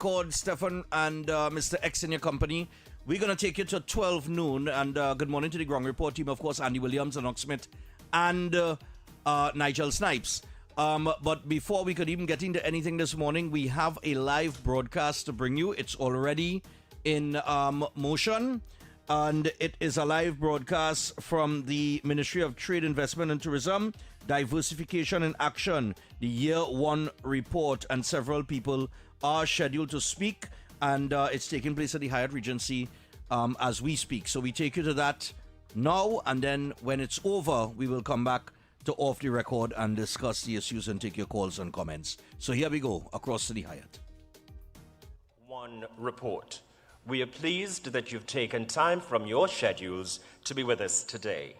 called Stephan and Mr. X in your company. We're going to take you to 12 noon. And good morning to the Ground Report team, of course, Andy Williams, Enoch Smith, and Nigel Snipes. But before we could even get into anything this morning, we have a live broadcast to bring you. It's already in motion. And it is a live broadcast from the Ministry of Trade, Investment and Tourism, Diversification and Action, the Year 1 report. And several people are scheduled to speak. And it's taking place at the Hyatt Regency as we speak. So we take you to that now. And then when it's over, we will come back to Off the Record and discuss the issues and take your calls and comments. So here we go, across to the Hyatt. One report. We are pleased that you've taken time from your schedules to be with us today.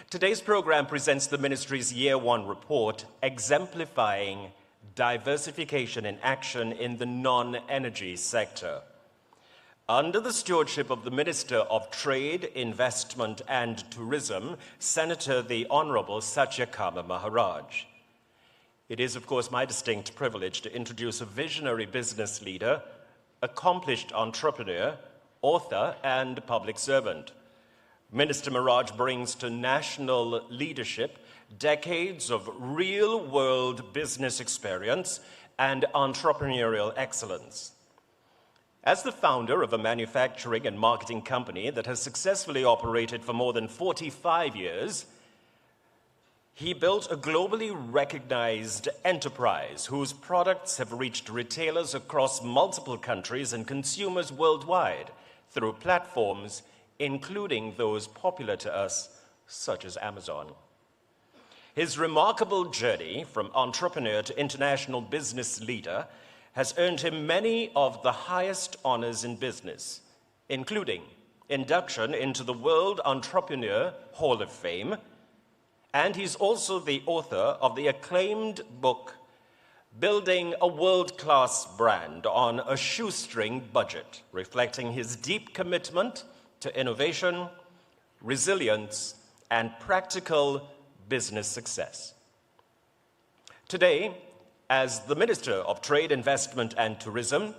Today's program presents the Ministry's Year 1 report, exemplifying diversification in action in the non-energy sector. Under the stewardship of the Minister of Trade, Investment and Tourism, Senator the Honorable Satyakama Maharaj. It is, of course, my distinct privilege to introduce a visionary business leader, accomplished entrepreneur, author, and public servant. Minister Maharaj brings to national leadership decades of real-world business experience and entrepreneurial excellence. As the founder of a manufacturing and marketing company that has successfully operated for more than 45 years, he built a globally recognized enterprise whose products have reached retailers across multiple countries and consumers worldwide through platforms, including those popular to us, such as Amazon. His remarkable journey from entrepreneur to international business leader has earned him many of the highest honors in business, including induction into the World Entrepreneur Hall of Fame, and he's also the author of the acclaimed book, Building a World-Class Brand on a Shoestring Budget, reflecting his deep commitment to innovation, resilience, and practical business success. Today, as the Minister of Trade, Investment and Tourism,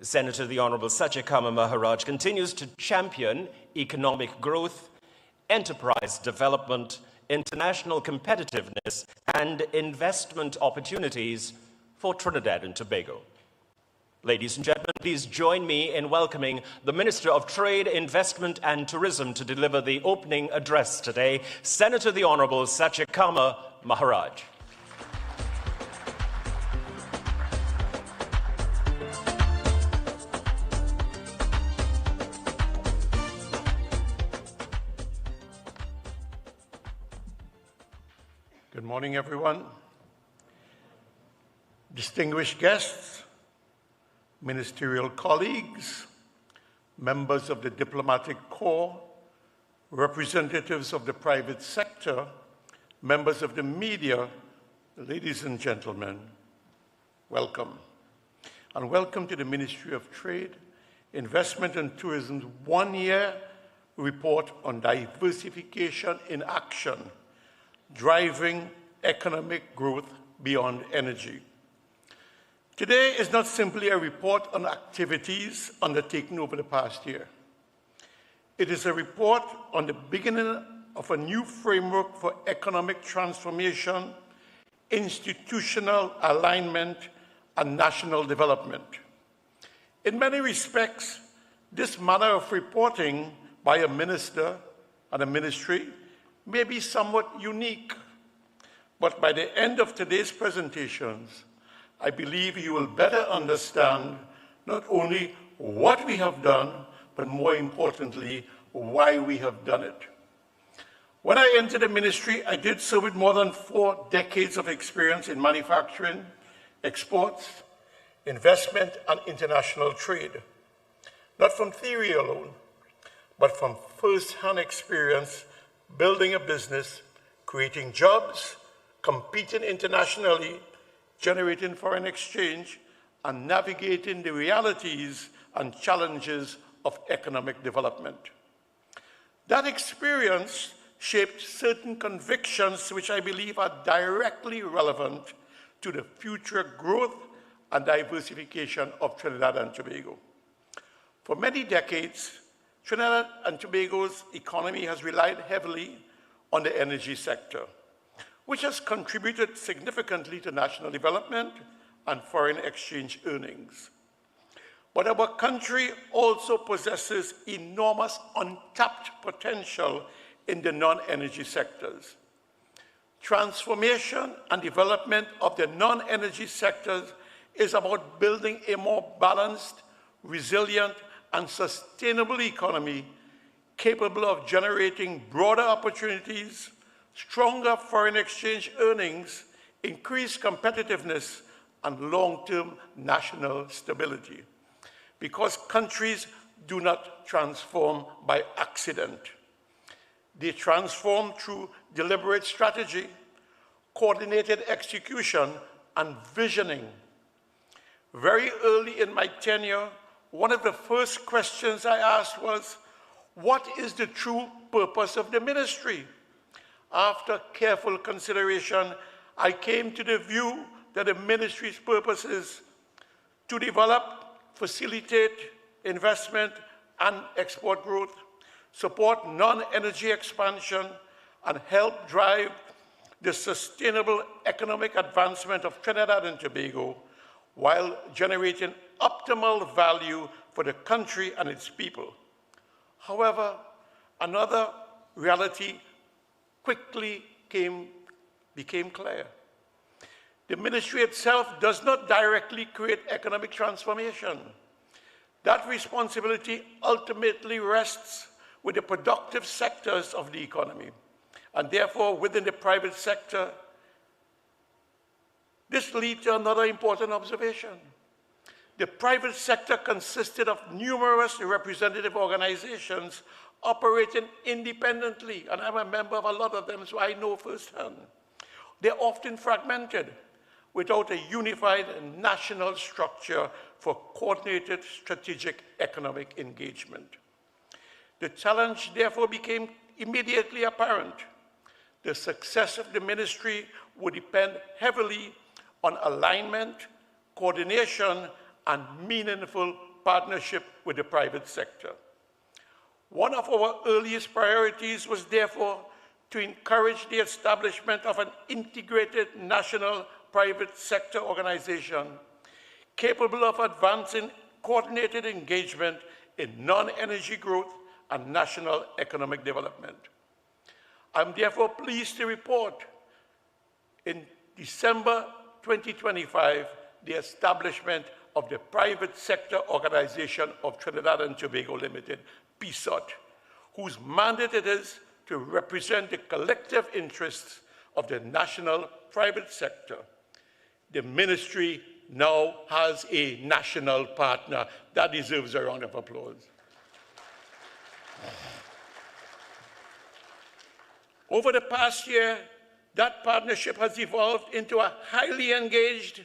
Senator the Honorable Satyakama Maharaj continues to champion economic growth, enterprise development, international competitiveness, and investment opportunities for Trinidad and Tobago. Ladies and gentlemen, please join me in welcoming the Minister of Trade, Investment and Tourism to deliver the opening address today, Senator the Honorable Satyakama Maharaj. Good morning, everyone. Distinguished guests, ministerial colleagues, members of the diplomatic corps, representatives of the private sector, members of the media, ladies and gentlemen, welcome. And welcome to the Ministry of Trade, Investment and Tourism's one-year report on diversification in action, driving economic growth beyond energy. Today is not simply a report on activities undertaken over the past year. It is a report on the beginning of a new framework for economic transformation, institutional alignment, and national development. In many respects, this manner of reporting by a minister and a ministry may be somewhat unique, but by the end of today's presentations, I believe you will better understand not only what we have done, but more importantly, why we have done it. When I entered the ministry, I did so with more than 4 decades of experience in manufacturing, exports, investment, and international trade. Not from theory alone, but from first-hand experience building a business, creating jobs, competing internationally, generating foreign exchange, and navigating the realities and challenges of economic development. That experience shaped certain convictions which I believe are directly relevant to the future growth and diversification of Trinidad and Tobago. For many decades, Trinidad and Tobago's economy has relied heavily on the energy sector, which has contributed significantly to national development and foreign exchange earnings. But our country also possesses enormous untapped potential in the non-energy sectors. Transformation and development of the non-energy sectors is about building a more balanced, resilient, and sustainable economy capable of generating broader opportunities, stronger foreign exchange earnings, increased competitiveness, and long-term national stability. Because countries do not transform by accident. They transform through deliberate strategy, coordinated execution, and visioning. Very early in my tenure, one of the first questions I asked was, what is the true purpose of the ministry? After careful consideration, I came to the view that the ministry's purpose is to develop, facilitate investment and export growth, support non-energy expansion, and help drive the sustainable economic advancement of Trinidad and Tobago while generating optimal value for the country and its people. However, another reality quickly became clear. The ministry itself does not directly create economic transformation. That responsibility ultimately rests with the productive sectors of the economy, and therefore within the private sector. This leads to another important observation. The private sector consisted of numerous representative organizations operating independently, and I'm a member of a lot of them, so I know firsthand. They're often fragmented without a unified national structure for coordinated strategic economic engagement. The challenge therefore became immediately apparent. The success of the ministry would depend heavily on alignment, coordination, and meaningful partnership with the private sector. One of our earliest priorities was therefore to encourage the establishment of an integrated national private sector organization capable of advancing coordinated engagement in non-energy growth and national economic development. I'm therefore pleased to report in December 2025 the establishment of the Private Sector Organization of Trinidad and Tobago Limited, PSOT, whose mandate it is to represent the collective interests of the national private sector. The ministry now has a national partner. That deserves a round of applause. Over the past year, that partnership has evolved into a highly engaged,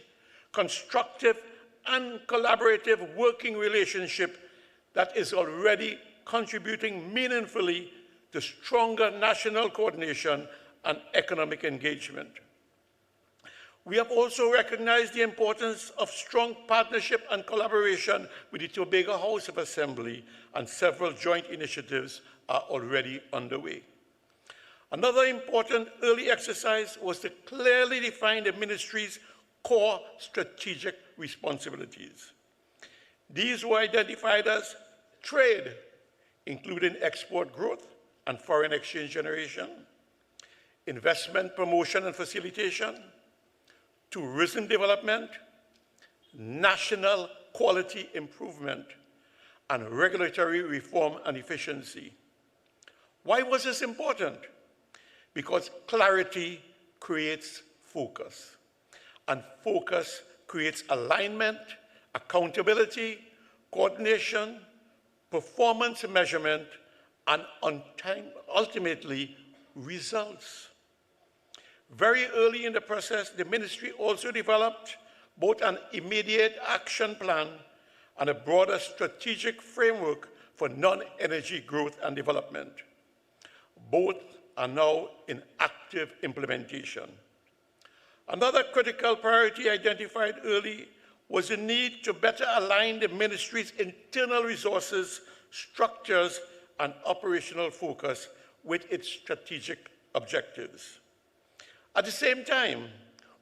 constructive, and collaborative working relationship that is already contributing meaningfully to stronger national coordination and economic engagement. We have also recognized the importance of strong partnership and collaboration with the Tobago House of Assembly, and several joint initiatives are already underway. Another important early exercise was to clearly define the ministry's core strategic responsibilities. These were identified as trade, including export growth and foreign exchange generation, investment promotion and facilitation, tourism development, national quality improvement, and regulatory reform and efficiency. Why was this important? Because clarity creates focus, and focus creates alignment, accountability, coordination, performance measurement, and ultimately results. Very early in the process, the ministry also developed both an immediate action plan and a broader strategic framework for non-energy growth and development. Both are now in active implementation. Another critical priority identified early was the need to better align the ministry's internal resources, structures, and operational focus with its strategic objectives. At the same time,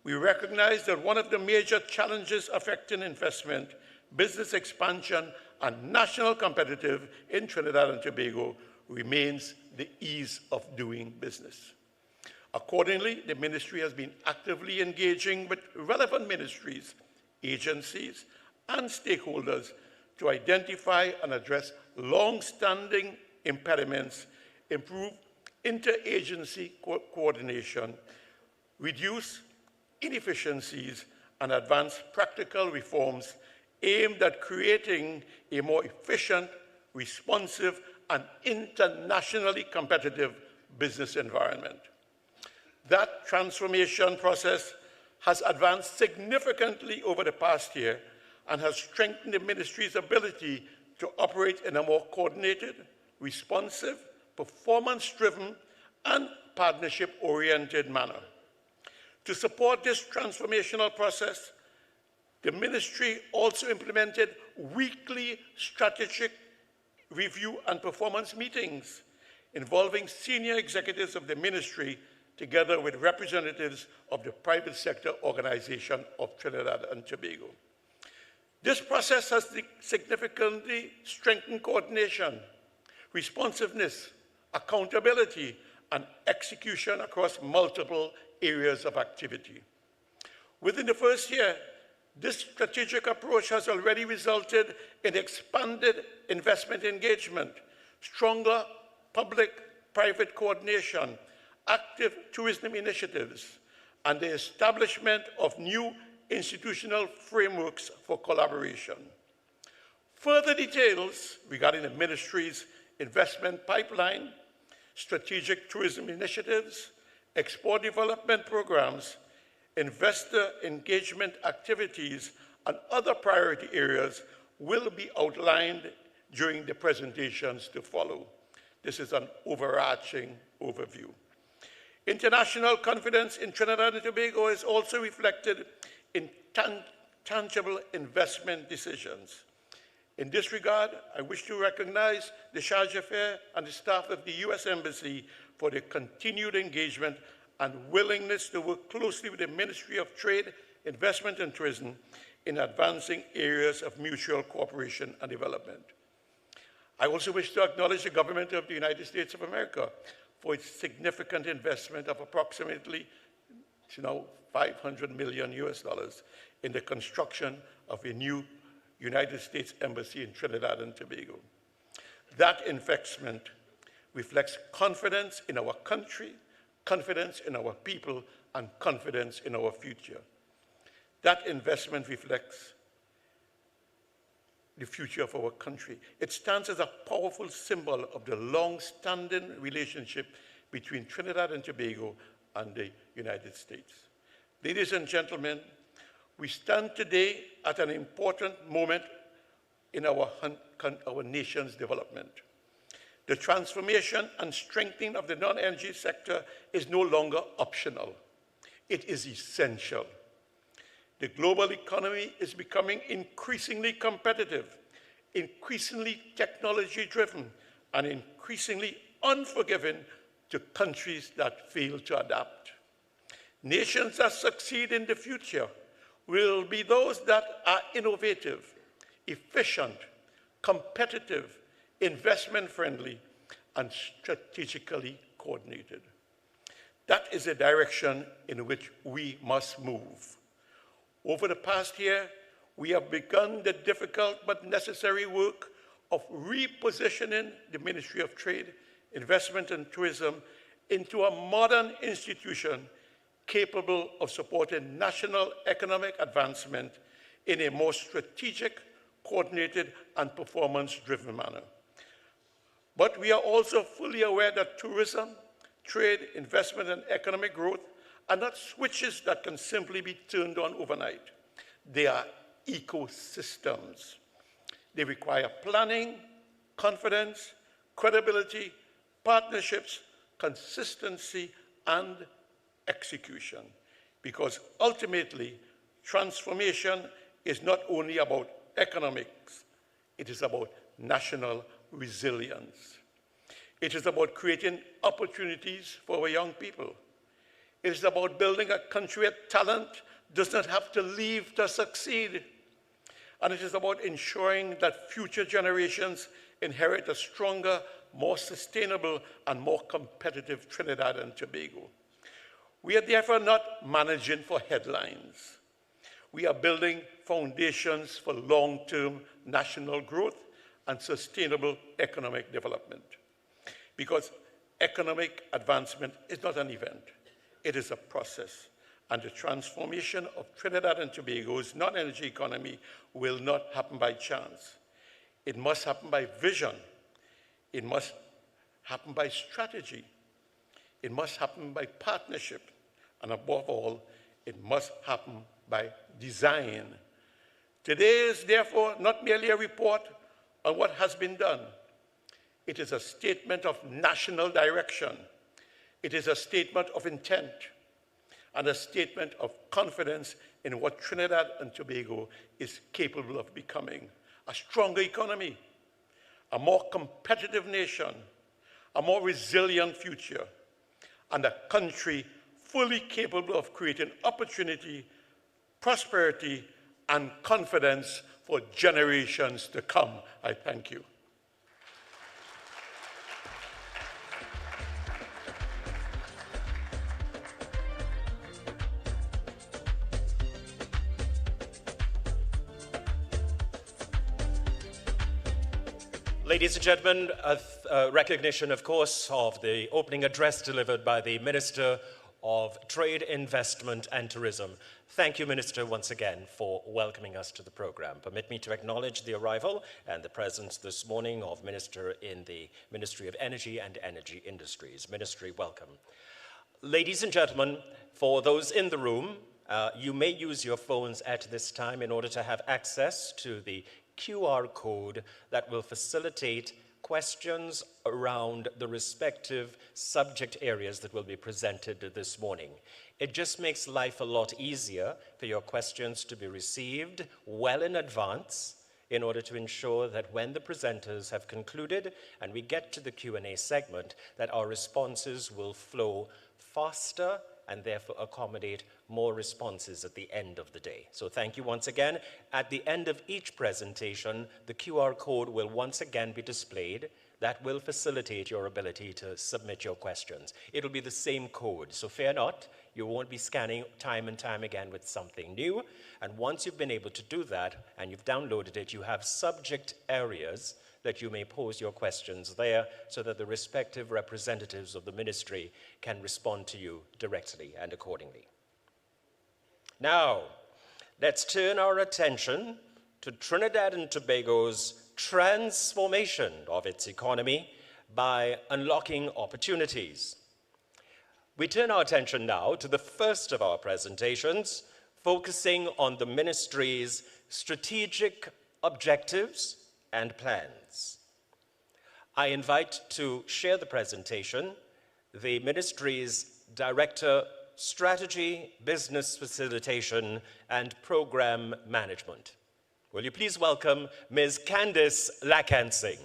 we recognize that one of the major challenges affecting investment, business expansion, and national competitiveness in Trinidad and Tobago remains the ease of doing business. Accordingly, the ministry has been actively engaging with relevant ministries, agencies, and stakeholders to identify and address long-standing impediments, improve interagency coordination, reduce inefficiencies, and advance practical reforms aimed at creating a more efficient, responsive, and internationally competitive business environment. That transformation process has advanced significantly over the past year and has strengthened the ministry's ability to operate in a more coordinated, responsive, performance-driven, and partnership-oriented manner. To support this transformational process, the ministry also implemented weekly strategic review and performance meetings involving senior executives of the ministry together with representatives of the private sector organization of Trinidad and Tobago. This process has significantly strengthened coordination, responsiveness, accountability, and execution across multiple areas of activity. Within the first year, this strategic approach has already resulted in expanded investment engagement, stronger public-private coordination, active tourism initiatives, and the establishment of new institutional frameworks for collaboration. Further details regarding the ministry's investment pipeline, strategic tourism initiatives, export development programs, investor engagement activities, and other priority areas will be outlined during the presentations to follow. This is an overarching overview. International confidence in Trinidad and Tobago is also reflected in tangible investment decisions. In this regard, I wish to recognize the Charge d'Affaires and the staff of the U.S. Embassy for their continued engagement and willingness to work closely with the Ministry of Trade, Investment and Tourism in advancing areas of mutual cooperation and development. I also wish to acknowledge the government of the United States of America for its significant investment of approximately $500 million in the construction of a new United States Embassy in Trinidad and Tobago. That investment reflects confidence in our country, confidence in our people, and confidence in our future. That investment reflects the future of our country. It stands as a powerful symbol of the long-standing relationship between Trinidad and Tobago and the United States. Ladies and gentlemen, we stand today at an important moment in our nation's development. The transformation and strengthening of the non-energy sector is no longer optional. It is essential. The global economy is becoming increasingly competitive, increasingly technology-driven, and increasingly unforgiving to countries that fail to adapt. Nations that succeed in the future will be those that are innovative, efficient, competitive, investment-friendly, and strategically coordinated. That is the direction in which we must move. Over the past year, we have begun the difficult but necessary work of repositioning the Ministry of Trade, Investment and Tourism into a modern institution capable of supporting national economic advancement in a more strategic, coordinated, and performance-driven manner. But we are also fully aware that tourism, trade, investment, and economic growth are not switches that can simply be turned on overnight. They are ecosystems. They require planning, confidence, credibility, partnerships, consistency, and execution. Because ultimately, transformation is not only about economics, it is about national resilience. It is about creating opportunities for our young people. It is about building a country where talent does not have to leave to succeed. And it is about ensuring that future generations inherit a stronger, more sustainable, and more competitive Trinidad and Tobago. We are therefore not managing for headlines. We are building foundations for long-term national growth and sustainable economic development. Because economic advancement is not an event, it is a process. And the transformation of Trinidad and Tobago's non-energy economy will not happen by chance. It must happen by vision. It must happen by strategy. It must happen by partnership. And above all, it must happen by design. Today is therefore not merely a report on what has been done. It is a statement of national direction. It is a statement of intent and a statement of confidence in what Trinidad and Tobago is capable of becoming. A stronger economy, a more competitive nation, a more resilient future, and a country fully capable of creating opportunity, prosperity, and confidence for generations to come. I thank you. Ladies and gentlemen, a recognition, of course, of the opening address delivered by the Minister of Trade, Investment and Tourism. Thank you, Minister, once again for welcoming us to the program. Permit me to acknowledge the arrival and the presence this morning of Minister in the Ministry of Energy and Energy Industries. Ministry, welcome. Ladies and gentlemen, for those in the room, you may use your phones at this time in order to have access to the QR code that will facilitate questions around the respective subject areas that will be presented this morning. It just makes life a lot easier for your questions to be received well in advance in order to ensure that when the presenters have concluded and we get to the Q&A segment, that our responses will flow faster and therefore accommodate more responses at the end of the day. So thank you once again. At the end of each presentation, the QR code will once again be displayed. That will facilitate your ability to submit your questions. It'll be the same code, so fear not. You won't be scanning time and time again with something new. And once you've been able to do that and you've downloaded it, you have subject areas that you may pose your questions there so that the respective representatives of the ministry can respond to you directly and accordingly. Now, let's turn our attention to Trinidad and Tobago's transformation of its economy by unlocking opportunities. We turn our attention now to the first of our presentations, focusing on the ministry's strategic objectives and plans. I invite to share the presentation the ministry's Director, Strategy, Business Facilitation, and Program Management. Will you please welcome Ms. Candice Lakansing.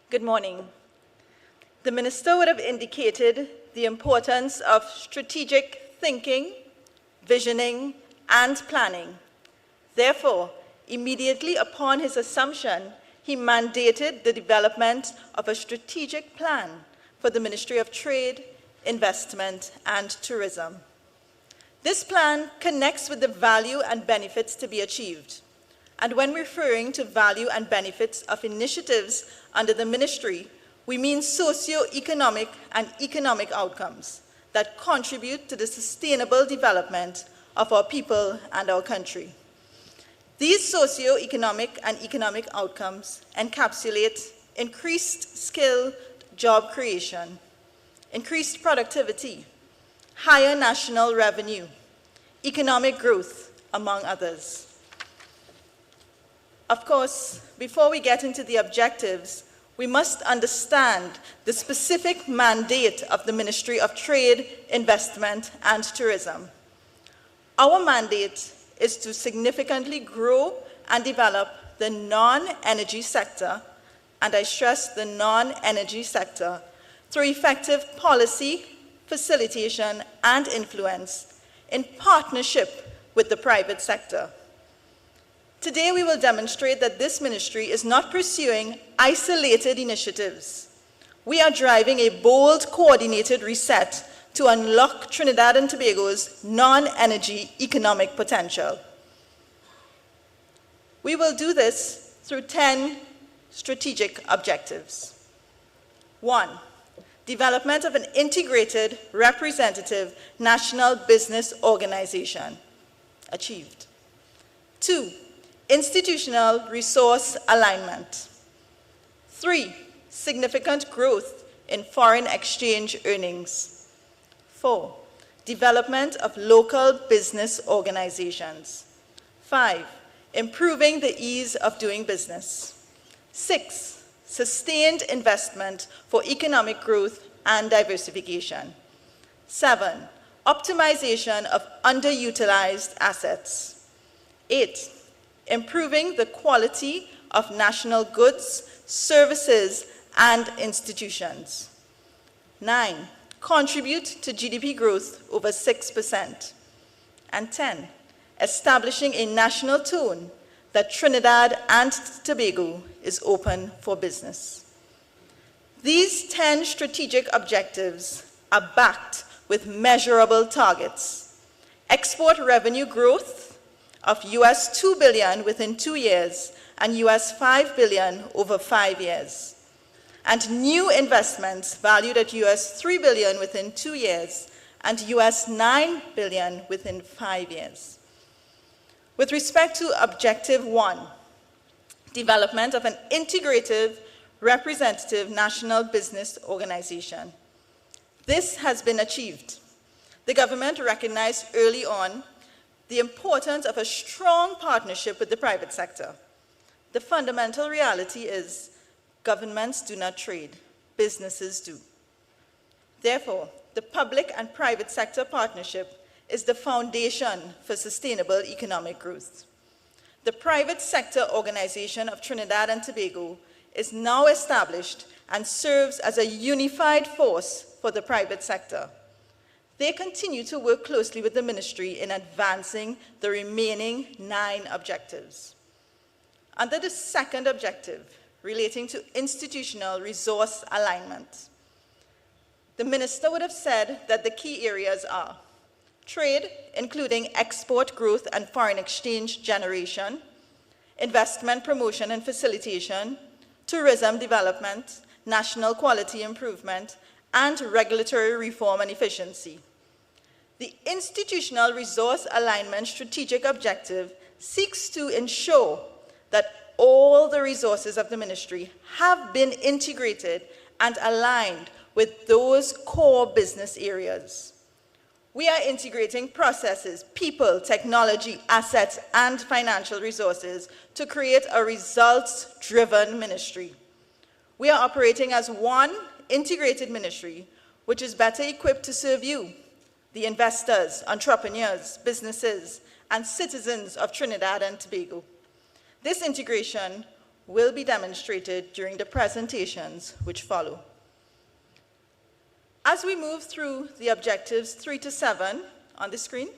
Good morning. The Minister would have indicated the importance of strategic thinking, visioning, and planning. Therefore, immediately upon his assumption, he mandated the development of a strategic plan for the Ministry of Trade, Investment, and Tourism. This plan connects with the value and benefits to be achieved. And when referring to value and benefits of initiatives under the ministry, we mean socio-economic and economic outcomes that contribute to the sustainable development of our people and our country. These socio-economic and economic outcomes encapsulate increased skill job creation, increased productivity, higher national revenue, economic growth, among others. Of course, before we get into the objectives, we must understand the specific mandate of the Ministry of Trade, Investment, and Tourism. Our mandate is to significantly grow and develop the non-energy sector, and I stress the non-energy sector, through effective policy, facilitation, and influence in partnership with the private sector. Today, we will demonstrate that this ministry is not pursuing isolated initiatives. We are driving a bold, coordinated reset to unlock Trinidad and Tobago's non-energy economic potential. We will do this through 10 strategic objectives. 1, development of an integrated, representative national business organization. Achieved. 2, institutional resource alignment. 3, significant growth in foreign exchange earnings. 4, development of local business organizations. 5, improving the ease of doing business. 6, sustained investment for economic growth and diversification. 7, optimization of underutilized assets. 8, improving the quality of national goods, services, and institutions. 9, contribute to GDP growth over 6%. And 10, establishing a national tone that Trinidad and Tobago is open for business. These 10 strategic objectives are backed with measurable targets. Export revenue growth of US $2 billion within 2 years and US $5 billion over 5 years. And new investments valued at US $3 billion within 2 years and US $9 billion within 5 years. With respect to Objective 1, development of an integrated, representative national business organization. This has been achieved. The government recognized early on the importance of a strong partnership with the private sector. The fundamental reality is governments do not trade, businesses do. Therefore, the public and private sector partnership is the foundation for sustainable economic growth. The private sector organization of Trinidad and Tobago is now established and serves as a unified force for the private sector. They continue to work closely with the ministry in advancing the remaining 9 objectives. Under the second objective, relating to institutional resource alignment, the minister would have said that the key areas are trade, including export growth and foreign exchange generation, investment promotion and facilitation, tourism development, national quality improvement, and regulatory reform and efficiency. The institutional resource alignment strategic objective seeks to ensure that all the resources of the ministry have been integrated and aligned with those core business areas. We are integrating processes, people, technology, assets, and financial resources to create a results-driven ministry. We are operating as one integrated ministry, which is better equipped to serve you, the investors, entrepreneurs, businesses, and citizens of Trinidad and Tobago. This integration will be demonstrated during the presentations which follow. As we move through the objectives 3 to 7 on the screen,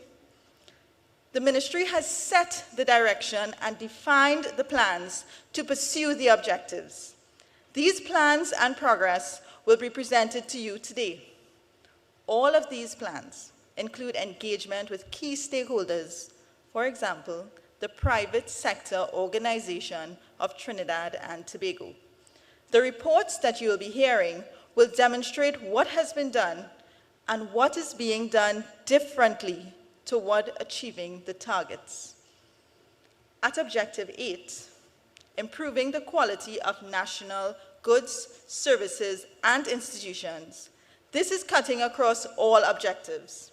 the ministry has set the direction and defined the plans to pursue the objectives. These plans and progress will be presented to you today. All of these plans include engagement with key stakeholders, for example, the private sector organization of Trinidad and Tobago. The reports that you will be hearing will demonstrate what has been done and what is being done differently toward achieving the targets. At Objective 8, improving the quality of national goods, services, and institutions, this is cutting across all objectives.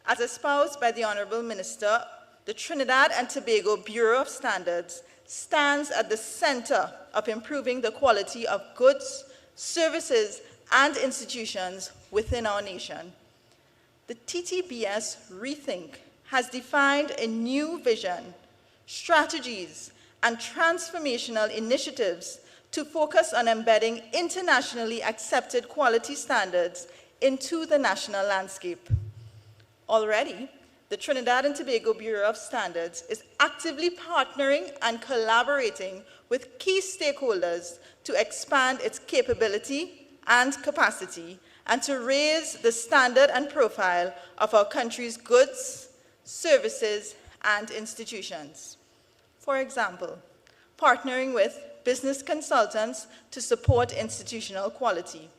As espoused by the Honorable Minister, the Trinidad and Tobago Bureau of Standards stands at the center of improving the quality of goods, services, and institutions within our nation. The TTBS Rethink has defined a new vision, strategies, and transformational initiatives to focus on embedding internationally accepted quality standards into the national landscape. Already, the Trinidad and Tobago Bureau of Standards is actively partnering and collaborating with key stakeholders to expand its capability and capacity and to raise the standard and profile of our country's goods, services, and institutions. For example, partnering with business consultants to support institutional quality,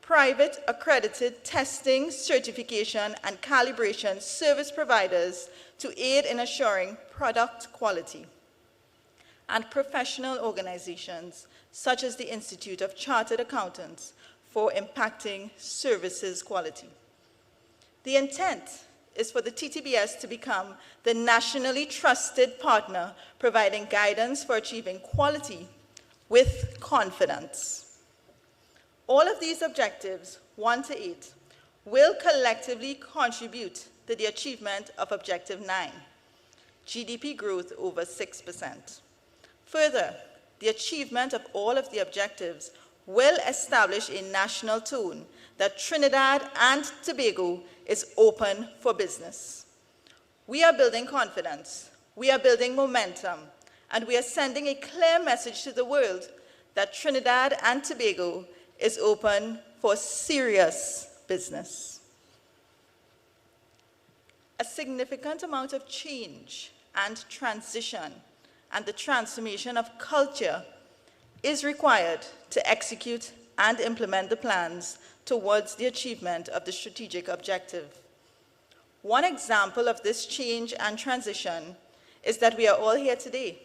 private accredited testing, certification, and calibration service providers to aid in assuring product quality, and professional organizations such as the Institute of Chartered Accountants for impacting services quality. The intent is for the TTBS to become the nationally trusted partner providing guidance for achieving quality with confidence. All of these objectives, 1 to 8, will collectively contribute to the achievement of Objective 9, GDP growth over 6%. Further, the achievement of all of the objectives will establish a national tone that Trinidad and Tobago is open for business. We are building confidence, we are building momentum, and we are sending a clear message to the world that Trinidad and Tobago is open for serious business. A significant amount of change and transition and the transformation of culture is required to execute and implement the plans towards the achievement of the strategic objective. One example of this change and transition is that we are all here today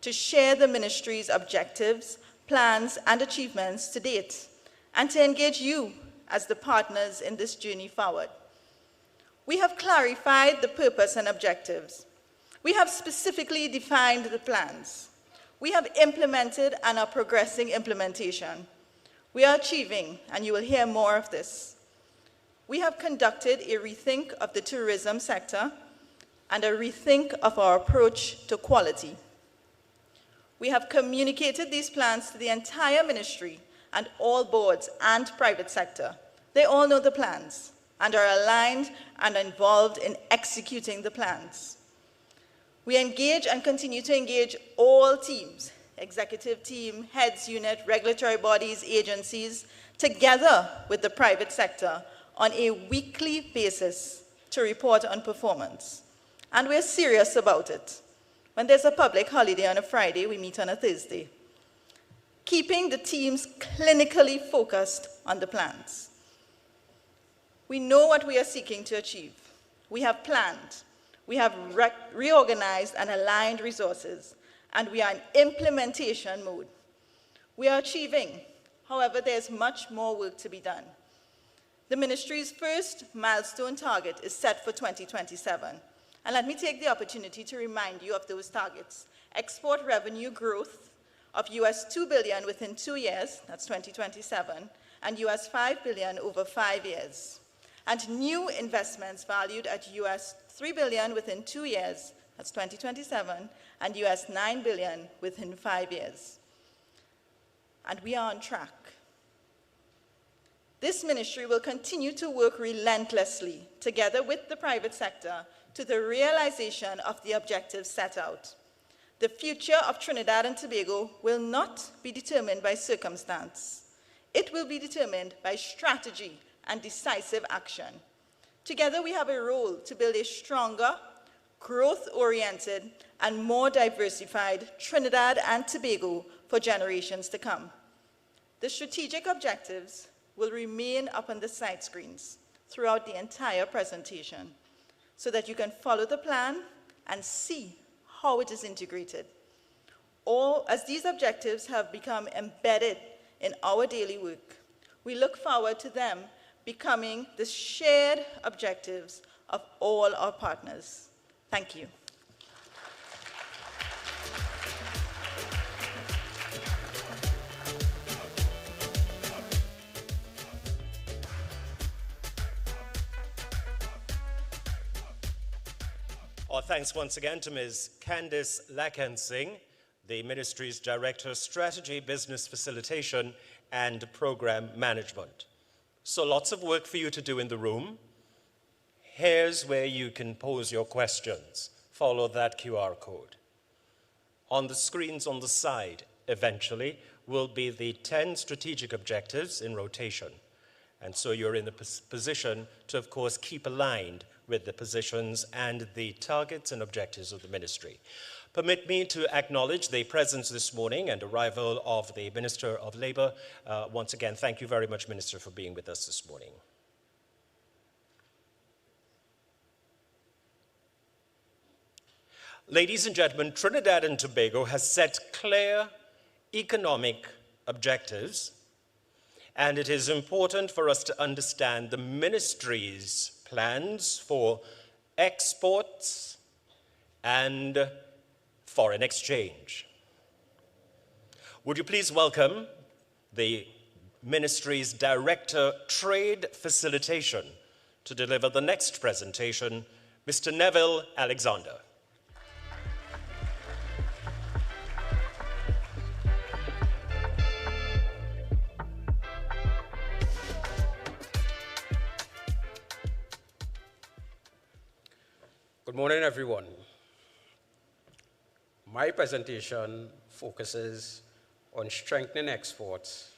to share the ministry's objectives, plans, and achievements to date, and to engage you as the partners in this journey forward. We have clarified the purpose and objectives. We have specifically defined the plans. We have implemented and are progressing implementation. We are achieving, and you will hear more of this. We have conducted a rethink of the tourism sector and a rethink of our approach to quality. We have communicated these plans to the entire ministry and all boards and private sector. They all know the plans and are aligned and involved in executing the plans. We engage and continue to engage all teams, executive team, heads unit, regulatory bodies, agencies, together with the private sector on a weekly basis to report on performance. And we're serious about it. When there's a public holiday on a Friday, we meet on a Thursday, keeping the teams clinically focused on the plans. We know what we are seeking to achieve. We have planned. We have reorganized and aligned resources, and we are in implementation mode. We are achieving. However, there's much more work to be done. The ministry's first milestone target is set for 2027. And let me take the opportunity to remind you of those targets. Export revenue growth of US $2 billion within 2 years, that's 2027, and US $5 billion over 5 years. And new investments valued at US $3 billion within 2 years, that's 2027, and US $9 billion within 5 years. And we are on track. This ministry will continue to work relentlessly together with the private sector to the realization of the objectives set out. The future of Trinidad and Tobago will not be determined by circumstance. It will be determined by strategy and decisive action. Together we have a role to build a stronger, growth-oriented, and more diversified Trinidad and Tobago for generations to come. The strategic objectives will remain up on the side screens throughout the entire presentation so that you can follow the plan and see how it is integrated. As these objectives have become embedded in our daily work, we look forward to them becoming the shared objectives of all our partners. Thank you. Our thanks once again to Ms. Candice Lakensing, the Ministry's Director, Strategy, Business Facilitation, and Program Management. So lots of work for you to do in the room. Here's where you can pose your questions. Follow that QR code. On the screens on the side, eventually, will be the 10 strategic objectives in rotation. And so you're in the position to, of course, keep aligned with the positions and the targets and objectives of the ministry. Permit me to acknowledge the presence this morning and arrival of the Minister of Labour. Once again, thank you very much, Minister, for being with us this morning. Ladies and gentlemen, Trinidad and Tobago has set clear economic objectives, and it is important for us to understand the ministry's plans for exports and foreign exchange. Would you please welcome the ministry's Director, Trade Facilitation, to deliver the next presentation, Mr. Neville Alexander. Good morning, everyone. My presentation focuses on strengthening exports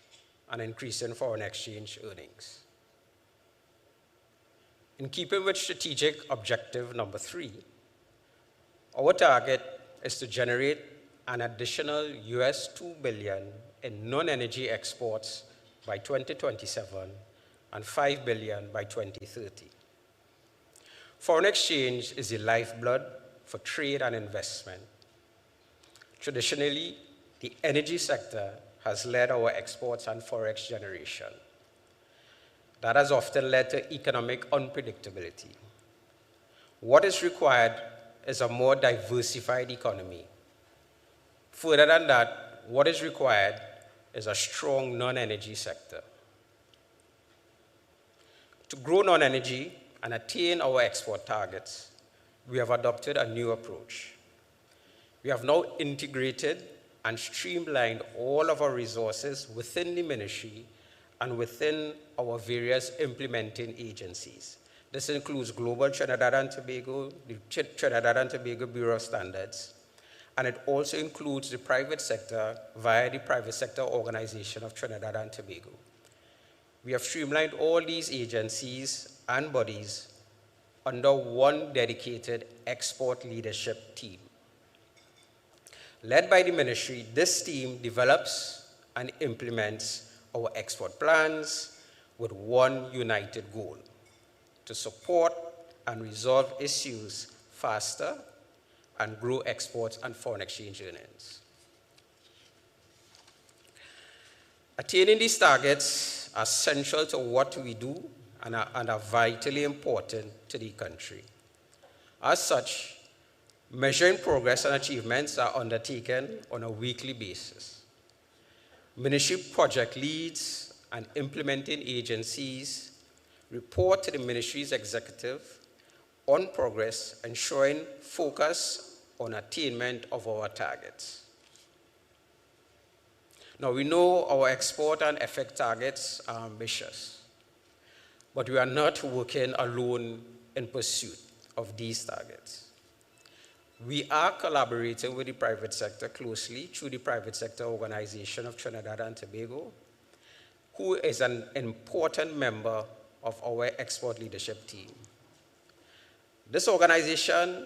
and increasing foreign exchange earnings. In keeping with strategic objective number 3, our target is to generate an additional $2 billion in non-energy exports by 2027 and $5 billion by 2030. Foreign exchange is the lifeblood for trade and investment. Traditionally, the energy sector has led our exports and forex generation. That has often led to economic unpredictability. What is required is a more diversified economy. Further than that, what is required is a strong non-energy sector. To grow non-energy and attain our export targets, we have adopted a new approach. We have now integrated and streamlined all of our resources within the ministry and within our various implementing agencies. This includes Global Trinidad and Tobago, the Trinidad and Tobago Bureau of Standards, and it also includes the private sector via the Private Sector Organization of Trinidad and Tobago. We have streamlined all these agencies and bodies under one dedicated export leadership team. Led by the ministry, this team develops and implements our export plans with one united goal: to support and resolve issues faster and grow exports and foreign exchange earnings. Attaining these targets are central to what we do and are vitally important to the country. As such, measuring progress and achievements are undertaken on a weekly basis. Ministry project leads and implementing agencies report to the ministry's executive on progress, ensuring focus on attainment of our targets. Now, we know our export and FX targets are ambitious, but we are not working alone in pursuit of these targets. We are collaborating with the private sector closely through the Private Sector Organization of Trinidad and Tobago, who is an important member of our export leadership team. This organization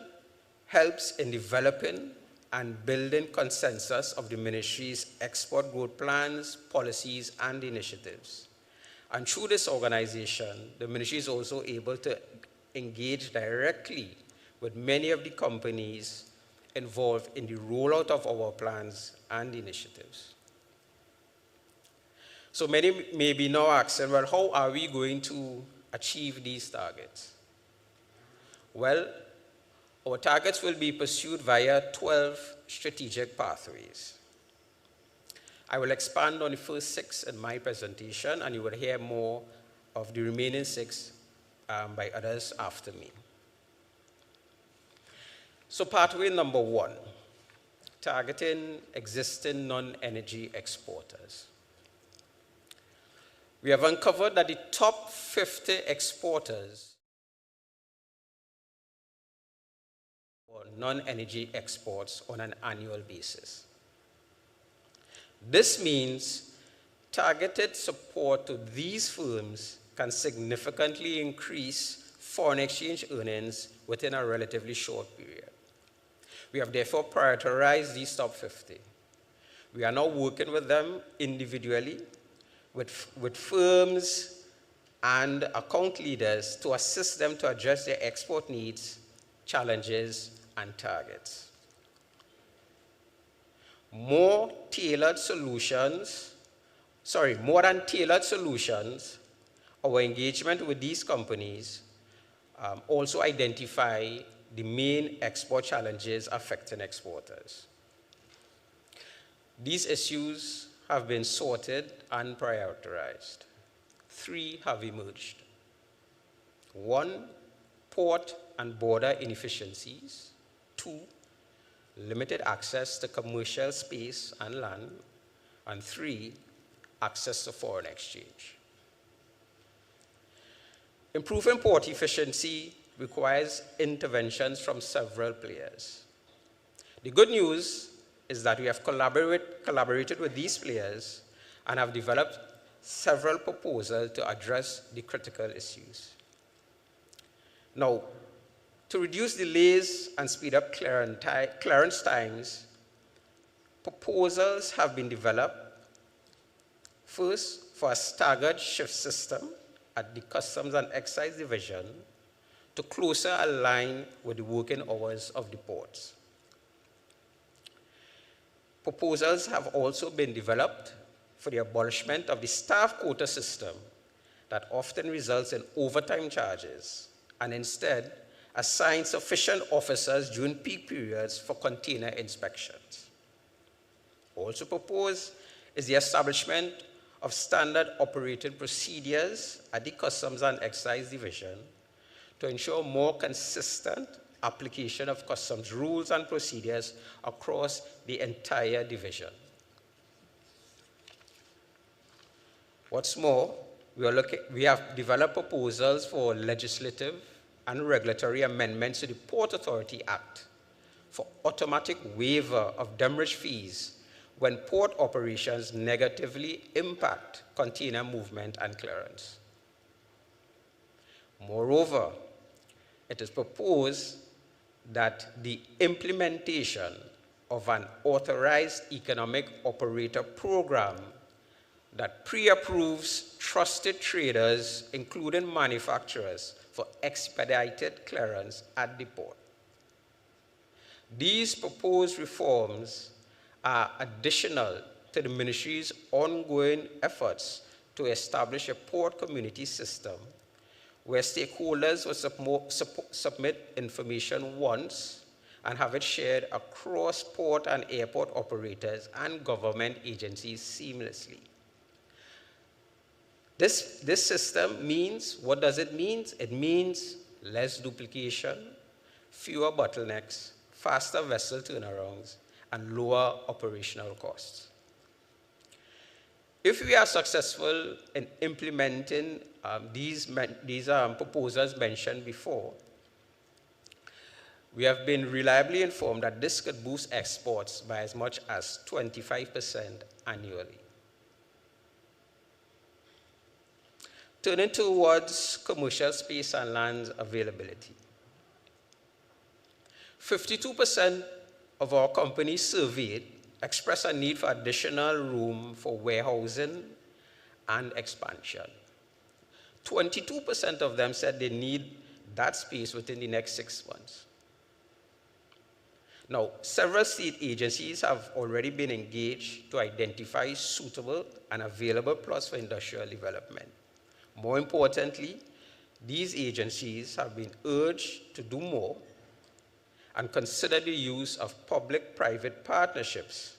helps in developing and building consensus of the ministry's export growth plans, policies, and initiatives. And through this organization, the ministry is also able to engage directly with many of the companies involved in the rollout of our plans and initiatives. So many may be now asking, well, how are we going to achieve these targets? Well, our targets will be pursued via 12 strategic pathways. I will expand on the first 6 in my presentation, and you will hear more of the remaining 6 by others after me. So pathway number 1, targeting existing non-energy exporters. We have uncovered that the top 50 exporters for non-energy exports on an annual basis. This means targeted support to these firms can significantly increase foreign exchange earnings within a relatively short period. We have therefore prioritized these top 50. We are now working with them individually, with firms and account leaders to assist them to address their export needs, challenges, and targets. More than tailored solutions, our engagement with these companies also identify the main export challenges affecting exporters. These issues have been sorted and prioritized. 3 have emerged. 1, port and border inefficiencies. 2, limited access to commercial space and land. And 3, access to foreign exchange. Improving port efficiency requires interventions from several players. The good news is that we have collaborated with these players and have developed several proposals to address the critical issues. Now, to reduce delays and speed up clearance times, proposals have been developed. First, for a staggered shift system at the Customs and Excise Division to closer align with the working hours of the ports. Proposals have also been developed for the abolishment of the staff quota system that often results in overtime charges, and instead assign sufficient officers during peak periods for container inspections. Also proposed is the establishment of standard operating procedures at the Customs and Excise Division to ensure more consistent application of customs rules and procedures across the entire division. What's more, we have developed proposals for legislative and regulatory amendments to the Port Authority Act for automatic waiver of demurrage fees when port operations negatively impact container movement and clearance. Moreover, it is proposed that the implementation of an authorized economic operator program that pre-approves trusted traders, including manufacturers, for expedited clearance at the port. These proposed reforms are additional to the Ministry's ongoing efforts to establish a port community system where stakeholders will submit information once and have it shared across port and airport operators and government agencies seamlessly. This system means, what does it mean? It means less duplication, fewer bottlenecks, faster vessel turnarounds, and lower operational costs. If we are successful in implementing these proposals mentioned before, we have been reliably informed that this could boost exports by as much as 25% annually. Turning towards commercial space and land availability. 52% of our companies surveyed express a need for additional room for warehousing and expansion. 22% of them said they need that space within the next 6 months. Now, several state agencies have already been engaged to identify suitable and available plots for industrial development. More importantly, these agencies have been urged to do more and consider the use of public-private partnerships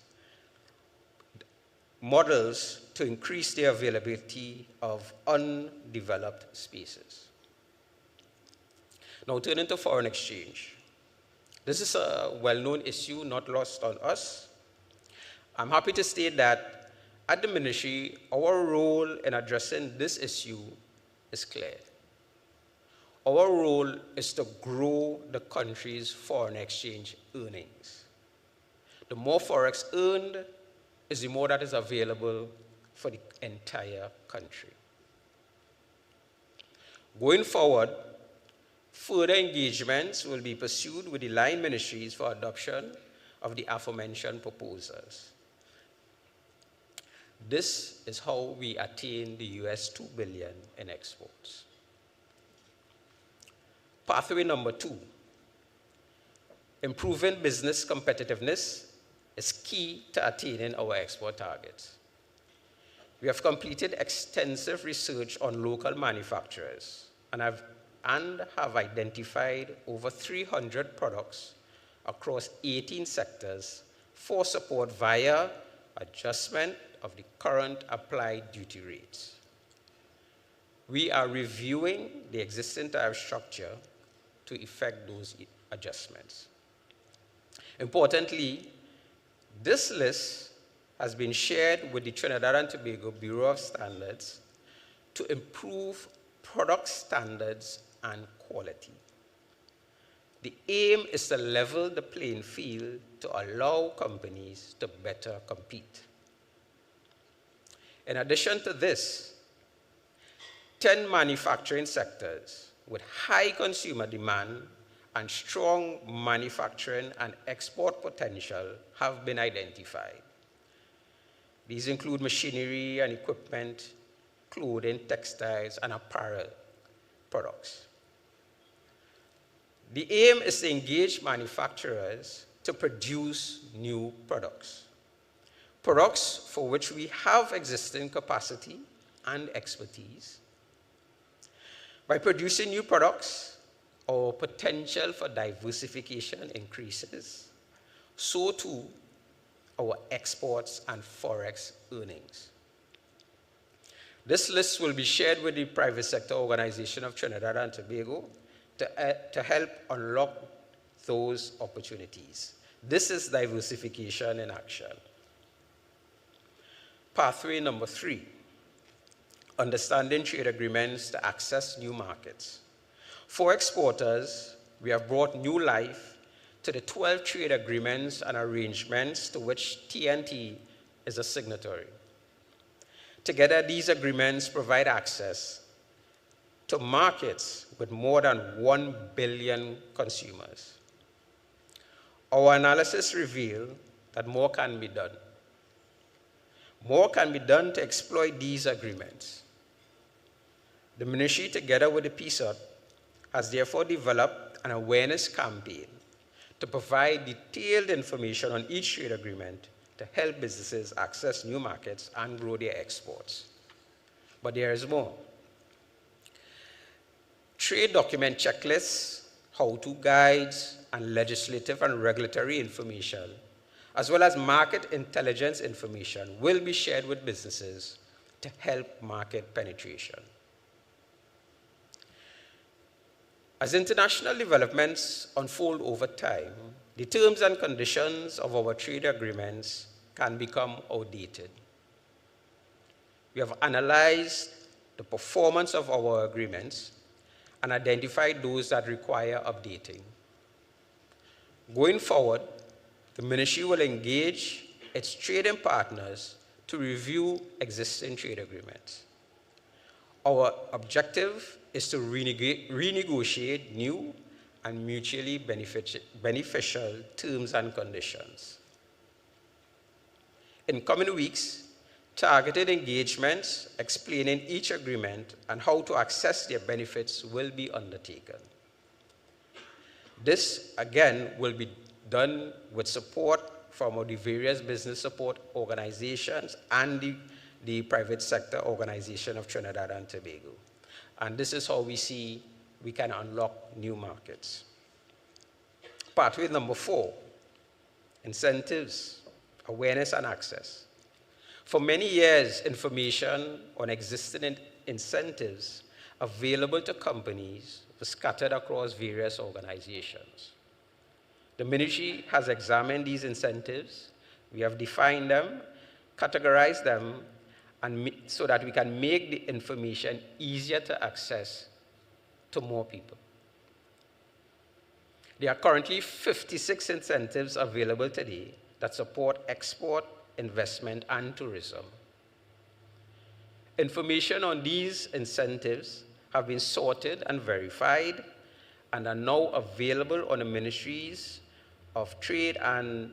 models to increase the availability of undeveloped spaces. Now, turning to foreign exchange. This is a well-known issue not lost on us. I'm happy to state that at the ministry, our role in addressing this issue is clear. Our role is to grow the country's foreign exchange earnings. The more forex earned is the more that is available for the entire country. Going forward, further engagements will be pursued with the line ministries for adoption of the aforementioned proposals. This is how we attain the US $2 billion in exports. Pathway number 2, improving business competitiveness is key to attaining our export targets. We have completed extensive research on local manufacturers and have identified over 300 products across 18 sectors for support via adjustment of the current applied duty rates. We are reviewing the existing tariff structure to effect those adjustments. Importantly, this list has been shared with the Trinidad and Tobago Bureau of Standards to improve product standards and quality. The aim is to level the playing field to allow companies to better compete. In addition to this, 10 manufacturing sectors with high consumer demand and strong manufacturing and export potential have been identified. These include machinery and equipment, clothing, textiles, and apparel products. The aim is to engage manufacturers to produce new products, products for which we have existing capacity and expertise. By producing new products, our potential for diversification increases, so too our exports and forex earnings. This list will be shared with the private sector organization of Trinidad and Tobago to help unlock those opportunities. This is diversification in action. Pathway number 3, understanding trade agreements to access new markets. For exporters, we have brought new life to the 12 trade agreements and arrangements to which TNT is a signatory. Together, these agreements provide access to markets with more than 1 billion consumers. Our analysis revealed that more can be done. More can be done to exploit these agreements. The ministry, together with the PSOT, has therefore developed an awareness campaign to provide detailed information on each trade agreement to help businesses access new markets and grow their exports. But there is more. Trade document checklists, how-to guides, and legislative and regulatory information, as well as market intelligence information, will be shared with businesses to help market penetration. As international developments unfold over time, the terms and conditions of our trade agreements can become outdated. We have analyzed the performance of our agreements and identified those that require updating. Going forward, the ministry will engage its trading partners to review existing trade agreements. Our objective is to renegotiate new and mutually beneficial terms and conditions. In coming weeks, targeted engagements explaining each agreement and how to access their benefits will be undertaken. This, again, will be done with support from the various business support organizations and the private sector organization of Trinidad and Tobago. And this is how we see we can unlock new markets. Pathway number 4, incentives, awareness, and access. For many years, information on existing incentives available to companies was scattered across various organizations. The ministry has examined these incentives. We have defined them, categorized them, and so that we can make the information easier to access to more people. There are currently 56 incentives available today that support export, investment, and tourism. Information on these incentives have been sorted and verified and are now available on the Ministry's Trade and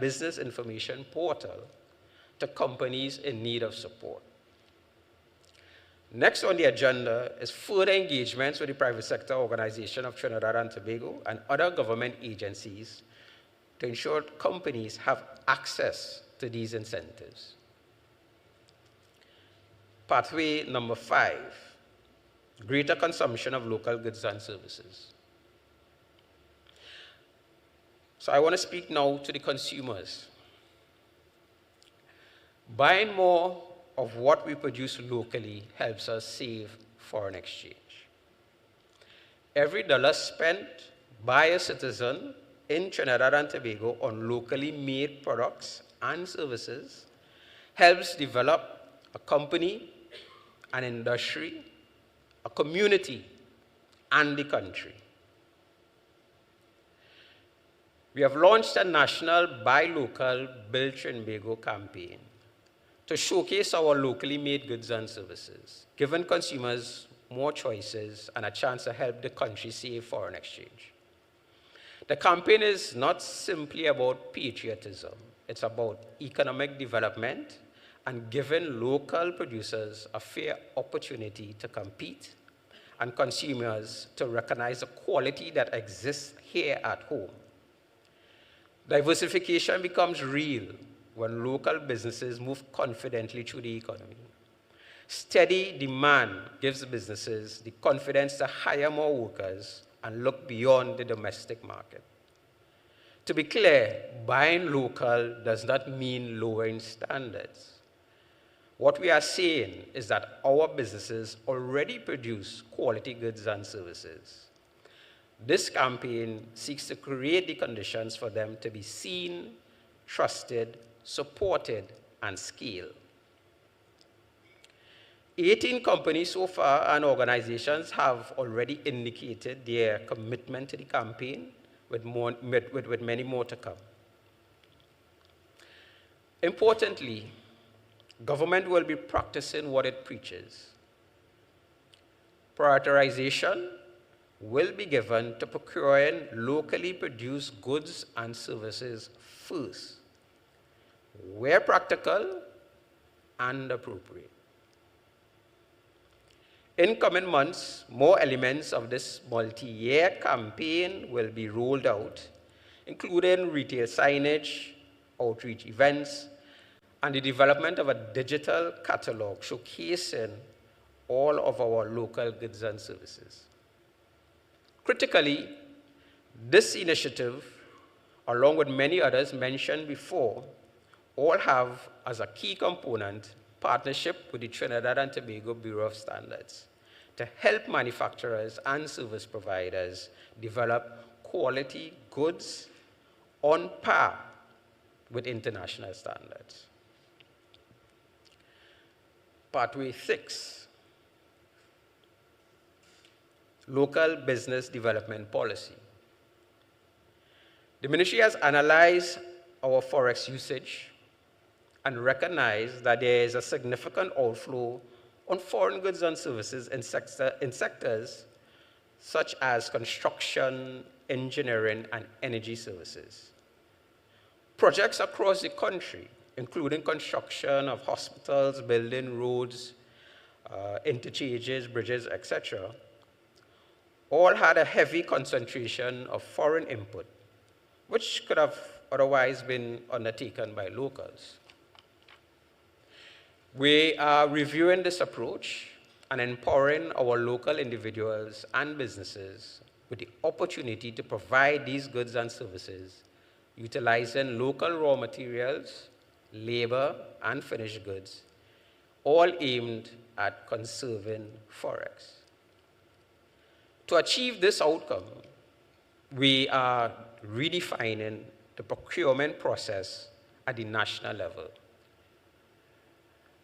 Business Information portal to companies in need of support. Next on the agenda is further engagements with the private sector organization of Trinidad and Tobago and other government agencies to ensure companies have access to these incentives. Pathway number 5, greater consumption of local goods and services. So I want to speak now to the consumers. Buying more of what we produce locally helps us save foreign exchange. Every dollar spent by a citizen in Trinidad and Tobago on locally made products and services helps develop a company, an industry, a community, and the country. We have launched a national Buy Local, Build Trinbago campaign to showcase our locally made goods and services, giving consumers more choices and a chance to help the country save foreign exchange. The campaign is not simply about patriotism. It's about economic development and giving local producers a fair opportunity to compete and consumers to recognize the quality that exists here at home. Diversification becomes real when local businesses move confidently through the economy. Steady demand gives businesses the confidence to hire more workers and look beyond the domestic market. To be clear, buying local does not mean lowering standards. What we are saying is that our businesses already produce quality goods and services. This campaign seeks to create the conditions for them to be seen, trusted, supported, and scaled. 18 companies so far and organizations have already indicated their commitment to the campaign, with many more to come. Importantly, government will be practicing what it preaches. Prioritization will be given to procuring locally produced goods and services first, where practical and appropriate. In coming months, more elements of this multi-year campaign will be rolled out, including retail signage, outreach events, and the development of a digital catalog showcasing all of our local goods and services. Critically, this initiative, along with many others mentioned before, all have as a key component partnership with the Trinidad and Tobago Bureau of Standards to help manufacturers and service providers develop quality goods on par with international standards. Pathway 6, local business development policy. The ministry has analyzed our forex usage and recognized that there is a significant outflow on foreign goods and services in sectors such as construction, engineering, and energy services. Projects across the country, including construction of hospitals, building roads, interchanges, bridges, etc., all had a heavy concentration of foreign input, which could have otherwise been undertaken by locals. We are reviewing this approach and empowering our local individuals and businesses with the opportunity to provide these goods and services, utilizing local raw materials, labor, and finished goods, all aimed at conserving forex. To achieve this outcome, we are redefining the procurement process at the national level.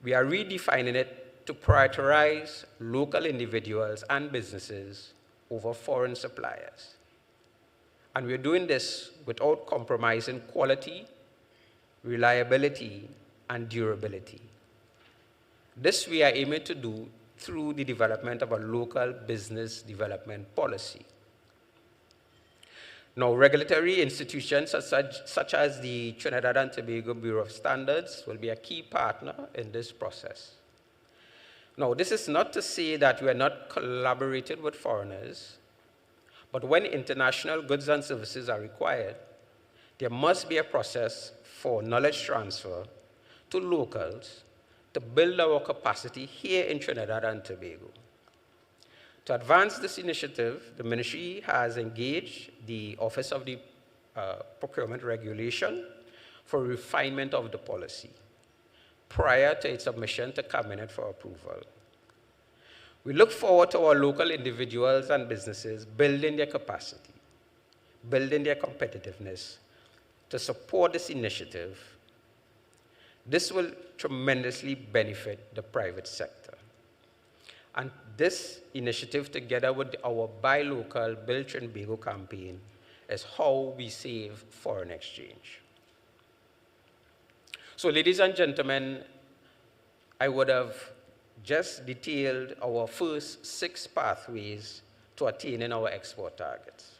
We are redefining it to prioritize local individuals and businesses over foreign suppliers. And we're doing this without compromising quality, reliability, and durability. This we are aiming to do through the development of a local business development policy. Now, regulatory institutions such as the Trinidad and Tobago Bureau of Standards will be a key partner in this process. Now, this is not to say that we are not collaborating with foreigners, but when international goods and services are required, there must be a process for knowledge transfer to locals to build our capacity here in Trinidad and Tobago. To advance this initiative, the ministry has engaged the Office of the Procurement Regulation for refinement of the policy prior to its submission to Cabinet for approval. We look forward to our local individuals and businesses building their capacity, building their competitiveness to support this initiative. This will tremendously benefit the private sector. And this initiative, together with our Buy Local, Build Trinbago campaign, is how we save foreign exchange. So, ladies and gentlemen, I would have just detailed our first 6 pathways to attaining our export targets.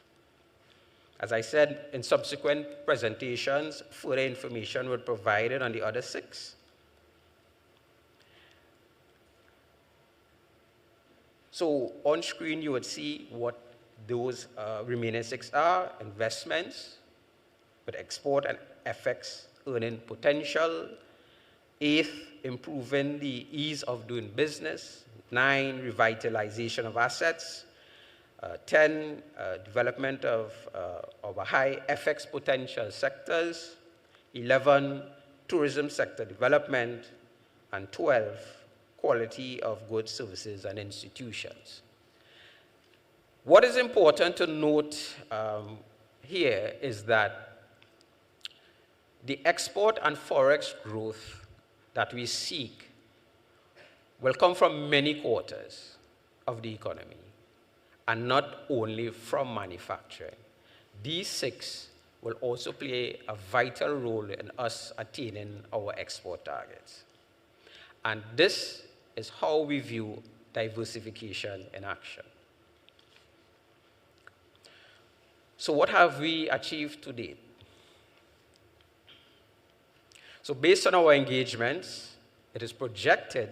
As I said, in subsequent presentations, further information will be provided on the other 6. So on screen, you would see what those remaining 6 are: investments with export and FX earning potential; 8, improving the ease of doing business; 9, revitalization of assets; 10, development of a high FX potential sectors; 11, tourism sector development; and 12, quality of goods, services, and institutions. What is important to note here is that the export and forex growth that we seek will come from many quarters of the economy and not only from manufacturing. These 6 will also play a vital role in us attaining our export targets. And this is how we view diversification in action. So what have we achieved to date? So based on our engagements, it is projected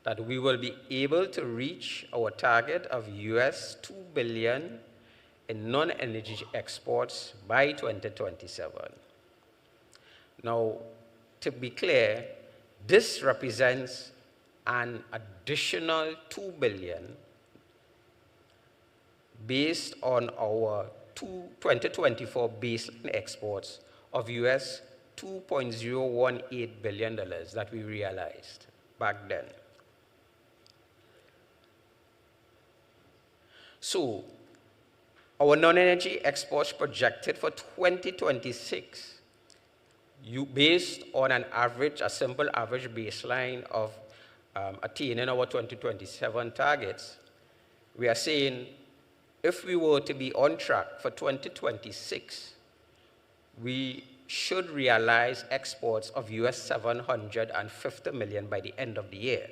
that we will be able to reach our target of US $2 billion in non-energy exports by 2027. Now, to be clear, this represents an additional $2 billion based on our 2024 baseline exports of US $2.018 billion that we realized back then. So, our non-energy exports projected for 2026, based on a simple average baseline of attaining our 2027 targets, we are saying if we were to be on track for 2026, we should realize exports of US $750 million by the end of the year.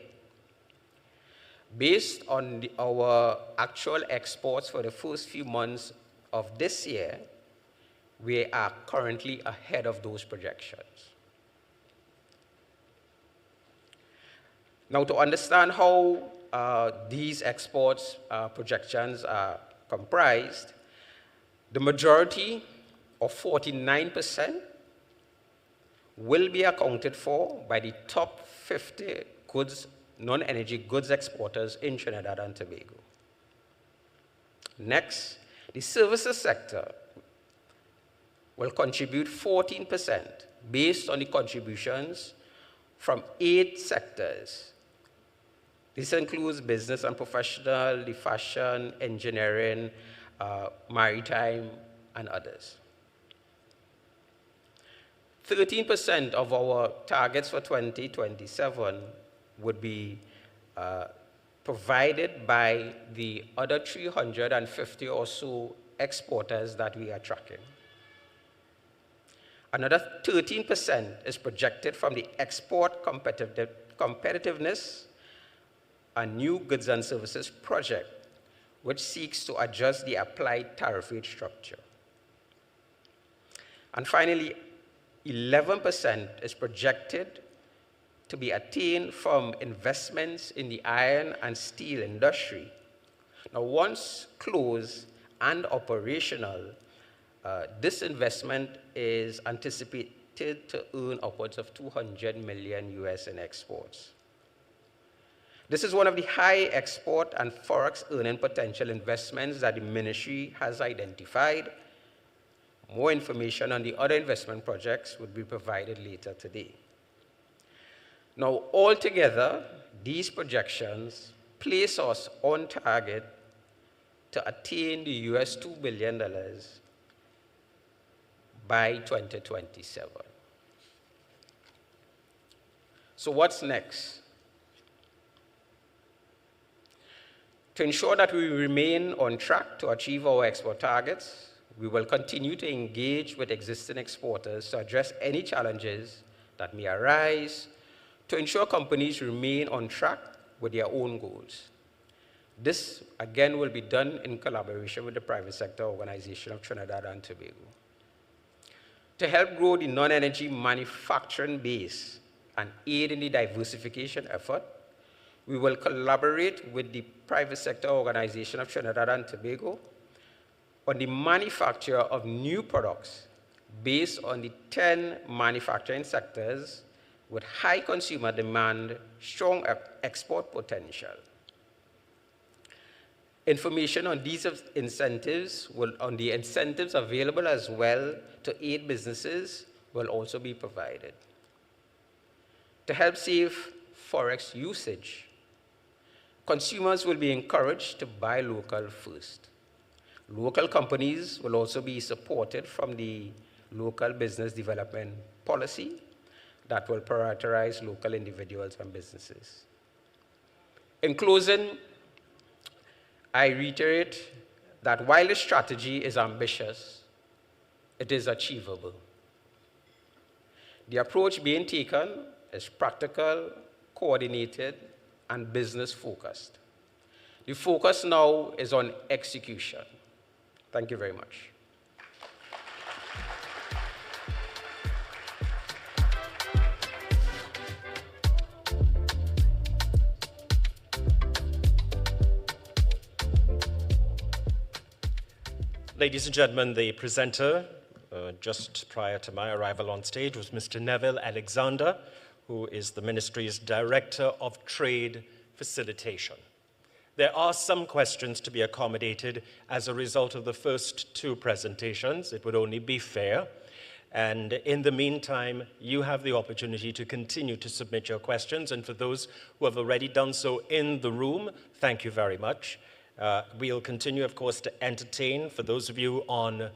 Based on our actual exports for the first few months of this year, we are currently ahead of those projections. Now, to understand how these exports projections are comprised, the majority of 49% will be accounted for by the top 50 non-energy goods exporters in Trinidad and Tobago. Next, the services sector will contribute 14% based on the contributions from 8 sectors. This includes business and professional, the fashion, engineering, maritime, and others. 13% of our targets for 2027 would be provided by the other 350 or so exporters that we are tracking. Another 13% is projected from the export competitiveness and new goods and services project, which seeks to adjust the applied tariff rate structure. And finally, 11% is projected to be attained from investments in the iron and steel industry. Now, once closed and operational, this investment is anticipated to earn upwards of $200 million US in exports. This is one of the high export and forex earning potential investments that the ministry has identified. More information on the other investment projects would be provided later today. Now, altogether, these projections place us on target to attain the US $2 billion by 2027. So what's next? To ensure that we remain on track to achieve our export targets, we will continue to engage with existing exporters to address any challenges that may arise to ensure companies remain on track with their own goals. This, again, will be done in collaboration with the private sector organization of Trinidad and Tobago. To help grow the non-energy manufacturing base and aid in the diversification effort, we will collaborate with the private sector organization of Trinidad and Tobago on the manufacture of new products based on the 10 manufacturing sectors with high consumer demand, strong export potential. Information on these incentives, on the incentives available as well to aid businesses, will also be provided. To help save forex usage, consumers will be encouraged to buy local first. Local companies will also be supported from the local business development policy that will prioritize local individuals and businesses. In closing, I reiterate that while the strategy is ambitious, it is achievable. The approach being taken is practical, coordinated, and business-focused. The focus now is on execution. Thank you very much. Ladies and gentlemen, the presenter, just prior to my arrival on stage, was Mr. Neville Alexander, who is the ministry's Director of Trade Facilitation. There are some questions to be accommodated as a result of the first two presentations. It would only be fair. And in the meantime, you have the opportunity to continue to submit your questions. And for those who have already done so in the room, thank you very much. We'll continue, of course, to entertain. For those of you on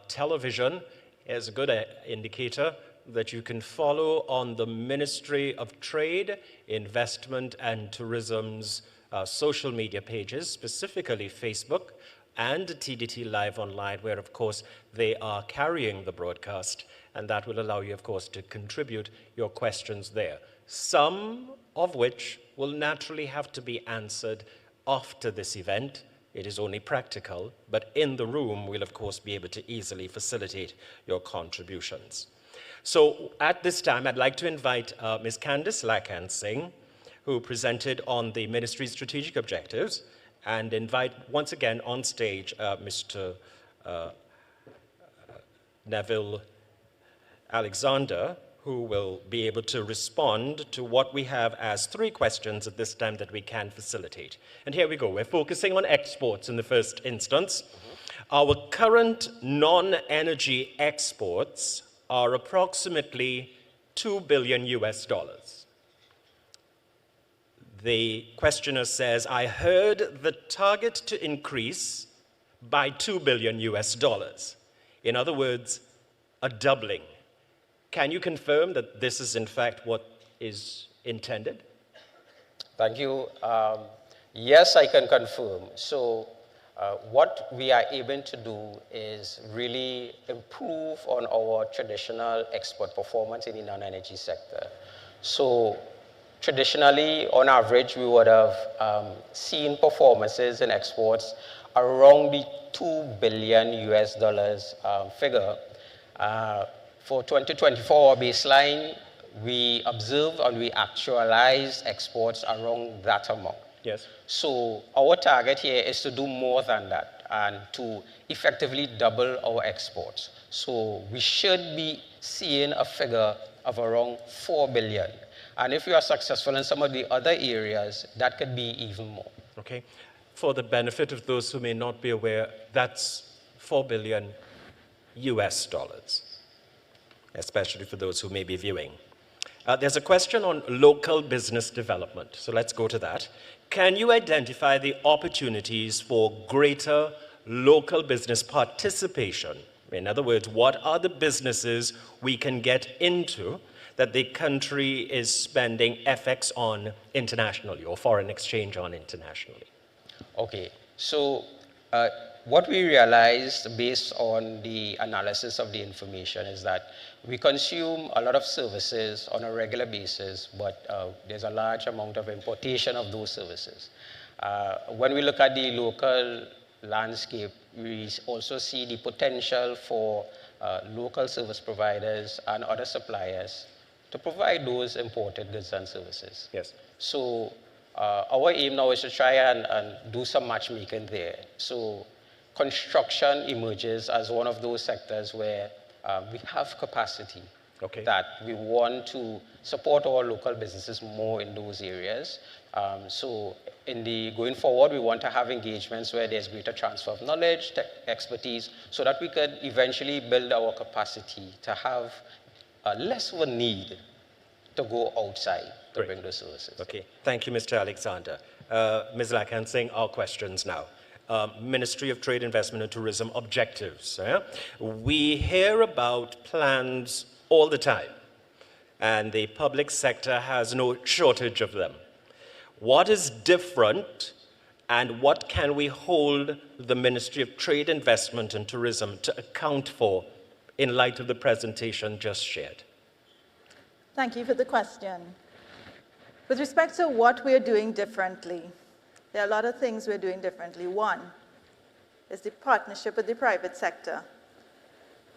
television, here's a good indicator that you can follow on the Ministry of Trade, Investment and Tourism's social media pages, specifically Facebook and TDT Live Online, where, of course, they are carrying the broadcast, and that will allow you, of course, to contribute your questions there, some of which will naturally have to be answered after this event. It is only practical, but in the room, we'll, of course, be able to easily facilitate your contributions. So at this time, I'd like to invite Ms. Candice Lakan-Singh, who presented on the ministry's strategic objectives, and invite once again on stage Mr. Neville Alexander, who will be able to respond to what we have as 3 questions at this time that we can facilitate. And here we go. We're focusing on exports in the first instance. Our current non-energy exports are approximately $2 billion US. The questioner says, I heard the target to increase by $2 billion US. In other words, a doubling. Can you confirm that this is in fact what is intended? Thank you. Yes, I can confirm. So what we are able to do is really improve on our traditional export performance in the non-energy sector. So traditionally, on average, we would have seen performances in exports around the $2 billion US dollars figure. For 2024, our baseline, we observed and we actualized exports around that amount. Yes. So our target here is to do more than that and to effectively double our exports. So we should be seeing a figure of around 4 billion. And if we are successful in some of the other areas, that could be even more. Okay. For the benefit of those who may not be aware, that's 4 billion US dollars, especially for those who may be viewing. There's a question on local business development, so let's go to that. Can you identify the opportunities for greater local business participation? In other words, what are the businesses we can get into that the country is spending FX on internationally or foreign exchange on internationally? Okay, so what we realized based on the analysis of the information is that we consume a lot of services on a regular basis, but there's a large amount of importation of those services. When we look at the local landscape, we also see the potential for local service providers and other suppliers to provide those imported goods and services. Yes. So our aim now is to try and do some matchmaking there. So construction emerges as one of those sectors where we have capacity. Okay. That we want to support our local businesses more in those areas. So going forward, we want to have engagements where there's greater transfer of knowledge, expertise, so that we could eventually build our capacity to have less of a need to go outside to bring those services. Okay, thank you, Mr. Alexander. Ms. Lakhan Singh, our questions now. Ministry of Trade, Investment and Tourism objectives. We hear about plans all the time, and the public sector has no shortage of them. What is different, and what can we hold the Ministry of Trade, Investment and Tourism to account for in light of the presentation just shared? Thank you for the question. With respect to what we're doing differently, there are a lot of things we're doing differently. One is the partnership with the private sector.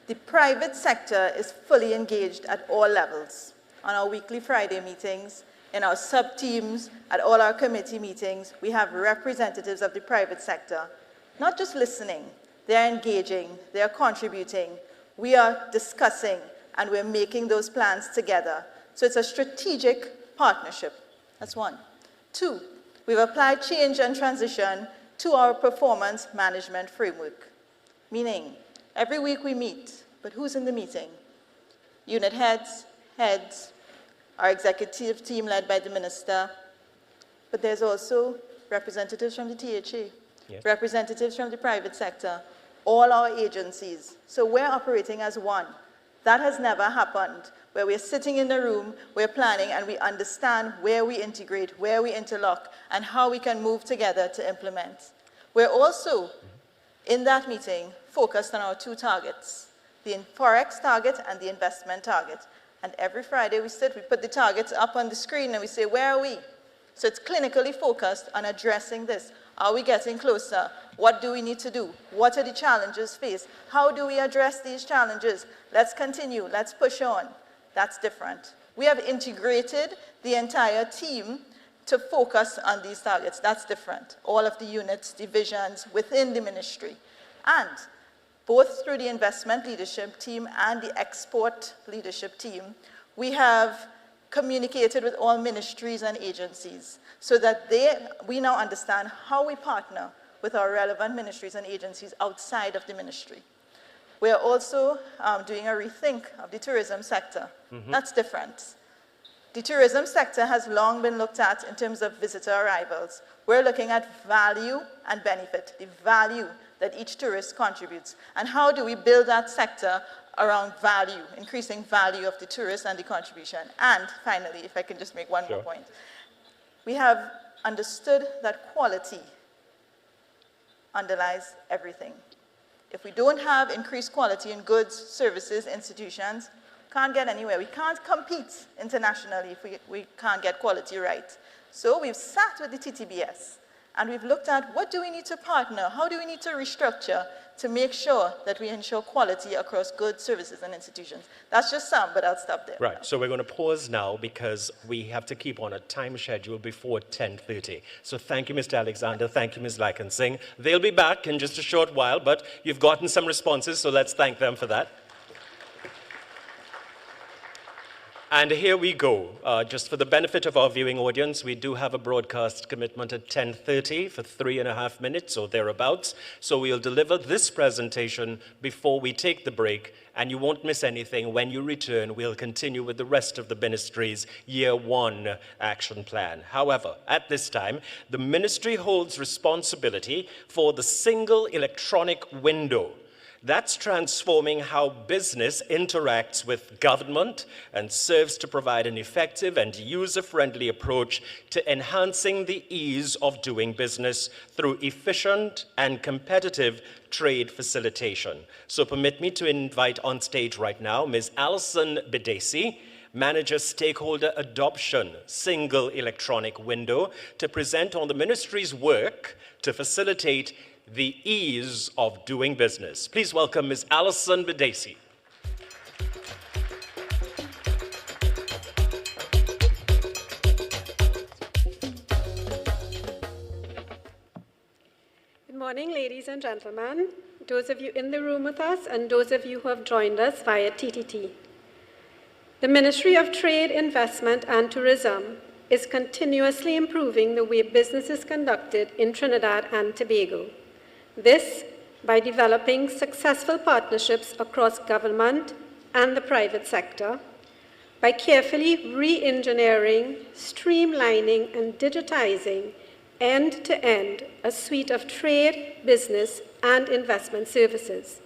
The private sector is fully engaged at all levels. On our weekly Friday meetings, in our sub-teams, at all our committee meetings, we have representatives of the private sector, not just listening, they're engaging, they're contributing, we are discussing, and we're making those plans together. So it's a strategic partnership. That's one. Two, we've applied change and transition to our performance management framework, meaning every week we meet, but who's in the meeting? Unit heads, our executive team led by the minister, but there's also representatives from the THA, yes, representatives from the private sector, all our agencies. So we're operating as one. That has never happened, where we're sitting in the room, we're planning, and we understand where we integrate, where we interlock, and how we can move together to implement. We're also, in that meeting, focused on our two targets, the Forex target and the investment target. And every Friday we sit, we put the targets up on the screen, and we say, where are we? So it's clinically focused on addressing this. Are we getting closer? What do we need to do? What are the challenges faced? How do we address these challenges? Let's continue. Let's push on. That's different. We have integrated the entire team to focus on these targets. That's different. All of the units, divisions within the ministry. And both through the investment leadership team and the export leadership team, we have communicated with all ministries and agencies so that we now understand how we partner with our relevant ministries and agencies outside of the ministry. We are also doing a rethink of the tourism sector. That's different. The tourism sector has long been looked at in terms of visitor arrivals. We're looking at value and benefit, the value that each tourist contributes? And how do we build that sector around value, increasing value of the tourist and the contribution? And finally, if I can just make one more point. We have understood that quality underlies everything. If we don't have increased quality in goods, services, institutions, can't get anywhere. We can't compete internationally if we can't get quality right. So we've sat with the TTBS and we've looked at what do we need to partner, how do we need to restructure to make sure that we ensure quality across goods, services, and institutions. That's just some, but I'll stop there. Right, so we're going to pause now because we have to keep on a time schedule before 10:30. So thank you, Mr. Alexander, thank you, Ms. Lycan-Singh. They'll be back in just a short while, but you've gotten some responses, so let's thank them for that. And here we go. Just for the benefit of our viewing audience, we do have a broadcast commitment at 10:30 for 3.5 minutes or thereabouts. So we'll deliver this presentation before we take the break, and you won't miss anything. When you return, we'll continue with the rest of the ministry's Year 1 action plan. However, at this time, the ministry holds responsibility for the single electronic window. That's transforming how business interacts with government and serves to provide an effective and user-friendly approach to enhancing the ease of doing business through efficient and competitive trade facilitation. So permit me to invite on stage right now Ms. Alison Bidesi, Manager Stakeholder Adoption, Single Electronic Window, to present on the ministry's work to facilitate the ease of doing business. Please welcome Ms. Alison Bidesi. Good morning, ladies and gentlemen, those of you in the room with us and those of you who have joined us via TTT. The Ministry of Trade, Investment and Tourism is continuously improving the way business is conducted in Trinidad and Tobago. This by developing successful partnerships across government and the private sector, by carefully re-engineering, streamlining, and digitizing end-to-end a suite of trade, business, and investment services,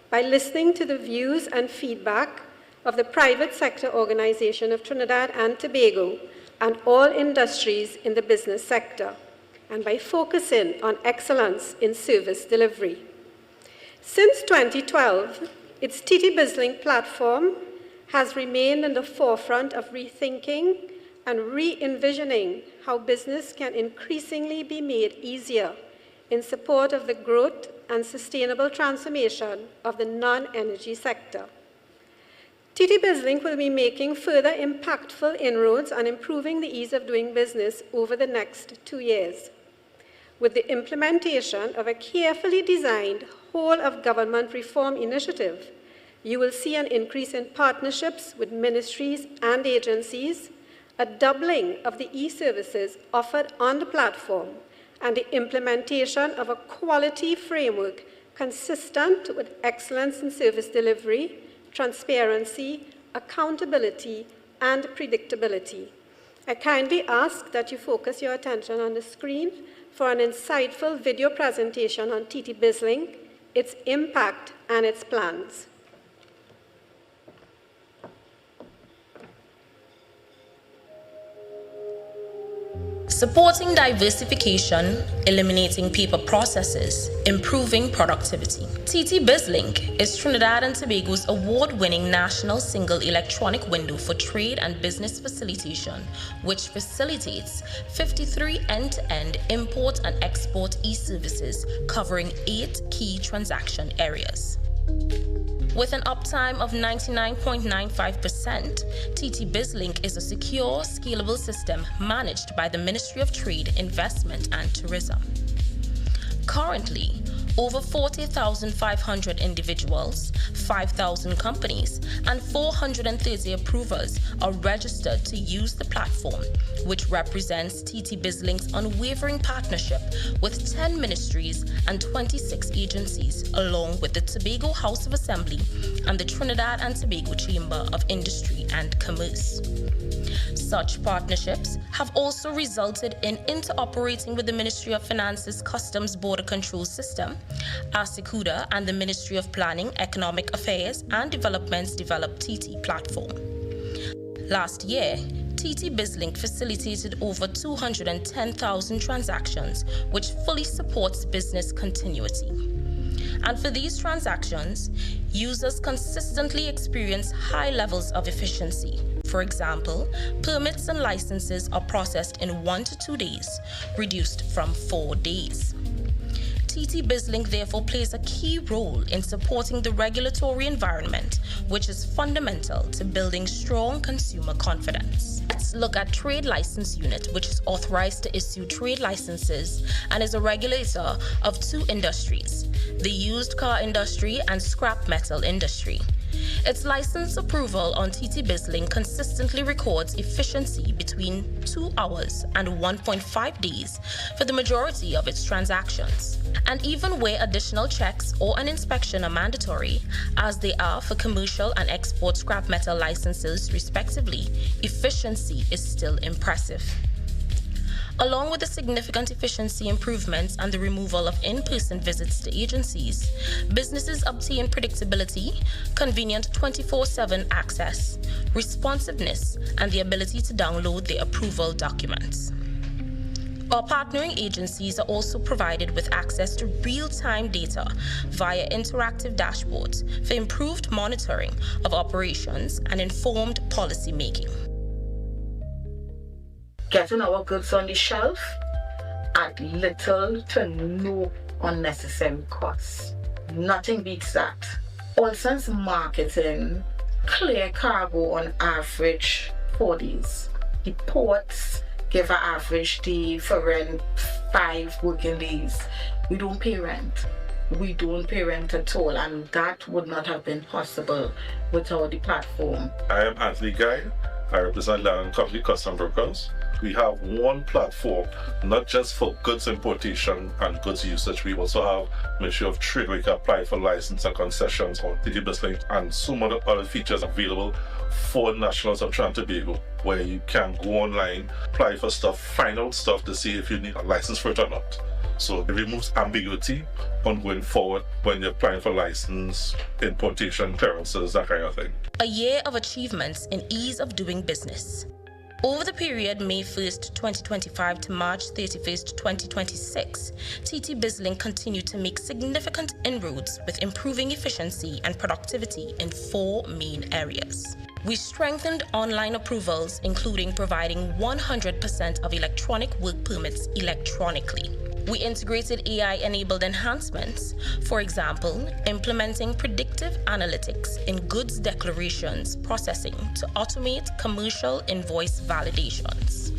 by listening to the views and feedback of the private sector organization of Trinidad and Tobago and all industries in the business sector, and by focusing on excellence in service delivery. Since 2012, its TT BizLink platform has remained in the forefront of rethinking and re-envisioning how business can increasingly be made easier in support of the growth and sustainable transformation of the non-energy sector. TT BizLink will be making further impactful inroads on improving the ease of doing business over the next 2 years, with the implementation of a carefully designed whole-of-government reform initiative. You will see an increase in partnerships with ministries and agencies, a doubling of the e-services offered on the platform, and the implementation of a quality framework consistent with excellence in service delivery, transparency, accountability, and predictability. I kindly ask that you focus your attention on the screen for an insightful video presentation on TT BizLink, its impact, and its plans. Supporting diversification, eliminating paper processes, improving productivity. TT BizLink is Trinidad and Tobago's award-winning national single electronic window for trade and business facilitation, which facilitates 53 end-to-end import and export e-services covering 8 key transaction areas. With an uptime of 99.95%, TT BizLink is a secure, scalable system managed by the Ministry of Trade, Investment and Tourism. Currently, over 40,500 individuals, 5,000 companies, and 430 approvers are registered to use the platform, which represents TT BizLink's unwavering partnership with 10 ministries and 26 agencies, along with the Tobago House of Assembly and the Trinidad and Tobago Chamber of Industry and Commerce. Such partnerships have also resulted in interoperating with the Ministry of Finance's Customs Border Control System ASECUDA and the Ministry of Planning, Economic Affairs and Development's developed TT platform. Last year, TT BizLink facilitated over 210,000 transactions, which fully supports business continuity. And for these transactions, users consistently experience high levels of efficiency. For example, permits and licenses are processed in 1 to 2 days, reduced from 4 days. TT BizLink therefore plays a key role in supporting the regulatory environment, which is fundamental to building strong consumer confidence. Let's look at Trade License Unit, which is authorized to issue trade licenses and is a regulator of 2 industries, the used car industry and scrap metal industry. Its license approval on TT BizLink consistently records efficiency between 2 hours and 1.5 days for the majority of its transactions. And even where additional checks or an inspection are mandatory, as they are for commercial and export scrap metal licenses respectively, efficiency is still impressive. Along with the significant efficiency improvements and the removal of in-person visits to agencies, businesses obtain predictability, convenient 24/7 access, responsiveness, and the ability to download their approval documents. Our partnering agencies are also provided with access to real-time data via interactive dashboards for improved monitoring of operations and informed policy making. Getting our goods on the shelf at little to no unnecessary costs. Nothing beats that. Olsen's marketing clear cargo on average 4 days. The ports give an average day for rent 5 working days. We don't pay rent. We don't pay rent at all, and that would not have been possible without the platform. I am Anthony Guy. I represent Land & Company Custom Brokers. We have one platform, not just for goods importation and goods usage. We also have Ministry of Trade where you can apply for license and concessions on TT BizLink and so many other features available for nationals of Trinidad and Tobago, where you can go online, apply for stuff, find out stuff to see if you need a license for it or not. So it removes ambiguity on going forward when you're applying for license, importation, clearances, that kind of thing. A year of achievements in ease of doing business. Over the period May 1st, 2025 to March 31st, 2026, TT BizLink continued to make significant inroads with improving efficiency and productivity in 4 main areas. We strengthened online approvals, including providing 100% of electronic work permits electronically. We integrated AI-enabled enhancements, for example, implementing predictive analytics in goods declarations processing to automate commercial invoice validations.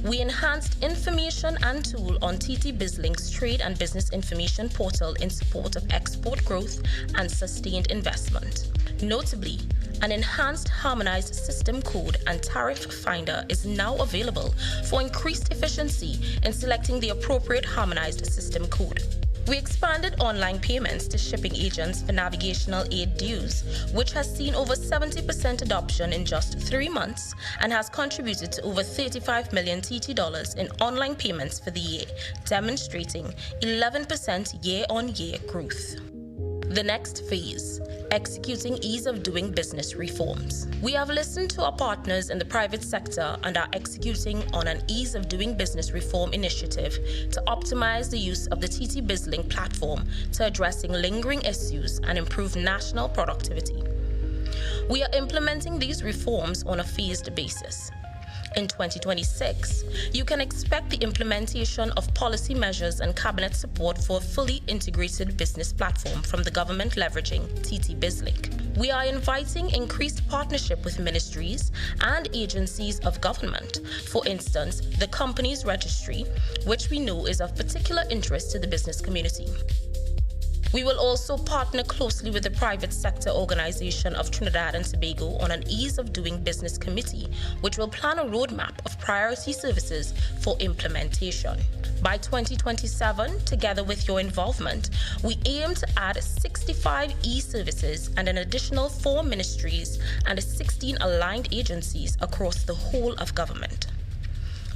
We enhanced information and tool on TT BizLink's Trade and Business Information Portal in support of export growth and sustained investment. Notably, an enhanced harmonized system code and tariff finder is now available for increased efficiency in selecting the appropriate harmonized system code. We expanded online payments to shipping agents for navigational aid dues, which has seen over 70% adoption in just 3 months and has contributed to over 35 million TT dollars in online payments for the year, demonstrating 11% year-on-year growth. The next phase, executing ease of doing business reforms. We have listened to our partners in the private sector and are executing on an ease of doing business reform initiative to optimize the use of the TT BizLink platform to addressing lingering issues and improve national productivity. We are implementing these reforms on a phased basis. In 2026, you can expect the implementation of policy measures and cabinet support for a fully integrated business platform from the government leveraging TT BizLink. We are inviting increased partnership with ministries and agencies of government, for instance, the Companies Registry, which we know is of particular interest to the business community. We will also partner closely with the private sector organization of Trinidad and Tobago on an ease of doing business committee, which will plan a roadmap of priority services for implementation. By 2027, together with your involvement, we aim to add 65 e-services and an additional 4 ministries and 16 aligned agencies across the whole of government.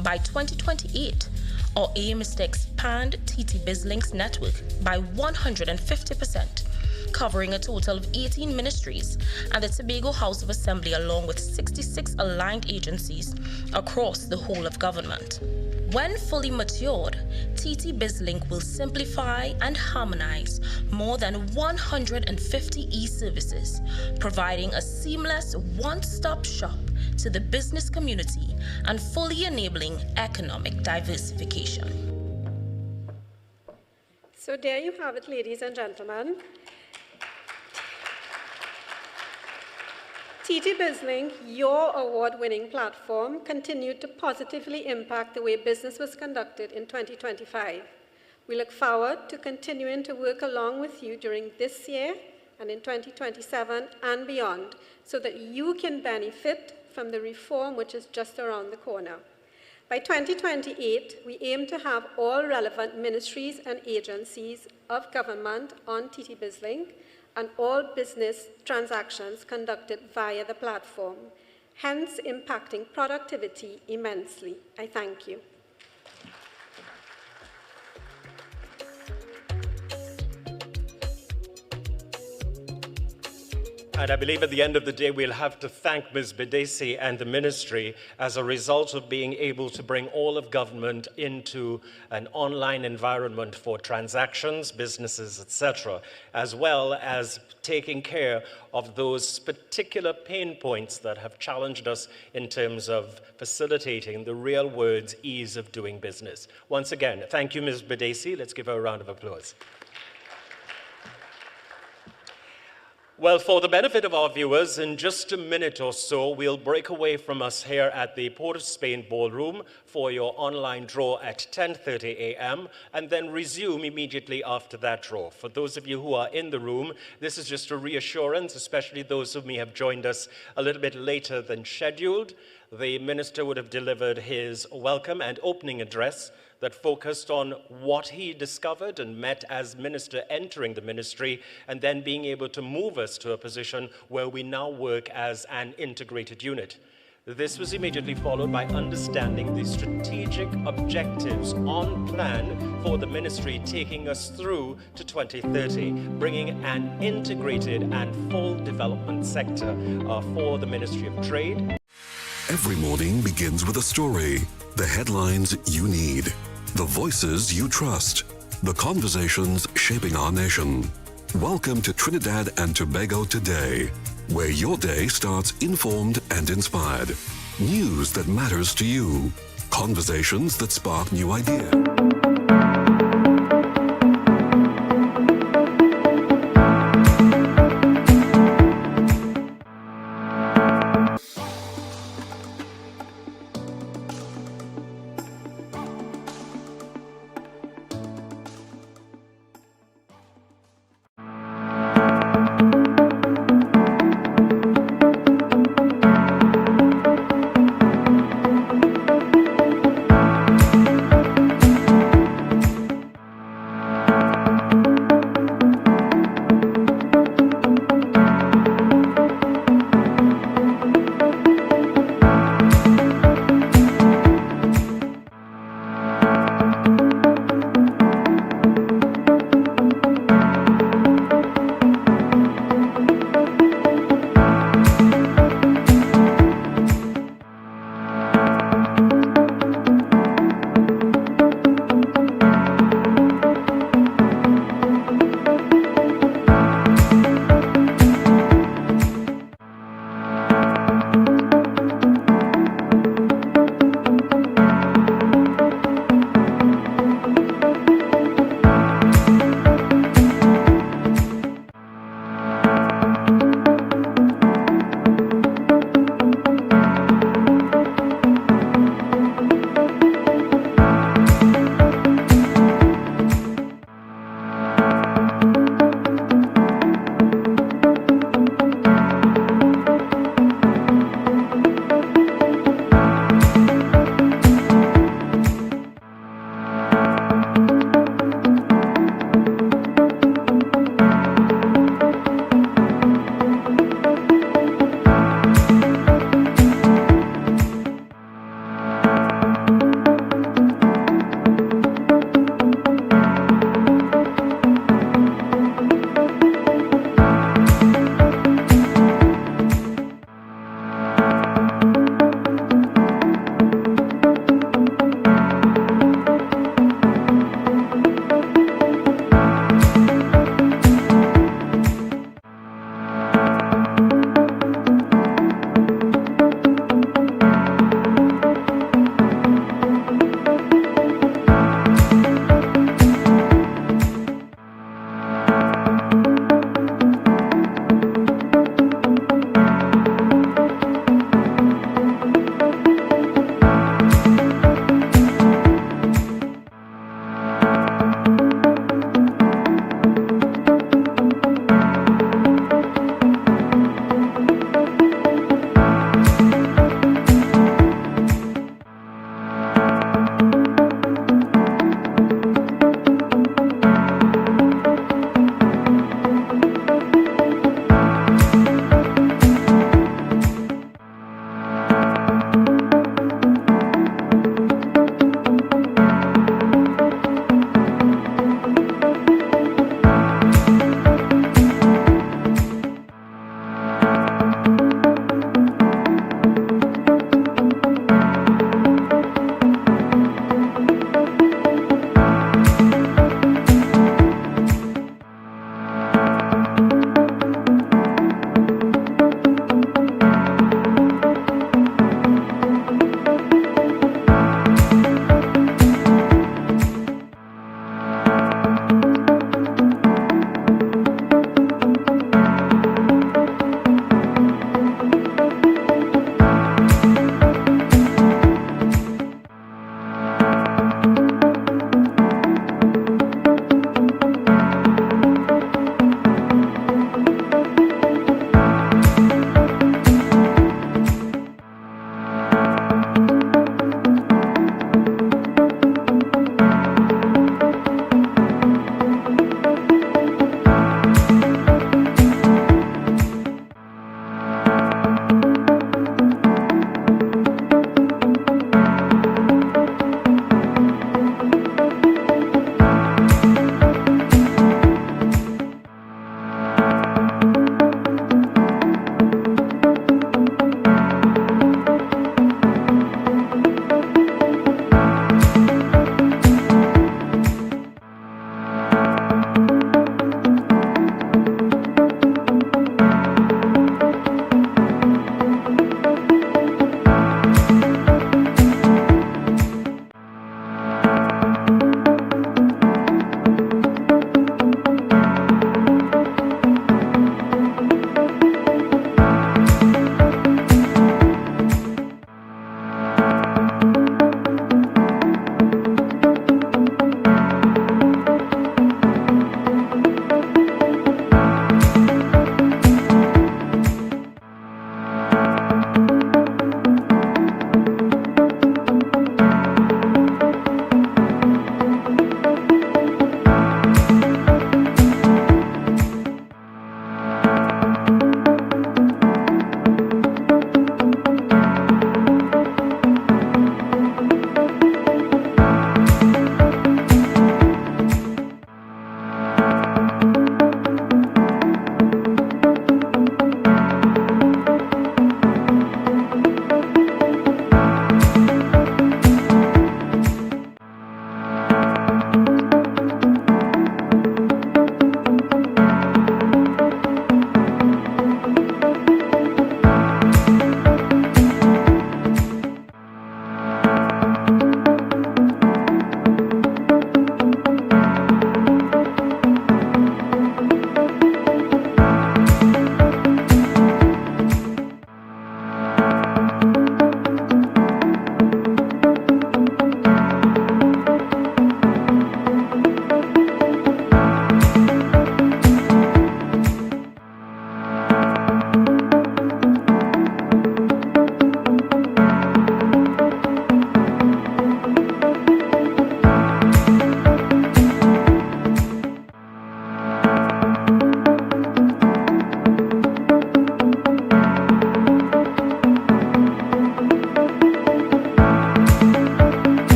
By 2028, Our aim is to expand TT BizLink's network by 150%, covering a total of 18 ministries and the Tobago House of Assembly, along with 66 aligned agencies across the whole of government. When fully matured, TT BizLink will simplify and harmonize more than 150 e-services, providing a seamless one-stop shop to the business community and fully enabling economic diversification. So there you have it, ladies and gentlemen. TT BizLink, your award-winning platform, continued to positively impact the way business was conducted in 2025. We look forward to continuing to work along with you during this year and in 2027 and beyond, so that you can benefit from the reform which is just around the corner. By 2028, we aim to have all relevant ministries and agencies of government on TT BizLink, and all business transactions conducted via the platform, hence impacting productivity immensely. I thank you. And I believe at the end of the day, we'll have to thank Ms. Bedesi and the ministry as a result of being able to bring all of government into an online environment for transactions, businesses, etc., as well as taking care of those particular pain points that have challenged us in terms of facilitating the real world's ease of doing business. Once again, thank you, Ms. Bedesi. Let's give her a round of applause. Well, for the benefit of our viewers, in just a minute or so, we'll break away from us here at the Port of Spain Ballroom for your online draw at 10:30 a.m. and then resume immediately after that draw. For those of you who are in the room, this is just a reassurance, especially those who may have joined us a little bit later than scheduled. The minister would have delivered his welcome and opening address that focused on what he discovered and met as minister entering the ministry, and then being able to move us to a position where we now work as an integrated unit. This was immediately followed by understanding the strategic objectives on plan for the ministry, taking us through to 2030, bringing an integrated and full development sector for the Ministry of Trade. Every morning begins with a story, the headlines you need, the voices you trust, the conversations shaping our nation. Welcome to Trinidad and Tobago Today, where your day starts informed and inspired. News that matters to you, conversations that spark new ideas.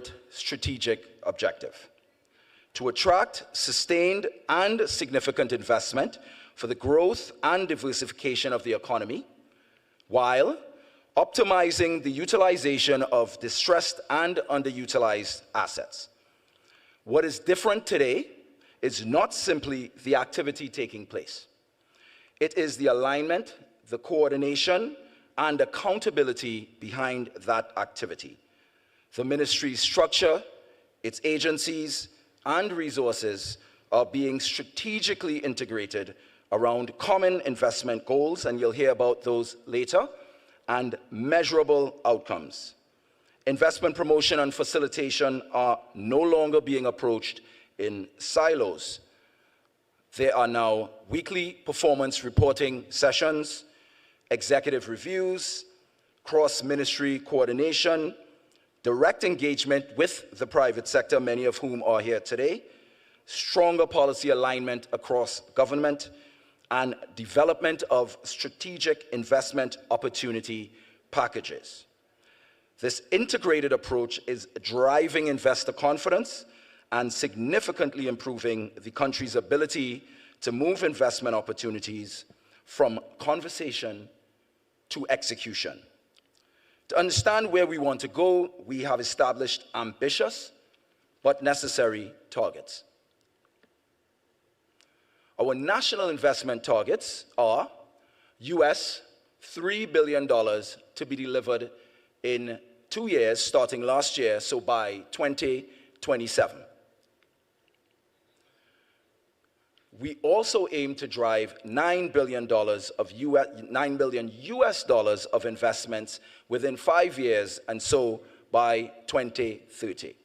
deliberate strategic objective: to attract sustained and significant investment for the growth and diversification of the economy, while optimizing the utilization of distressed and underutilized assets. What is different today is not simply the activity taking place. It is the alignment, the coordination, and accountability behind that activity. The ministry's structure, its agencies, and resources are being strategically integrated around common investment goals, and you'll hear about those later, and measurable outcomes. Investment promotion and facilitation are no longer being approached in silos. There are now weekly performance reporting sessions, executive reviews, cross-ministry coordination, direct engagement with the private sector, many of whom are here today, stronger policy alignment across government, and development of strategic investment opportunity packages. This integrated approach is driving investor confidence and significantly improving the country's ability to move investment opportunities from conversation to execution. To understand where we want to go, we have established ambitious but necessary targets. Our national investment targets are US $3 billion to be delivered in 2 years, starting last year, so by 2027. We also aim to drive $9 billion of investments within 5 years, and so by 2030.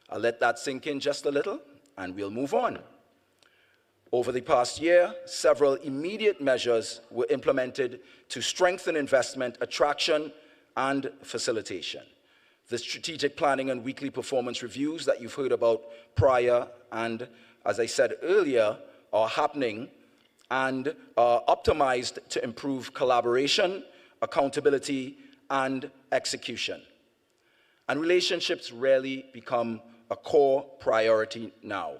I'll let that sink in just a little, and we'll move on. Over the past year, several immediate measures were implemented to strengthen investment attraction and facilitation. The strategic planning and weekly performance reviews that you've heard about prior and, as I said earlier, are happening and are optimized to improve collaboration, accountability, and execution. And relationships rarely become a core priority now.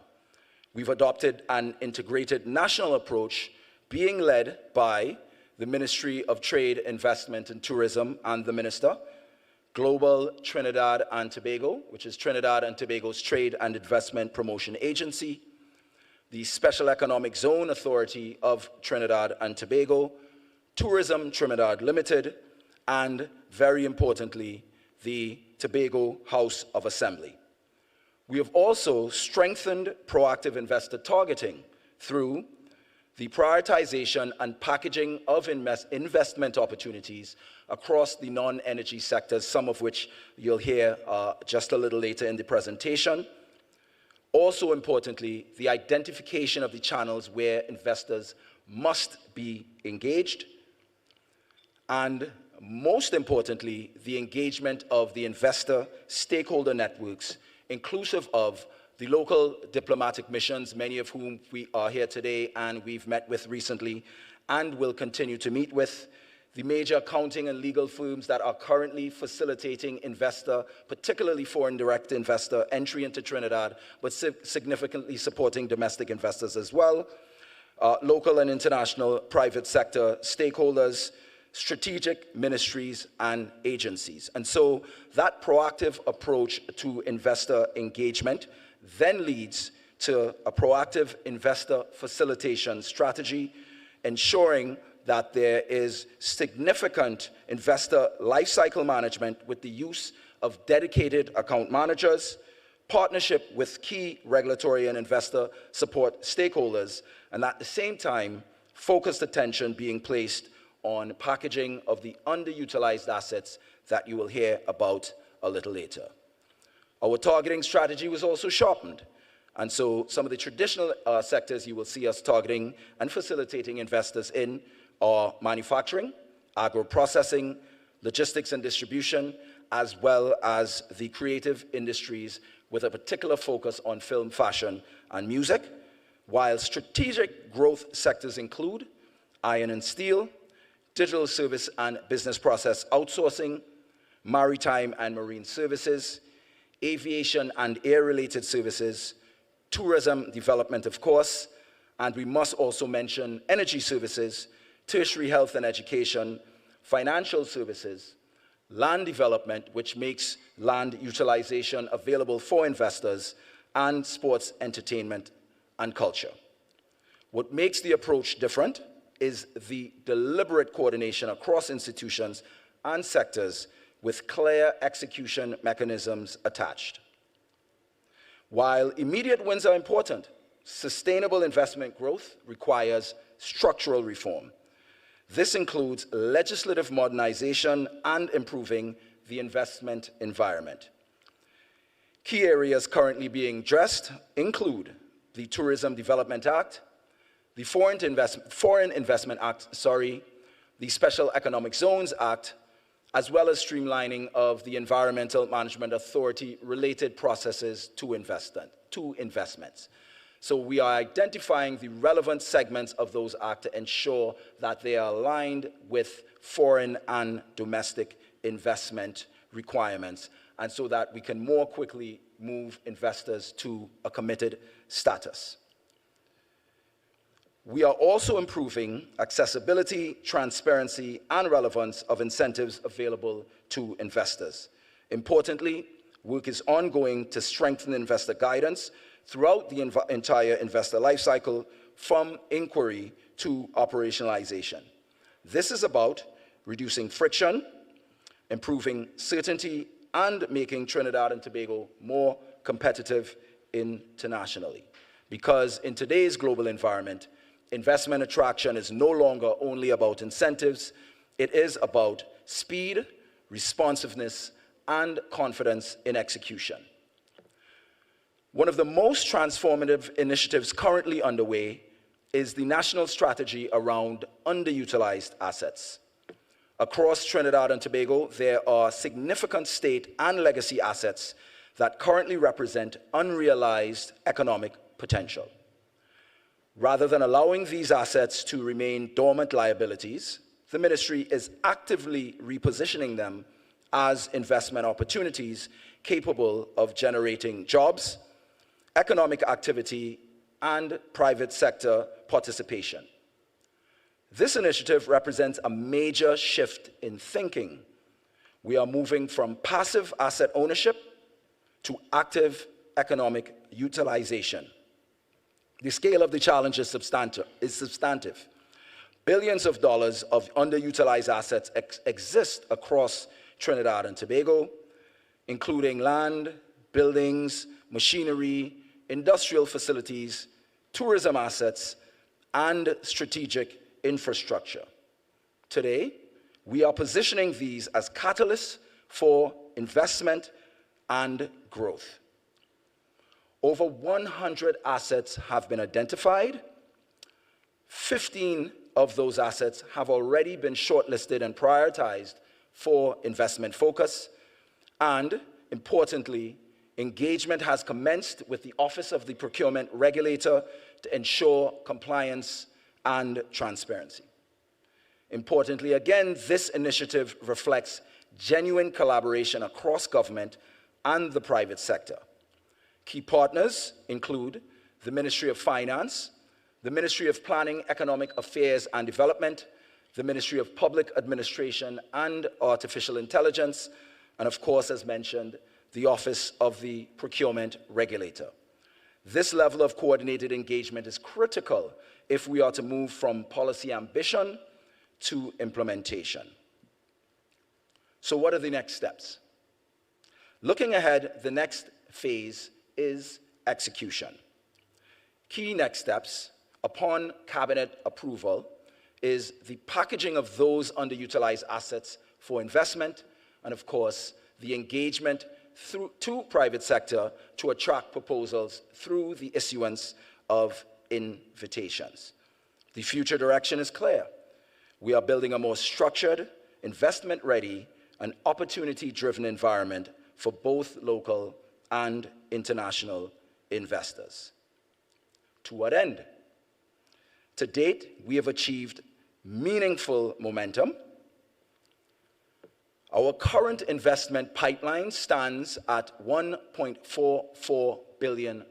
We've adopted an integrated national approach being led by the Ministry of Trade, Investment and Tourism and the Minister, Global Trinidad and Tobago, which is Trinidad and Tobago's Trade and Investment Promotion Agency, the Special Economic Zone Authority of Trinidad and Tobago, Tourism Trinidad Limited, and very importantly, the Tobago House of Assembly. We have also strengthened proactive investor targeting through the prioritization and packaging of investment opportunities across the non-energy sectors, some of which you'll hear just a little later in the presentation. Also importantly, the identification of the channels where investors must be engaged, and most importantly, the engagement of the investor stakeholder networks, inclusive of the local diplomatic missions, many of whom we are here today and we've met with recently and will continue to meet with, the major accounting and legal firms that are currently facilitating investor, particularly foreign direct investor, entry into Trinidad, but significantly supporting domestic investors as well, local and international private sector stakeholders, strategic ministries and agencies. And so that proactive approach to investor engagement then leads to a proactive investor facilitation strategy, ensuring that there is significant investor lifecycle management with the use of dedicated account managers, partnership with key regulatory and investor support stakeholders, and at the same time, focused attention being placed on packaging of the underutilized assets that you will hear about a little later. Our targeting strategy was also sharpened, and so some of the traditional sectors you will see us targeting and facilitating investors in are manufacturing, agro-processing, logistics and distribution, as well as the creative industries with a particular focus on film, fashion, and music, while strategic growth sectors include iron and steel, digital service and business process outsourcing, maritime and marine services, aviation and air-related services, tourism development, of course, and we must also mention energy services, tertiary health and education, financial services, land development, which makes land utilization available for investors, and sports, entertainment, and culture. What makes the approach different is the deliberate coordination across institutions and sectors with clear execution mechanisms attached. While immediate wins are important, sustainable investment growth requires structural reform. This includes legislative modernization and improving the investment environment. Key areas currently being addressed include the Tourism Development Act, the Foreign Investment Act, the Special Economic Zones Act, as well as streamlining of the Environmental Management Authority related processes to investments. So we are identifying the relevant segments of those acts to ensure that they are aligned with foreign and domestic investment requirements, and so that we can more quickly move investors to a committed status. We are also improving accessibility, transparency, and relevance of incentives available to investors. Importantly, work is ongoing to strengthen investor guidance throughout the entire investor lifecycle, from inquiry to operationalization. This is about reducing friction, improving certainty, and making Trinidad and Tobago more competitive internationally. Because in today's global environment, investment attraction is no longer only about incentives, it is about speed, responsiveness, and confidence in execution. One of the most transformative initiatives currently underway is the national strategy around underutilized assets. Across Trinidad and Tobago, there are significant state and legacy assets that currently represent unrealized economic potential. Rather than allowing these assets to remain dormant liabilities, the ministry is actively repositioning them as investment opportunities capable of generating jobs, economic activity, and private sector participation. This initiative represents a major shift in thinking. We are moving from passive asset ownership to active economic utilization. The scale of the challenge is substantive. Billions of dollars of underutilized assets exist across Trinidad and Tobago, including land, buildings, machinery, industrial facilities, tourism assets, and strategic infrastructure. Today, we are positioning these as catalysts for investment and growth. Over 100 assets have been identified. 15 of those assets have already been shortlisted and prioritized for investment focus. And importantly, engagement has commenced with the Office of the Procurement Regulator to ensure compliance and transparency. Importantly, again, this initiative reflects genuine collaboration across government and the private sector. Key partners include the Ministry of Finance, the Ministry of Planning, Economic Affairs and Development, the Ministry of Public Administration and Artificial Intelligence, and of course, as mentioned, the Office of the Procurement Regulator. This level of coordinated engagement is critical if we are to move from policy ambition to implementation. So what are the next steps? Looking ahead, the next phase is execution. Key next steps upon cabinet approval is the packaging of those underutilized assets for investment, and of course, the engagement to private sector to attract proposals through the issuance of invitations. The future direction is clear. We are building a more structured, investment-ready, and opportunity-driven environment for both local and international investors. To what end? To date, we have achieved meaningful momentum. Our current investment pipeline stands at $1.44 billion.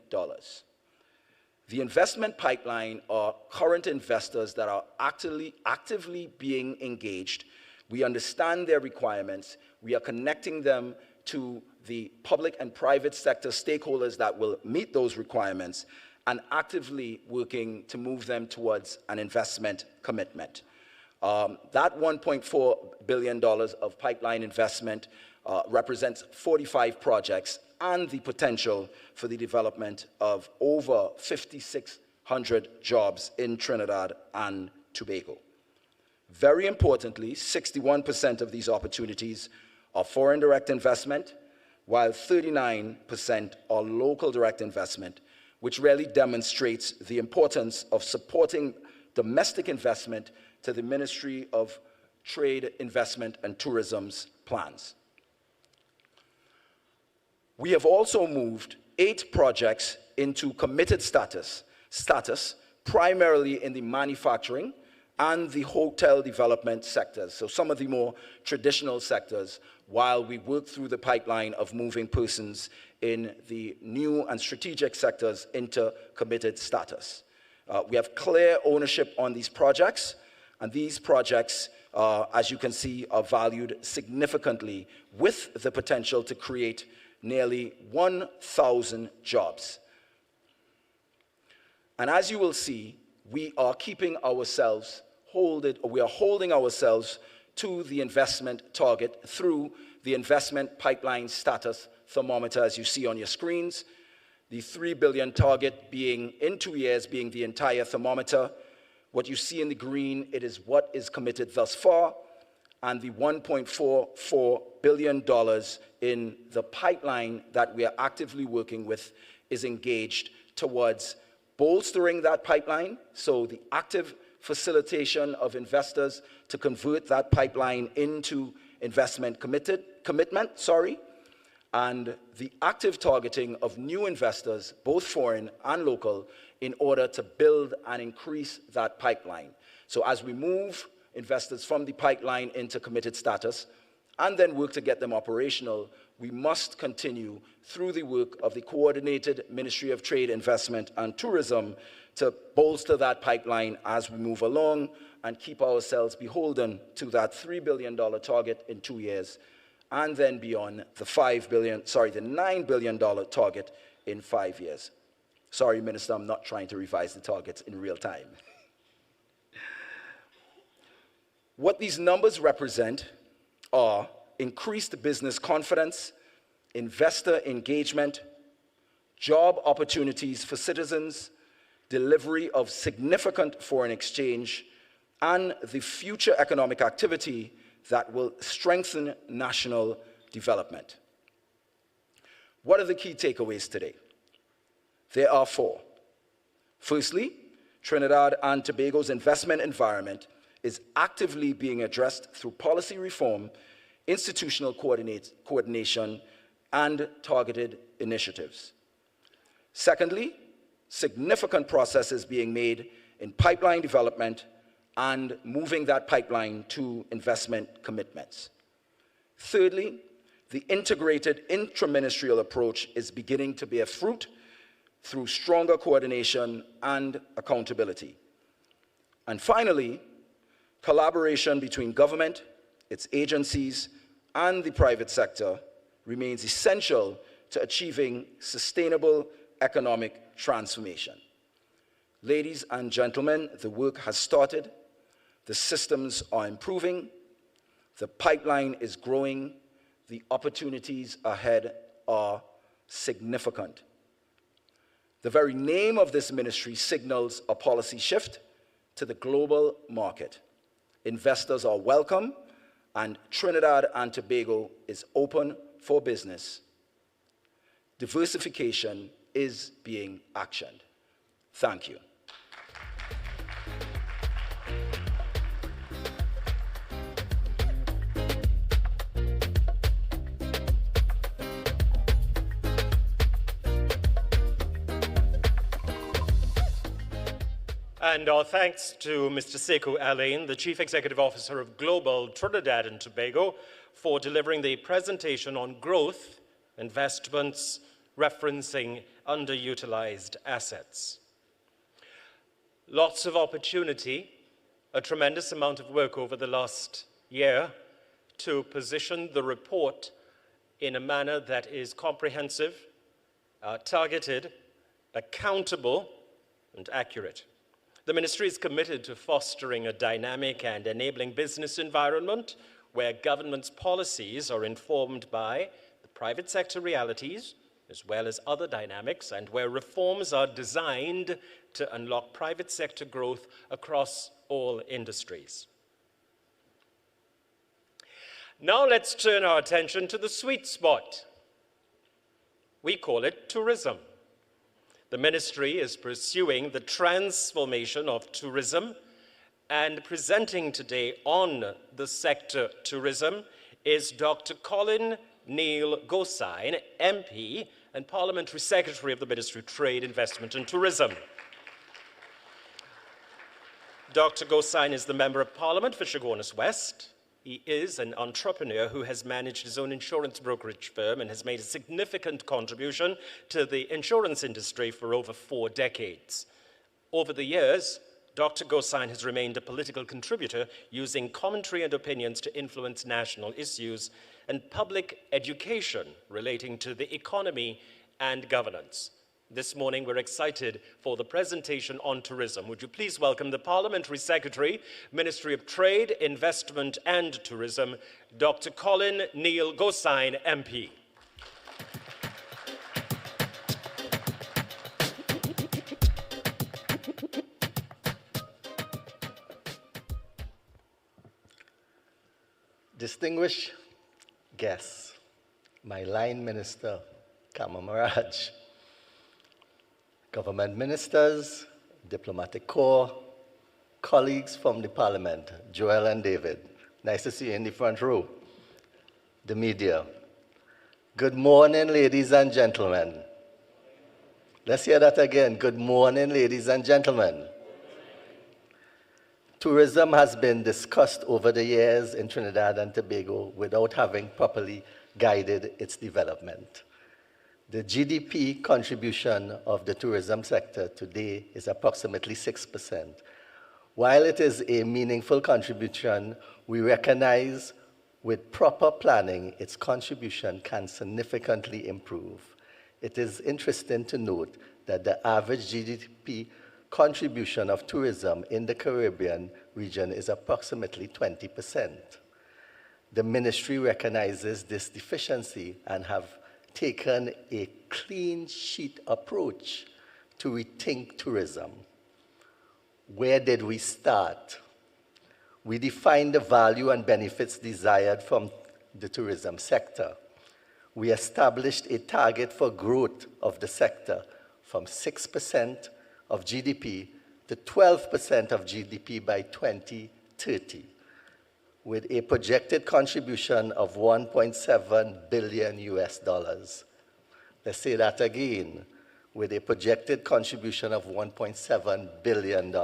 The investment pipeline are current investors that are actively being engaged. We understand their requirements. We are connecting them to the public and private sector stakeholders that will meet those requirements and actively working to move them towards an investment commitment. That $1.4 billion of pipeline investment represents 45 projects and the potential for the development of over 5,600 jobs in Trinidad and Tobago. Very importantly, 61% of these opportunities are foreign direct investment, while 39% are local direct investment, which really demonstrates the importance of supporting domestic investment to the Ministry of Trade, Investment and Tourism's plans. We have also moved 8 projects into committed status, primarily in the manufacturing and the hotel development sectors, so some of the more traditional sectors, while we work through the pipeline of moving persons in the new and strategic sectors into committed status. We have clear ownership on these projects, and these projects, as you can see, are valued significantly with the potential to create nearly 1,000 jobs. And as you will see, we are holding ourselves to the investment target through the investment pipeline status thermometer, as you see on your screens. The $3 billion target being in 2 years, being the entire thermometer. What you see in the green, it is what is committed thus far, and the $1.44 billion in the pipeline that we are actively working with is engaged towards bolstering that pipeline, so the active facilitation of investors to convert that pipeline into investment commitment, and the active targeting of new investors, both foreign and local, in order to build and increase that pipeline. So as we move investors from the pipeline into committed status and then work to get them operational, we must continue through the work of the coordinated Ministry of Trade, Investment and Tourism to bolster that pipeline as we move along and keep ourselves beholden to that $3 billion target in 2 years, and then beyond the $9 billion target in 5 years. Sorry, Minister, I'm not trying to revise the targets in real time. What these numbers represent are increased business confidence, investor engagement, job opportunities for citizens, delivery of significant foreign exchange, and the future economic activity that will strengthen national development. What are the key takeaways today? There are 4. Firstly, Trinidad and Tobago's investment environment is actively being addressed through policy reform, institutional coordination, and targeted initiatives. Secondly, significant progress is being made in pipeline development and moving that pipeline to investment commitments. Thirdly, the integrated intra-ministerial approach is beginning to bear fruit through stronger coordination and accountability. And finally, collaboration between government, its agencies, and the private sector remains essential to achieving sustainable economic transformation. Ladies and gentlemen, the work has started. The systems are improving. The pipeline is growing. The opportunities ahead are significant. The very name of this ministry signals a policy shift to the global market. Investors are welcome, and Trinidad and Tobago is open for business. Diversification is being actioned. Thank you. And our thanks to Mr. Sekou Alain, the Chief Executive Officer of Global Trinidad and Tobago, for delivering the presentation on growth, investments, referencing underutilized assets. Lots of opportunity, a tremendous amount of work over the last year to position the report in a manner that is comprehensive, targeted, accountable, and accurate. The Ministry is committed to fostering a dynamic and enabling business environment where government's policies are informed by the private sector realities, as well as other dynamics, and where reforms are designed to unlock private sector growth across all industries. Now let's turn our attention to the sweet spot. We call it tourism. The Ministry is pursuing the transformation of tourism, and presenting today on the sector tourism is Dr. Colin Neil Gosine, MP and Parliamentary Secretary of the Ministry of Trade, Investment and Tourism. Dr. Gosine is the Member of Parliament for Chaguanas West. He is an entrepreneur who has managed his own insurance brokerage firm and has made a significant contribution to the insurance industry for over 4 decades. Over the years, Dr. Gosine has remained a political contributor, using commentary and opinions to influence national issues and public education relating to the economy and governance. This morning, we're excited for the presentation on tourism. Would you please welcome the Parliamentary Secretary, Ministry of Trade, Investment and Tourism, Dr. Colin Neil Gosine, MP. Distinguished guests, my line minister, Kama Maraj, government ministers, diplomatic corps, colleagues from the parliament, Joel and David, nice to see you in the front row, the media. Good morning, ladies and gentlemen. Let's hear that again. Good morning, ladies and gentlemen. Tourism has been discussed over the years in Trinidad and Tobago without having properly guided its development. The GDP contribution of the tourism sector today is approximately 6%. While it is a meaningful contribution, we recognize with proper planning, its contribution can significantly improve. It is interesting to note that the average GDP contribution of tourism in the Caribbean region is approximately 20%. The ministry recognizes this deficiency and have taken a clean sheet approach to rethink tourism. Where did we start? We defined the value and benefits desired from the tourism sector. We established a target for growth of the sector from 6% of GDP to 12% of GDP by 2030, with a projected contribution of $1.7 billion US. Let's say that again, with a projected contribution of $1.7 billion.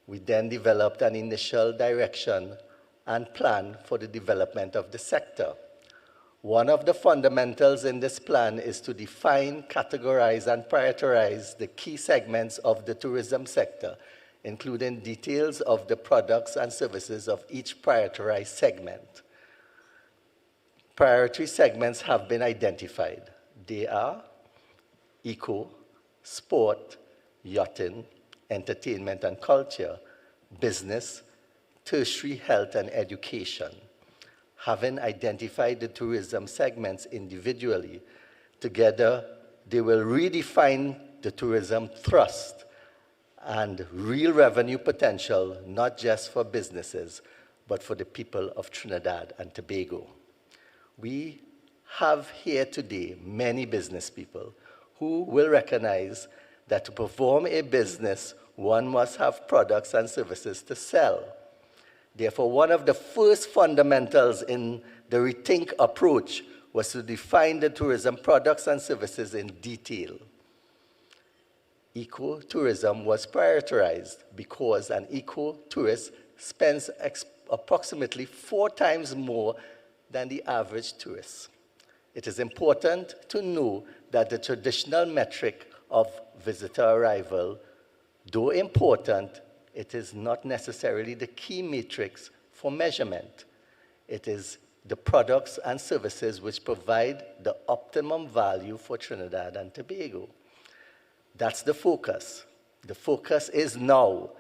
We then developed an initial direction and plan for the development of the sector. One of the fundamentals in this plan is to define, categorize, and prioritize the key segments of the tourism sector, including details of the products and services of each prioritized segment. Priority segments have been identified. They are eco, sport, yachting, entertainment and culture, business, tertiary health and education. Having identified the tourism segments individually, together they will redefine the tourism thrust and real revenue potential, not just for businesses, but for the people of Trinidad and Tobago. We have here today many business people who will recognize that to perform a business, one must have products and services to sell. Therefore, one of the first fundamentals in the rethink approach was to define the tourism products and services in detail. Eco-tourism was prioritized because an eco-tourist spends approximately 4 times more than the average tourist. It is important to know that the traditional metric of visitor arrival, though important, it is not necessarily the key matrix for measurement. It is the products and services which provide the optimum value for Trinidad and Tobago. That's the focus. The focus is now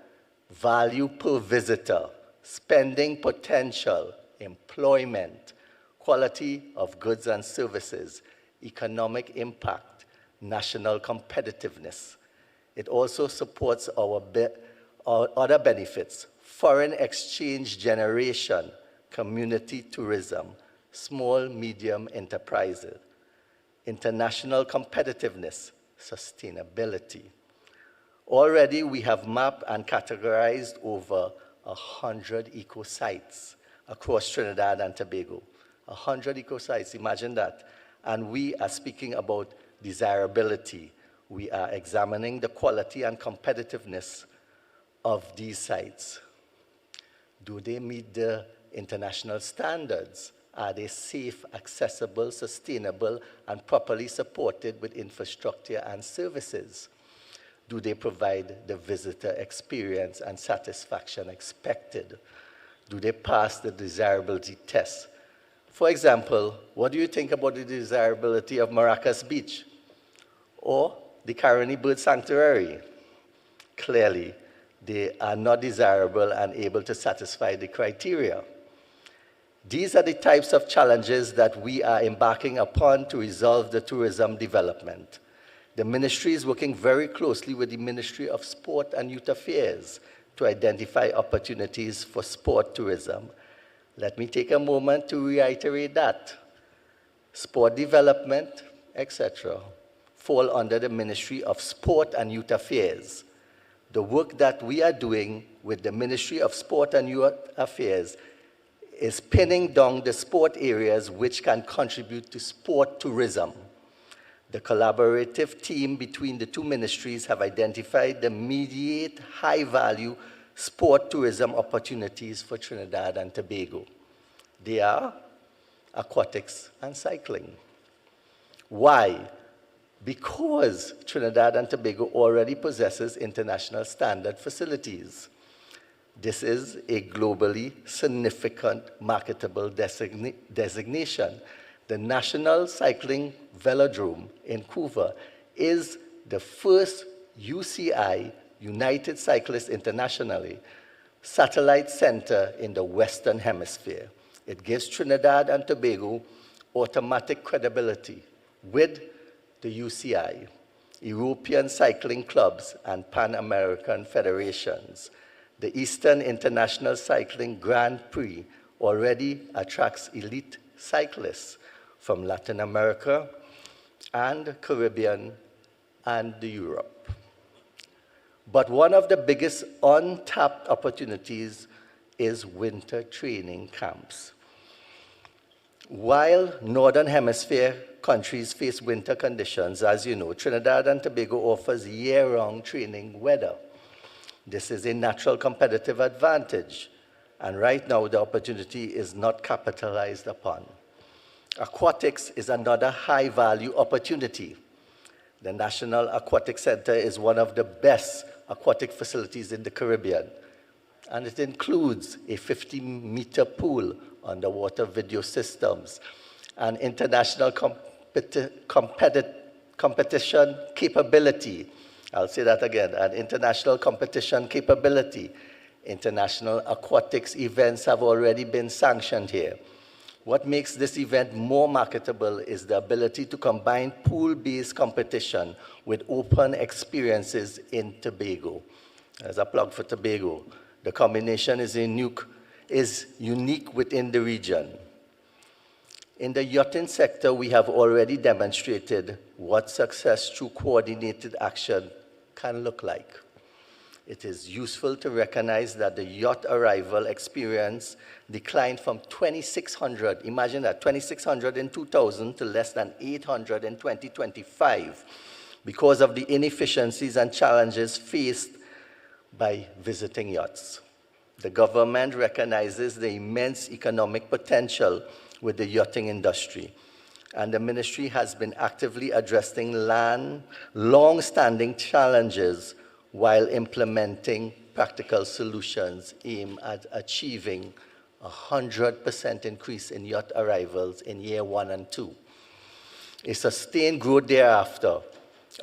value per visitor, spending potential, employment, quality of goods and services, economic impact, national competitiveness. It also supports our other benefits: foreign exchange generation, community tourism, small, medium enterprises, international competitiveness, sustainability. Already we have mapped and categorized over 100 eco-sites across Trinidad and Tobago. 100 eco-sites, imagine that. And we are speaking about desirability. We are examining the quality and competitiveness of these sites. Do they meet the international standards? Are they safe, accessible, sustainable, and properly supported with infrastructure and services? Do they provide the visitor experience and satisfaction expected? Do they pass the desirability test? For example, what do you think about the desirability of Maracas Beach or the Caroni Bird Sanctuary? Clearly, they are not desirable and able to satisfy the criteria. These are the types of challenges that we are embarking upon to resolve the tourism development. The ministry is working very closely with the Ministry of Sport and Youth Affairs to identify opportunities for sport tourism. Let me take a moment to reiterate that. Sport development, etc., fall under the Ministry of Sport and Youth Affairs. The work that we are doing with the Ministry of Sport and Youth Affairs is pinning down the sport areas which can contribute to sport tourism. The collaborative team between the two ministries have identified the immediate high-value sport tourism opportunities for Trinidad and Tobago. They are aquatics and cycling. Why? Because Trinidad and Tobago already possesses international standard facilities. This is a globally significant marketable designation. The National Cycling Velodrome in Couva is the first UCI, United Cyclists Internationally, satellite center in the Western Hemisphere. It gives Trinidad and Tobago automatic credibility with the UCI, European cycling clubs, and Pan-American federations. The Eastern International Cycling Grand Prix already attracts elite cyclists from Latin America and Caribbean and Europe. But one of the biggest untapped opportunities is winter training camps. While Northern Hemisphere countries face winter conditions, as you know, Trinidad and Tobago offers year-round training weather. This is a natural competitive advantage, and right now the opportunity is not capitalized upon. Aquatics is another high-value opportunity. The National Aquatic Center is one of the best aquatic facilities in the Caribbean, and it includes a 50-meter pool, underwater video systems, and international competition capability. I'll say that again, an international competition capability. International aquatics events have already been sanctioned here. What makes this event more marketable is the ability to combine pool-based competition with open experiences in Tobago. As a plug for Tobago, the combination is unique within the region. In the yachting sector, we have already demonstrated what success through coordinated action can look like. It is useful to recognize that the yacht arrival experience declined from 2,600, imagine that, 2,600 in 2000 to less than 800 in 2025 because of the inefficiencies and challenges faced by visiting yachts. The government recognizes the immense economic potential with the yachting industry, and the ministry has been actively addressing long-standing challenges while implementing practical solutions aimed at achieving a 100% increase in yacht arrivals in year 1 and 2. A sustained growth thereafter.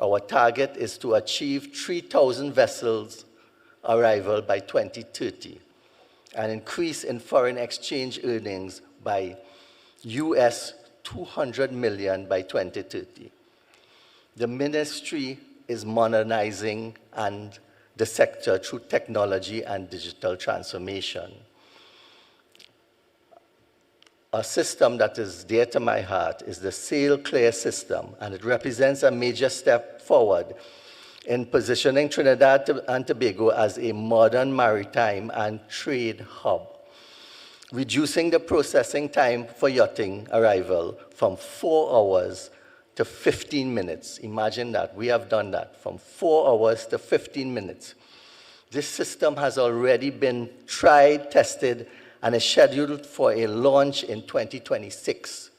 Our target is to achieve 3,000 vessels arrival by 2030, an increase in foreign exchange earnings by US $200 million by 2030. The ministry is modernizing the sector through technology and digital transformation. A system that is dear to my heart is the Sail Clear system, and it represents a major step forward in positioning Trinidad and Tobago as a modern maritime and trade hub, reducing the processing time for yachting arrival from 4 hours to 15 minutes. Imagine that. We have done that, from 4 hours to 15 minutes. This system has already been tried, tested, and is scheduled for a launch in 2026.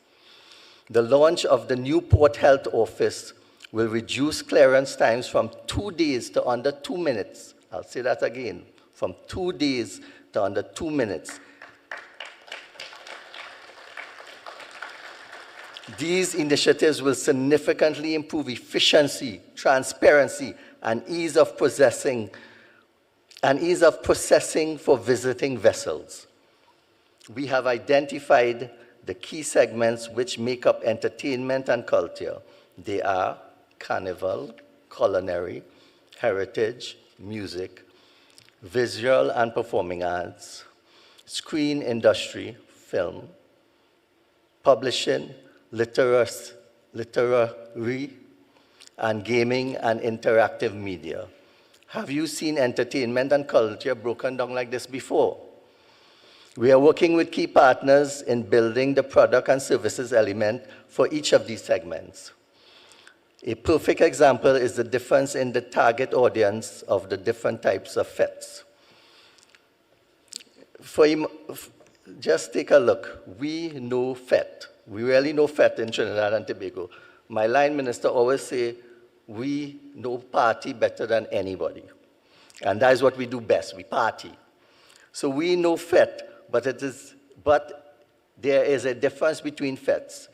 The launch of the new Port Health Office will reduce clearance times from 2 days to under 2 minutes. I'll say that again, from 2 days to under 2 minutes. These initiatives will significantly improve efficiency, transparency, and ease of processing for visiting vessels. We have identified the key segments which make up entertainment and culture. They are carnival, culinary, heritage, music, visual and performing arts, screen industry, film, publishing, literary, and gaming and interactive media. Have you seen entertainment and culture broken down like this before? We are working with key partners in building the product and services element for each of these segments. A perfect example is the difference in the target audience of the different types of fetes. Just take a look. We know fete. We really know fete in Trinidad and Tobago. My line minister always say, we know party better than anybody. And that is what we do best, we party. So we know fete. But there is a difference between fetes.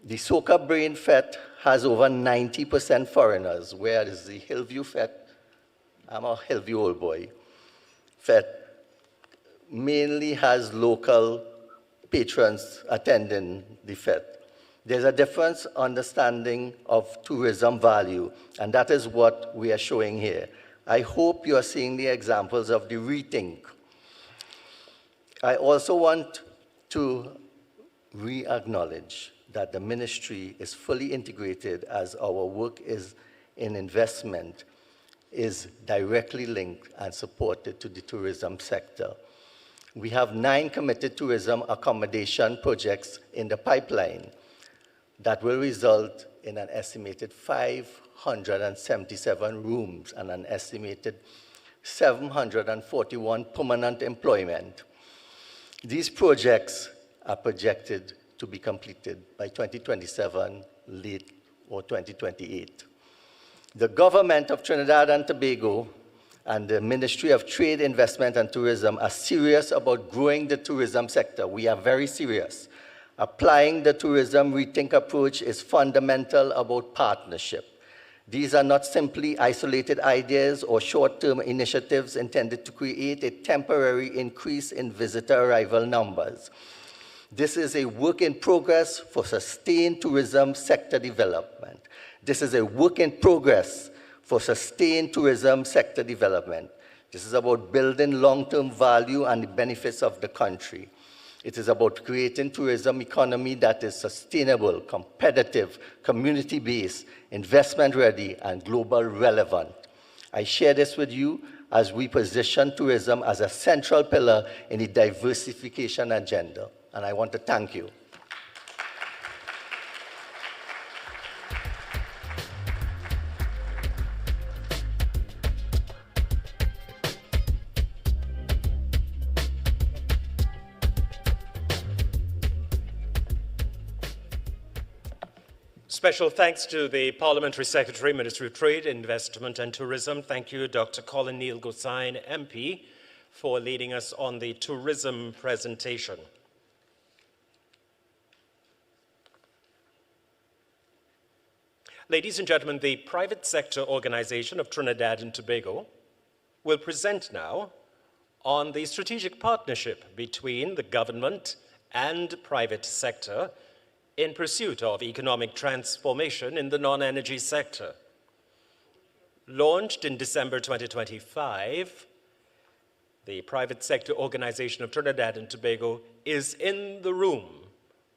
The Soca Brain Fete has over 90% foreigners, whereas the Hillview Fete, I'm a Hillview old boy, Fete mainly has local patrons attending the Fete. There's a difference understanding of tourism value, and that is what we are showing here. I hope you are seeing the examples of the rethink. I also want to re-acknowledge that the ministry is fully integrated as our work is in investment is directly linked and supported to the tourism sector. We have 9 committed tourism accommodation projects in the pipeline that will result in an estimated 577 rooms and an estimated 741 permanent employment. These projects are projected to be completed by 2027, late or 2028. The government of Trinidad and Tobago and the Ministry of Trade, Investment and Tourism are serious about growing the tourism sector. We are very serious. Applying the tourism rethink approach is fundamental about partnership. These are not simply isolated ideas or short-term initiatives intended to create a temporary increase in visitor arrival numbers. This is a work in progress for sustained tourism sector development. This is a work in progress for sustained tourism sector development. This is about building long-term value and the benefits of the country. It is about creating tourism economy that is sustainable, competitive, community-based, investment-ready, and global relevant. I share this with you as we position tourism as a central pillar in the diversification agenda, and I want to thank you. Special thanks to the Parliamentary Secretary, Ministry of Trade, Investment and Tourism. Thank you, Dr. Colin Neil Gosain, MP, for leading us on the tourism presentation. Ladies and gentlemen, the Private Sector Organization of Trinidad and Tobago will present now on the strategic partnership between the government and private sector in pursuit of economic transformation in the non-energy sector. Launched in December 2025, the Private Sector Organization of Trinidad and Tobago is in the room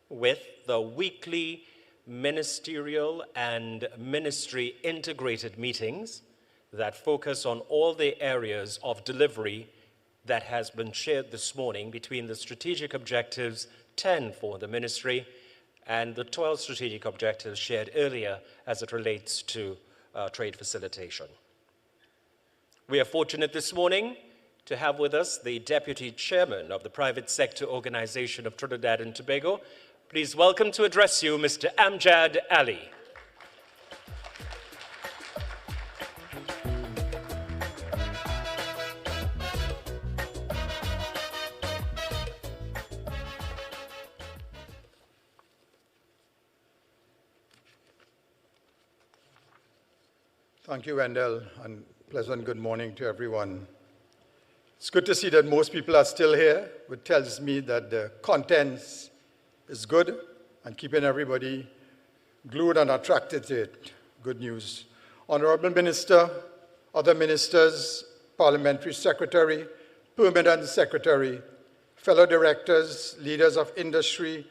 with the weekly ministerial and ministry integrated meetings that focus on all the areas of delivery that has been shared this morning between the strategic objectives 10 for the ministry and the 12 strategic objectives shared earlier as it relates to trade facilitation. We are fortunate this morning to have with us the Deputy Chairman of the Private Sector Organization of Trinidad and Tobago. Please welcome to address you, Mr. Amjad Ali. Thank you, Wendell, and pleasant good morning to everyone. It's good to see that most people are still here, which tells me that the contents is good and keeping everybody glued and attracted to it. Good news. Honorable Minister, other ministers, Parliamentary Secretary, Permanent Secretary, fellow directors, leaders of industry,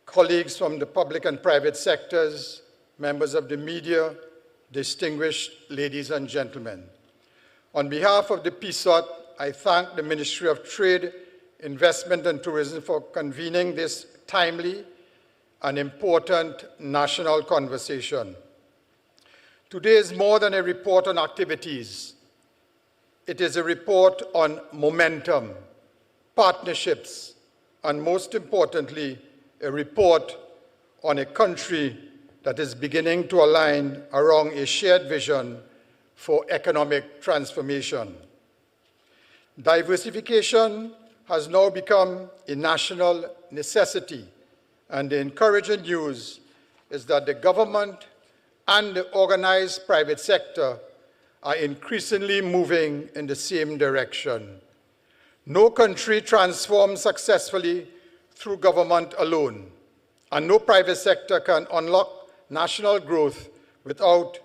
colleagues from the public and private sectors, members of the media, distinguished ladies and gentlemen. On behalf of the PSOT, I thank the Ministry of Trade, Investment and Tourism for convening this timely and important national conversation. Today is more than a report on activities. It is a report on momentum, partnerships, and most importantly, a report on a country that is beginning to align around a shared vision for economic transformation. Diversification has now become a national necessity, and the encouraging news is that the government and the organized private sector are increasingly moving in the same direction. No country transforms successfully through government alone, and no private sector can unlock national growth without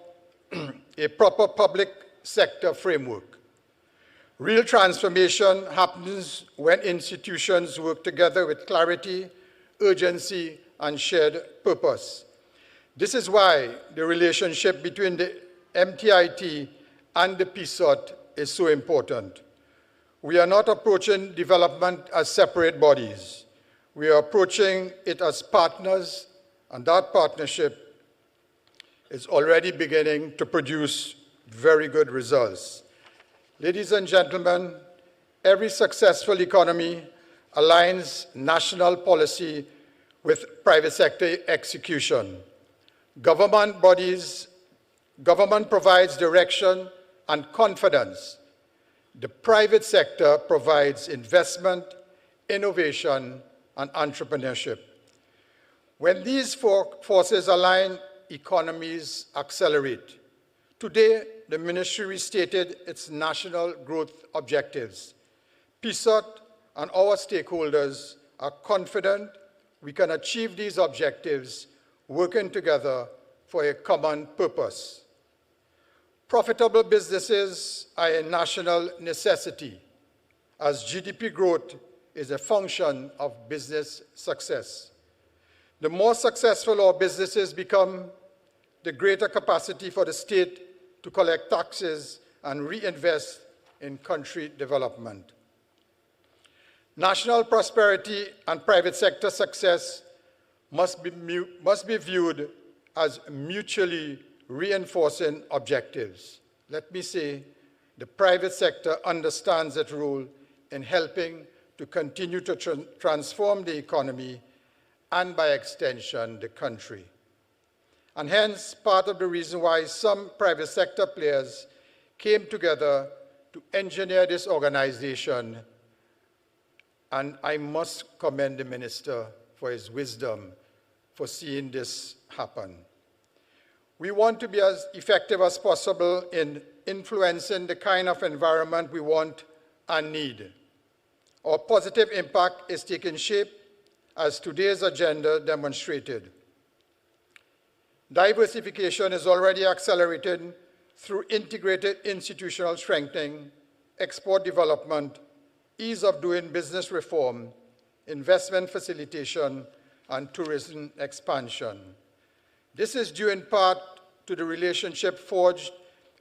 a proper public sector framework. Real transformation happens when institutions work together with clarity, urgency, and shared purpose. This is why the relationship between the MTIT and the PSOT is so important. We are not approaching development as separate bodies. We are approaching it as partners, and that partnership is already beginning to produce very good results. Ladies and gentlemen, every successful economy aligns national policy with private sector execution. Government provides direction and confidence. The private sector provides investment, innovation, and entrepreneurship. When these four forces align, economies accelerate. Today, the ministry restated its national growth objectives. PSOT and our stakeholders are confident we can achieve these objectives working together for a common purpose. Profitable businesses are a national necessity, as GDP growth is a function of business success. The more successful our businesses become, the greater capacity for the state to collect taxes and reinvest in country development. National prosperity and private sector success must be viewed as mutually reinforcing objectives. Let me say, the private sector understands its role in helping to continue to transform the economy and, by extension, the country. and hence part of the reason why some private sector players came together to engineer this organization, and I must commend the minister for his wisdom for seeing this happen. We want to be as effective as possible in influencing the kind of environment we want and need. Our positive impact is taking shape as today's agenda demonstrated. Diversification is already accelerated through integrated institutional strengthening, export development, ease of doing business reform, investment facilitation, and tourism expansion. This is due in part to the relationship forged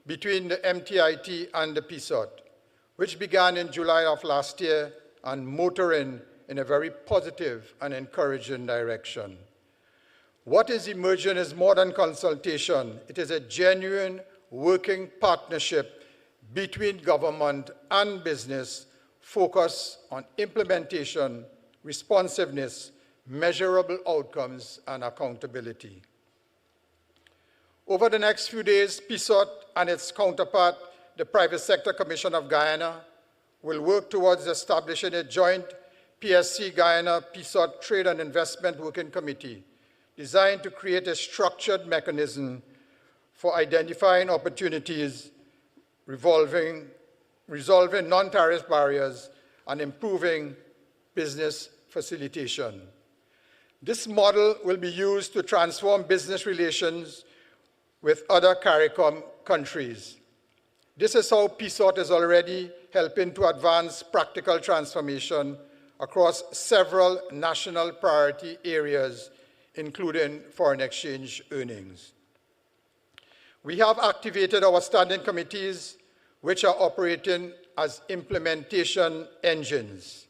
between the MTIT and the PSOT, which began in July of last year and motoring in a very positive and encouraging direction. What is emerging is more than consultation. It is a genuine working partnership between government and business focused on implementation, responsiveness, measurable outcomes, and accountability. Over the next few days, PSOT and its counterpart, the Private Sector Commission of Guyana, will work towards establishing a joint PSC Guyana PSOT Trade and Investment Working Committee designed to create a structured mechanism for identifying opportunities, resolving non-tariff barriers, and improving business facilitation. This model will be used to transform business relations with other CARICOM countries. This is how PSOT is already helping to advance practical transformation across several national priority areas, including foreign exchange earnings. We have activated our standing committees, which are operating as implementation engines.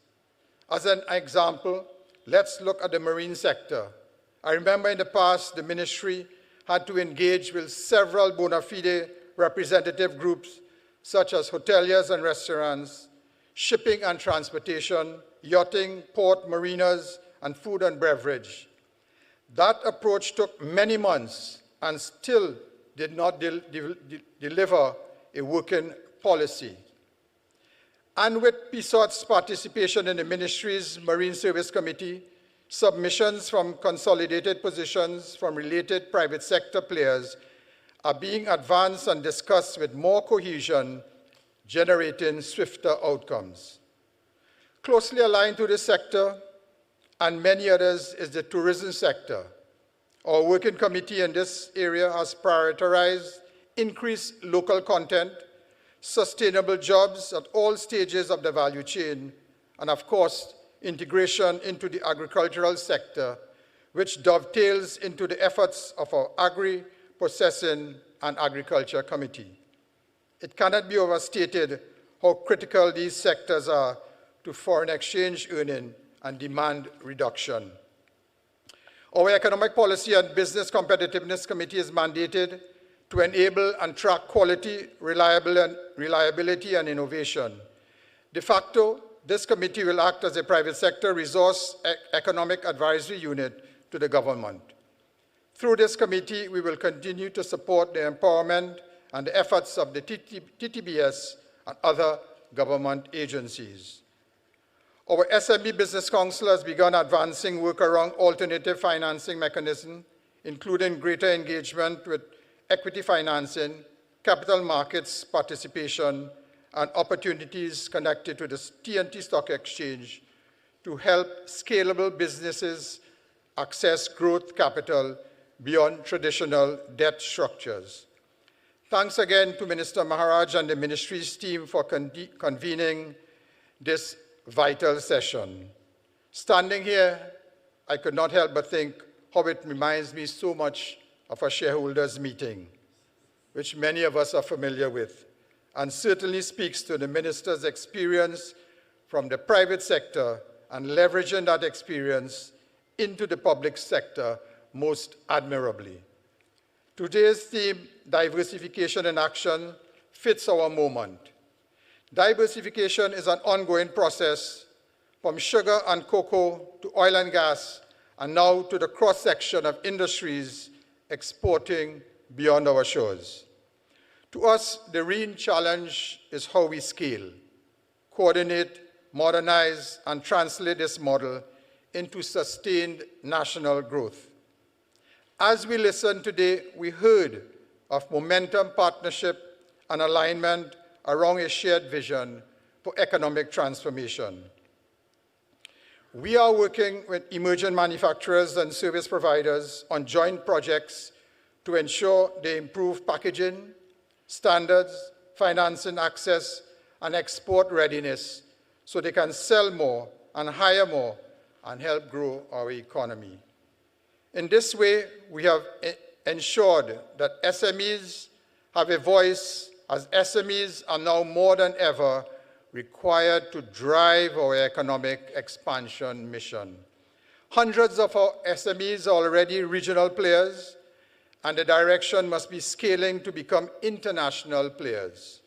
As an example, let's look at the marine sector. I remember in the past, the ministry had to engage with several bona fide representative groups, such as hoteliers and restaurants, shipping and transportation, yachting, port, marinas, and food and beverage. That approach took many months and still did not deliver a working policy. And with PSOT's participation in the ministry's Marine Service Committee, submissions from consolidated positions from related private sector players are being advanced and discussed with more cohesion, generating swifter outcomes. Closely aligned to this sector and many others is the tourism sector. Our working committee in this area has prioritized increased local content, sustainable jobs at all stages of the value chain, and of course, integration into the agricultural sector, which dovetails into the efforts of our Agri, Processing, and Agriculture Committee. It cannot be overstated how critical these sectors are to foreign exchange earning and demand reduction. Our Economic Policy and Business Competitiveness Committee is mandated to enable and track quality, reliability, and innovation. De facto, this committee will act as a private sector resource economic advisory unit to the government. Through this committee, we will continue to support the empowerment and the efforts of the TTBS and other government agencies. Our SME Business Council has begun advancing work around alternative financing mechanisms, including greater engagement with equity financing, capital markets participation, and opportunities connected to the TNT Stock Exchange to help scalable businesses access growth capital beyond traditional debt structures. Thanks again to Minister Maharaj and the ministry's team for convening this vital session. Standing here, I could not help but think how it reminds me so much of a shareholders meeting, which many of us are familiar with, and certainly speaks to the minister's experience from the private sector and leveraging that experience into the public sector most admirably. Today's theme, diversification in action, fits our moment. Diversification is an ongoing process from sugar and cocoa to oil and gas, and now to the cross-section of industries, exporting beyond our shores. To us, the real challenge is how we scale, coordinate, modernize, and translate this model into sustained national growth. As we listened today, we heard of momentum, partnership, and alignment around a shared vision for economic transformation. We are working with emerging manufacturers and service providers on joint projects to ensure they improve packaging, standards, financing access, and export readiness so they can sell more and hire more and help grow our economy. In this way, we have ensured that SMEs have a voice, as SMEs are now more than ever required to drive our economic expansion mission. Hundreds of our SMEs are already regional players, and the direction must be scaling to become international players.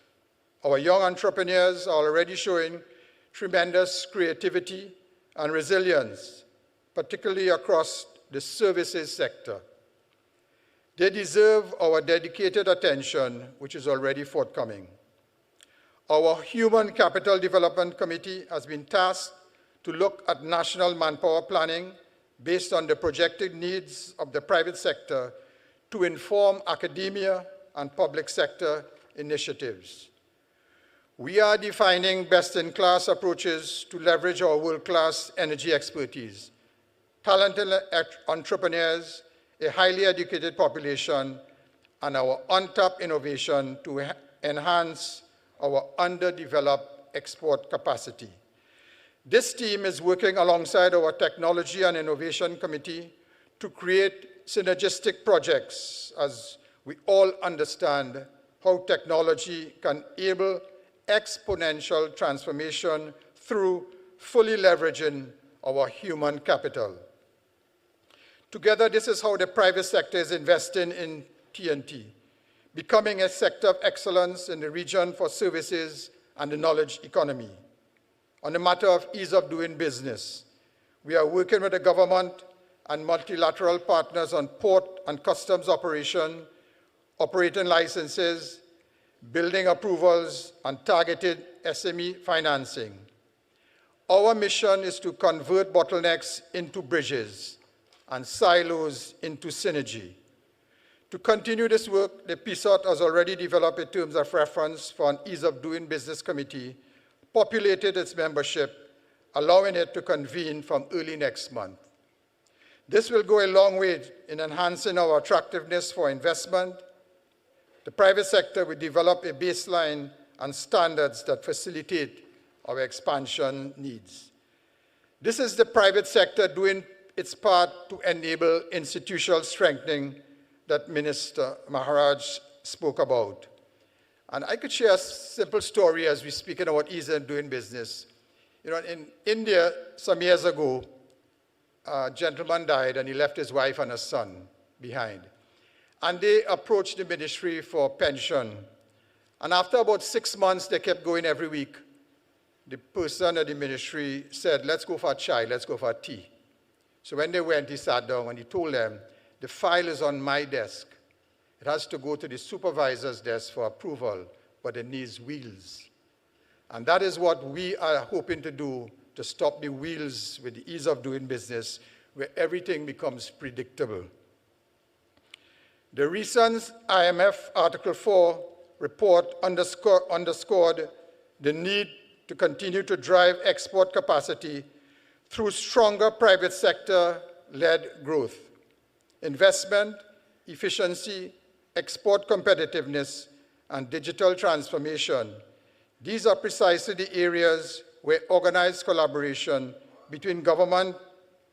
Our young entrepreneurs are already showing tremendous creativity and resilience, particularly across the services sector. They deserve our dedicated attention, which is already forthcoming. Our Human Capital Development Committee has been tasked to look at national manpower planning based on the projected needs of the private sector to inform academia and public sector initiatives. We are defining best-in-class approaches to leverage our world-class energy expertise, talented entrepreneurs, a highly educated population, and our untapped innovation to enhance our underdeveloped export capacity. This team is working alongside our Technology and Innovation Committee to create synergistic projects, as we all understand how technology can enable exponential transformation through fully leveraging our human capital. Together, this is how the private sector is investing in TNT, becoming a sector of excellence in the region for services and the knowledge economy. On the matter of ease of doing business, we are working with the government and multilateral partners on port and customs operating licenses, building approvals, and targeted SME financing. Our mission is to convert bottlenecks into bridges and silos into synergy. To continue this work, the PSOT has already developed a terms of reference for an ease of doing business committee, populated its membership, allowing it to convene from early next month. This will go a long way in enhancing our attractiveness for investment. The private sector will develop a baseline and standards that facilitate our expansion needs. This is the private sector doing its part to enable institutional strengthening that Minister Maharaj spoke about. And I could share a simple story as we're speaking about ease of doing business. You know, in India, some years ago, a gentleman died and he left his wife and a son behind. And they approached the ministry for pension. And after about 6 months, they kept going every week. The person at the ministry said, let's go for a chai, let's go for a tea. So when they went, he sat down and he told them, the file is on my desk. It has to go to the supervisor's desk for approval, but it needs wheels. And that is what we are hoping to do to stop the wheels with the ease of doing business, where everything becomes predictable. The recent IMF Article 4 report underscored the need to continue to drive export capacity through stronger private sector-led growth, investment, efficiency, export competitiveness, and digital transformation. These are precisely the areas where organized collaboration between government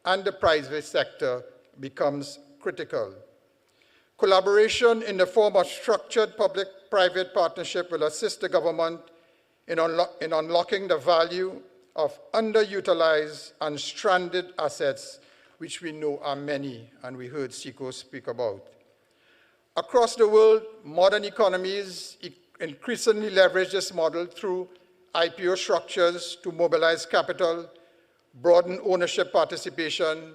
and the private sector becomes critical. Collaboration in the form of structured public-private partnership will assist the government in unlocking the value of underutilized and stranded assets, which we know are many, and we heard Siko speak about. Across the world, modern economies increasingly leverage this model through IPO structures to mobilize capital, broaden ownership participation,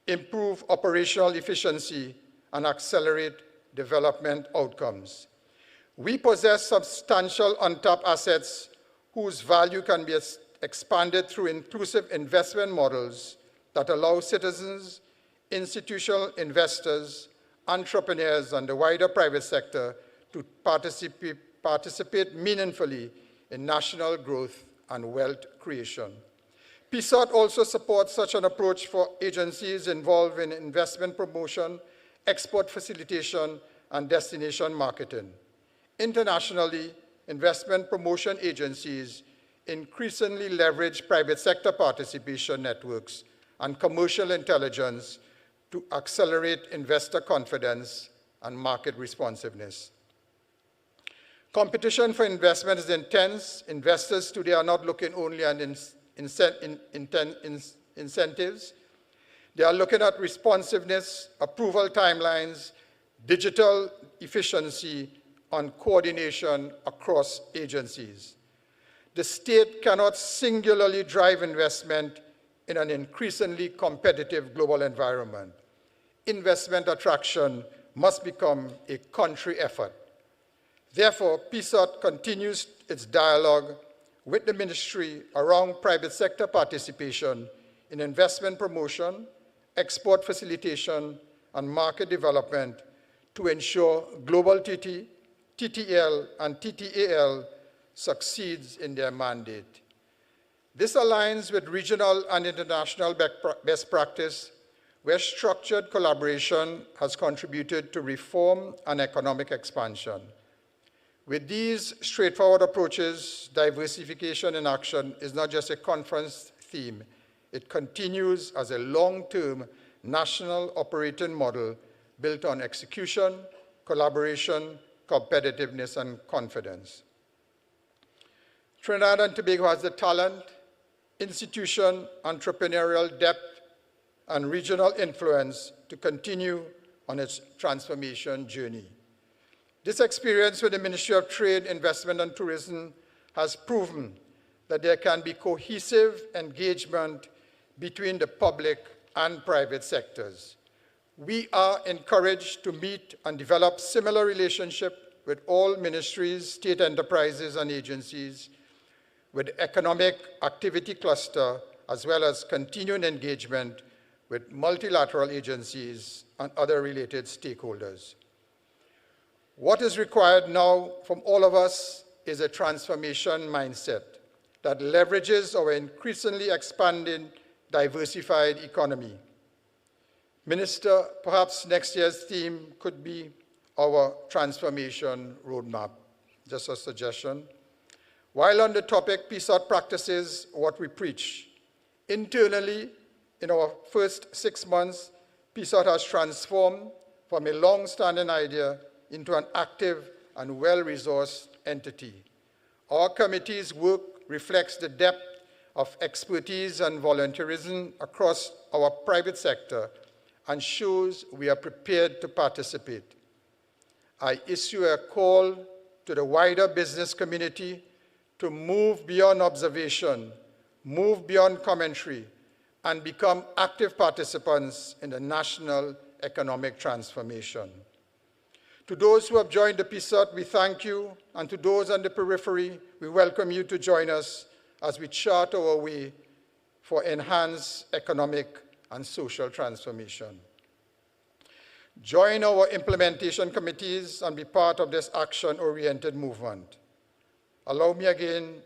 improve operational efficiency, and accelerate development outcomes. We possess substantial untapped assets whose value can be expanded through inclusive investment models that allow citizens, institutional investors, entrepreneurs, and the wider private sector to participate meaningfully in national growth and wealth creation. PSOT also supports such an approach for agencies involved in investment promotion, export facilitation, and destination marketing. Internationally, investment promotion agencies increasingly leverage private sector participation networks and commercial intelligence to accelerate investor confidence and market responsiveness. Competition for investment is intense. Investors today are not looking only at incentives. They are looking at responsiveness, approval timelines, digital efficiency, and coordination across agencies. The state cannot singularly drive investment in an increasingly competitive global environment. Investment attraction must become a country effort. Therefore, PSOT continues its dialogue with the ministry around private sector participation in investment promotion, export facilitation, and market development to ensure global TTL and TTAL succeeds in their mandate. This aligns with regional and international best practice, where structured collaboration has contributed to reform and economic expansion. With these straightforward approaches, diversification in action is not just a conference theme. It continues as a long-term national operating model built on execution, collaboration, competitiveness, and confidence. Trinidad and Tobago has the talent, institution, entrepreneurial depth, and regional influence to continue on its transformation journey. This experience with the Ministry of Trade, Investment, and Tourism has proven that there can be cohesive engagement between the public and private sectors. We are encouraged to meet and develop similar relationships with all ministries, state enterprises, and agencies, with the Economic Activity Cluster, as well as continuing engagement with multilateral agencies and other related stakeholders. What is required now from all of us is a transformation mindset that leverages our increasingly expanding, diversified economy. Minister, perhaps next year's theme could be our transformation roadmap. Just a suggestion. While on the topic, PSOT practices what we preach. Internally, in our first 6 months, PSOT has transformed from a long-standing idea into an active and well-resourced entity. Our committee's work reflects the depth of expertise and volunteerism across our private sector and shows we are prepared to participate. I issue a call to the wider business community to move beyond observation, move beyond commentary, and become active participants in the national economic transformation. To those who have joined the PSOT, we thank you, and to those on the periphery, we welcome you to join us as we chart our way for enhanced economic and social transformation. Join our implementation committees and be part of this action-oriented movement. Allow me again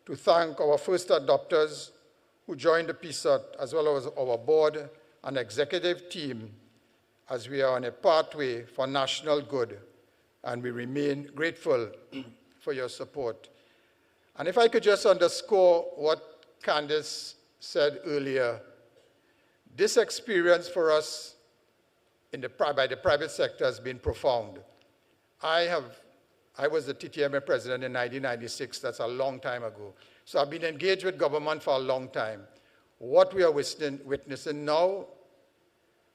to thank our first adopters who joined the PSOT, as well as our board and executive team, as we are on a pathway for national good, and we remain grateful for your support. And if I could just underscore what Candice said earlier, this experience for us by the private sector has been profound. I was the TTMA president in 1996, that's a long time ago. So I've been engaged with government for a long time. What we are witnessing now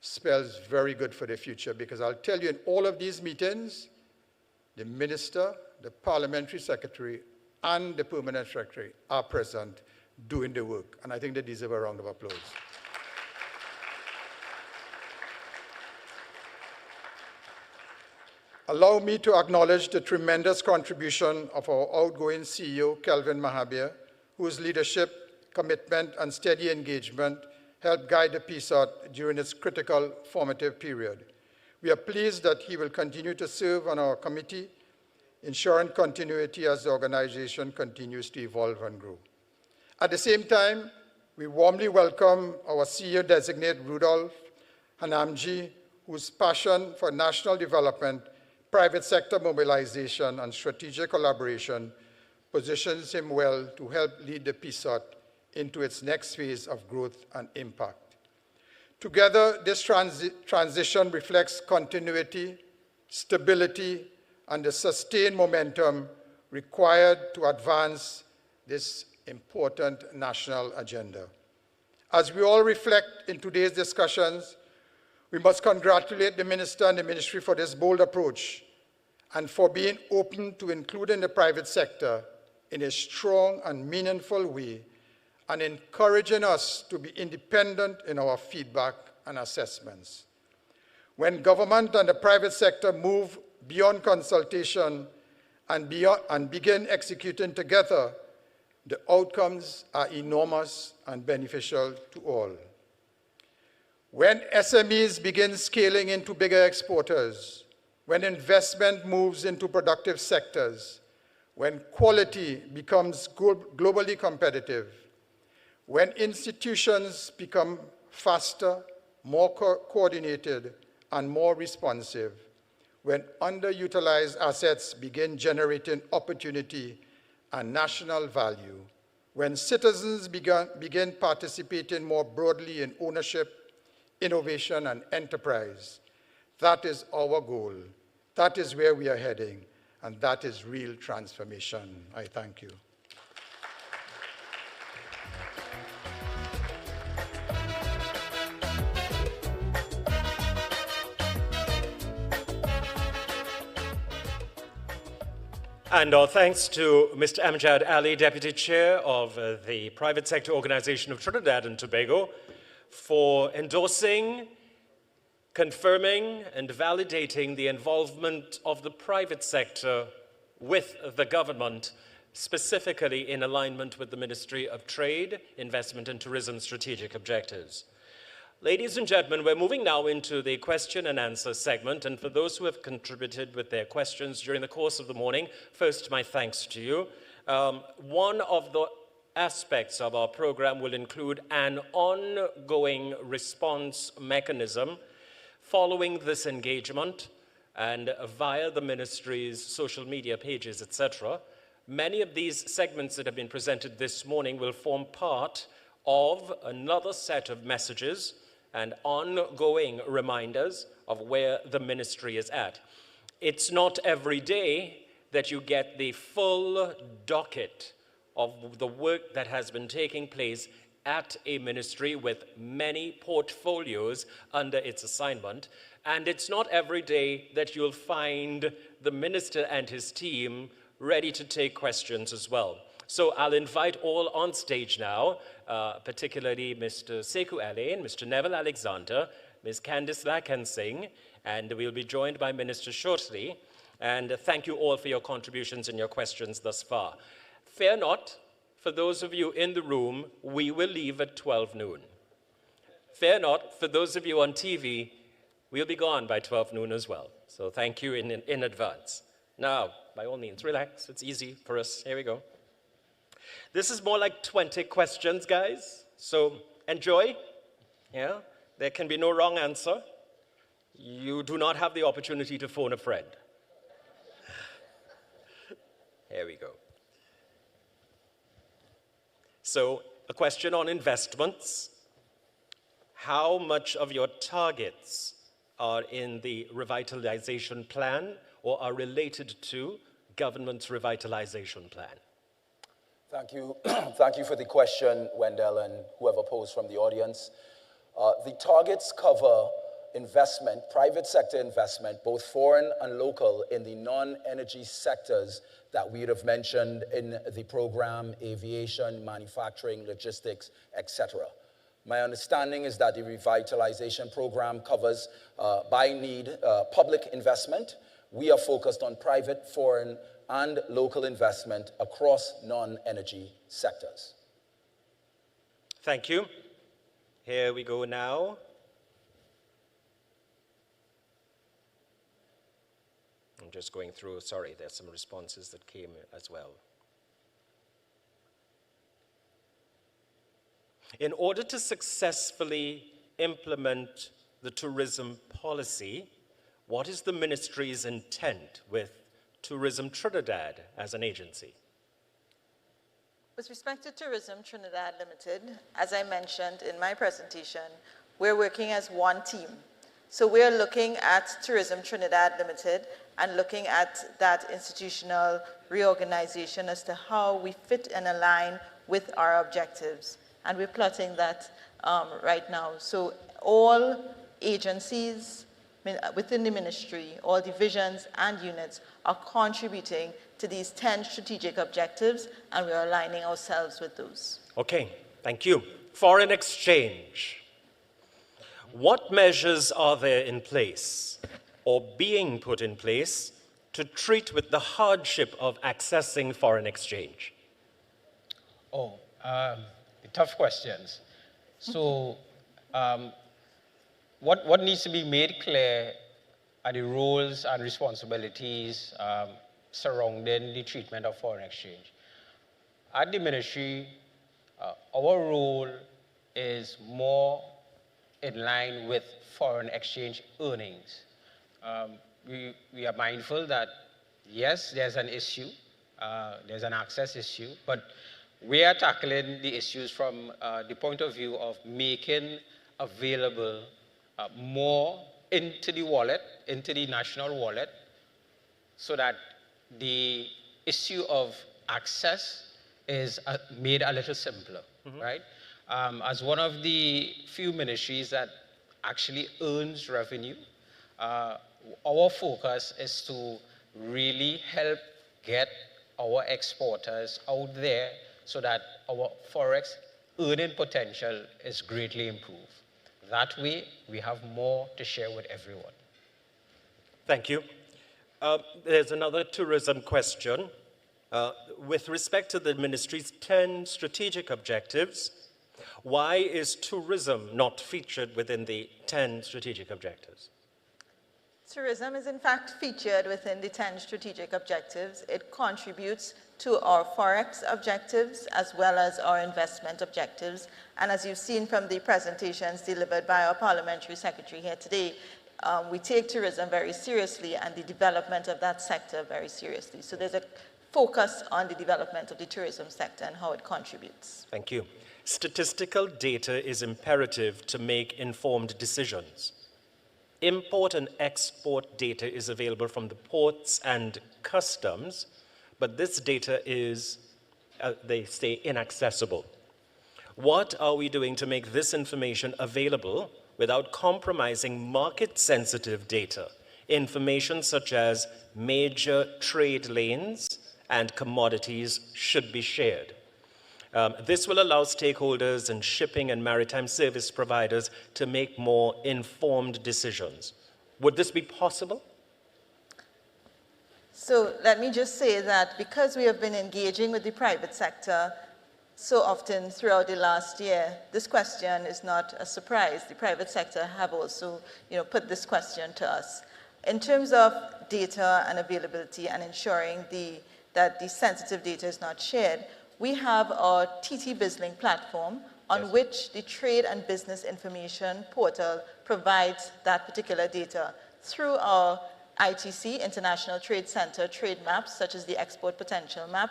spells very good for the future, because I'll tell you, in all of these meetings, the minister, the parliamentary secretary, and the permanent secretary are present doing the work, and I think they deserve a round of applause. Allow me to acknowledge the tremendous contribution of our outgoing CEO, Kelvin Mahabir, whose leadership, commitment, and steady engagement helped guide the PSOT during its critical formative period. We are pleased that he will continue to serve on our committee, ensuring continuity as the organization continues to evolve and grow. At the same time, we warmly welcome our CEO-designate Rudolph Hanamji, whose passion for national development, private sector mobilization, and strategic collaboration positions him well to help lead the PSOT into its next phase of growth and impact. Together, this transition reflects continuity, stability, and the sustained momentum required to advance this important national agenda. As we all reflect in today's discussions, we must congratulate the Minister and the Ministry for this bold approach and for being open to including the private sector in a strong and meaningful way and encouraging us to be independent in our feedback and assessments. When government and the private sector move beyond consultation and begin executing together, the outcomes are enormous and beneficial to all. When SMEs begin scaling into bigger exporters, when investment moves into productive sectors, when quality becomes globally competitive, when institutions become faster, more coordinated, and more responsive, when underutilized assets begin generating opportunity and national value, when citizens begin participating more broadly in ownership, innovation, and enterprise, that is our goal. That is where we are heading, and that is real transformation. I thank you. And our thanks to Mr. Amjad Ali, Deputy Chair of the Private Sector Organization of Trinidad and Tobago, for endorsing, confirming, and validating the involvement of the private sector with the government, specifically in alignment with the Ministry of Trade, Investment and Tourism's strategic objectives. Ladies and gentlemen, we're moving now into the question and answer segment, and for those who have contributed with their questions during the course of the morning, first, my thanks to you. One of the aspects of our program will include an ongoing response mechanism following this engagement and via the ministry's social media pages, etc. Many of these segments that have been presented this morning will form part of another set of messages and ongoing reminders of where the ministry is at. It's not every day that you get the full docket of the work that has been taking place at a ministry with many portfolios under its assignment. And it's not every day that you'll find the minister and his team ready to take questions as well. So I'll invite all on stage now, particularly Mr. Sekou Alain, Mr. Neville Alexander, Ms. Candice Lakan-Singh, and we'll be joined by Minister shortly. And thank you all for your contributions and your questions thus far. Fear not, for those of you in the room, we will leave at 12 noon. Fear not, for those of you on TV, we'll be gone by 12 noon as well. So thank you in advance. Now, by all means, relax. It's easy for us. Here we go. This is more like 20 questions, guys. So enjoy. Yeah, there can be no wrong answer. You do not have the opportunity to phone a friend. Here we go. So a question on investments. How much of your targets are in the revitalization plan or are related to government's revitalization plan? Thank you. Thank you for the question, Wendell, and whoever posed from the audience. The targets cover investment, private sector investment, both foreign and local, in the non-energy sectors that we would have mentioned in the program: aviation, manufacturing, logistics, etc. My understanding is that the revitalization program covers, by need, public investment, we are focused on private, foreign, and local investment across non-energy sectors. Thank you. Here we go now. I'm just going through, sorry, there's some responses that came as well. In order to successfully implement the tourism policy, what is the ministry's intent with Tourism Trinidad as an agency? With respect to Tourism Trinidad Limited, as I mentioned in my presentation, we're working as one team. So we're looking at Tourism Trinidad Limited and looking at that institutional reorganization as to how we fit and align with our objectives. And we're plotting that right now. So all agencies within the ministry, all divisions and units are contributing to these 10 strategic objectives, and we are aligning ourselves with those. Okay, thank you. Foreign exchange. What measures are there in place or being put in place to treat with the hardship of accessing foreign exchange? Tough questions. So what needs to be made clear are the roles and responsibilities surrounding the treatment of foreign exchange. At the ministry, our role is more in line with foreign exchange earnings. We are mindful that, yes, there's an issue, there's an access issue, but we are tackling the issues from the point of view of making available more into the wallet, into the national wallet, so that the issue of access is made a little simpler, right? As one of the few ministries that actually earns revenue, our focus is to really help get our exporters out there so that our forex earning potential is greatly improved. That way, we have more to share with everyone. Thank you. There's another tourism question. With respect to the ministry's 10 strategic objectives, why is tourism not featured within the 10 strategic objectives? Tourism is in fact featured within the 10 strategic objectives. It contributes to our forex objectives as well as our investment objectives. And as you've seen from the presentations delivered by our parliamentary secretary here today, we take tourism very seriously and the development of that sector very seriously. So there's a focus on the development of the tourism sector and how it contributes. Thank you. Statistical data is imperative to make informed decisions. Import and export data is available from the ports and customs, but this data is, they say, inaccessible. What are we doing to make this information available without compromising market-sensitive data, information such as major trade lanes and commodities should be shared? This will allow stakeholders and shipping and maritime service providers to make more informed decisions. Would this be possible? So let me just say that because we have been engaging with the private sector so often throughout the last year, this question is not a surprise. The private sector have also, put this question to us. In terms of data and availability and ensuring that the sensitive data is not shared, we have our TT BizLink platform on which the Trade and Business Information Portal provides that particular data. Through our ITC, International Trade Center, trade maps, such as the Export Potential Map,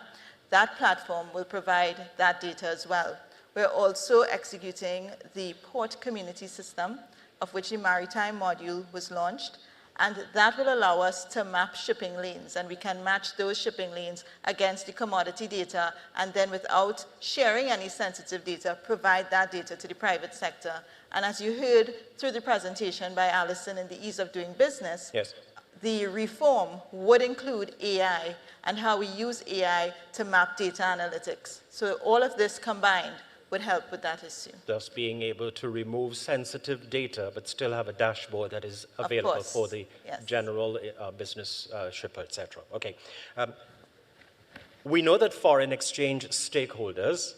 that platform will provide that data as well. We're also executing the Port Community System, of which the Maritime module was launched, and that will allow us to map shipping lanes, and we can match those shipping lanes against the commodity data, and then without sharing any sensitive data, provide that data to the private sector. And as you heard through the presentation by Alison in the Ease of Doing Business, the reform would include AI and how we use AI to map data analytics. So all of this combined would help with that issue. Thus being able to remove sensitive data but still have a dashboard that is available for the general business shipper, etc. Okay. We know that foreign exchange stakeholders,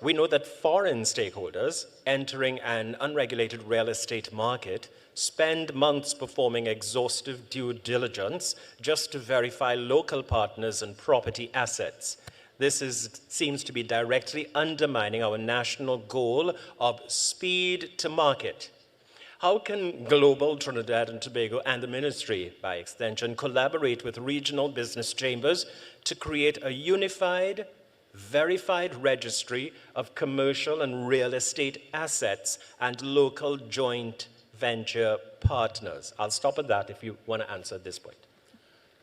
we know that foreign stakeholders entering an unregulated real estate market spend months performing exhaustive due diligence just to verify local partners and property assets. This seems to be directly undermining our national goal of speed to market. How can Global Trinidad and Tobago and the Ministry, by extension, collaborate with regional business chambers to create a unified, verified registry of commercial and real estate assets and local joint venture partners? I'll stop at that if you want to answer at this point.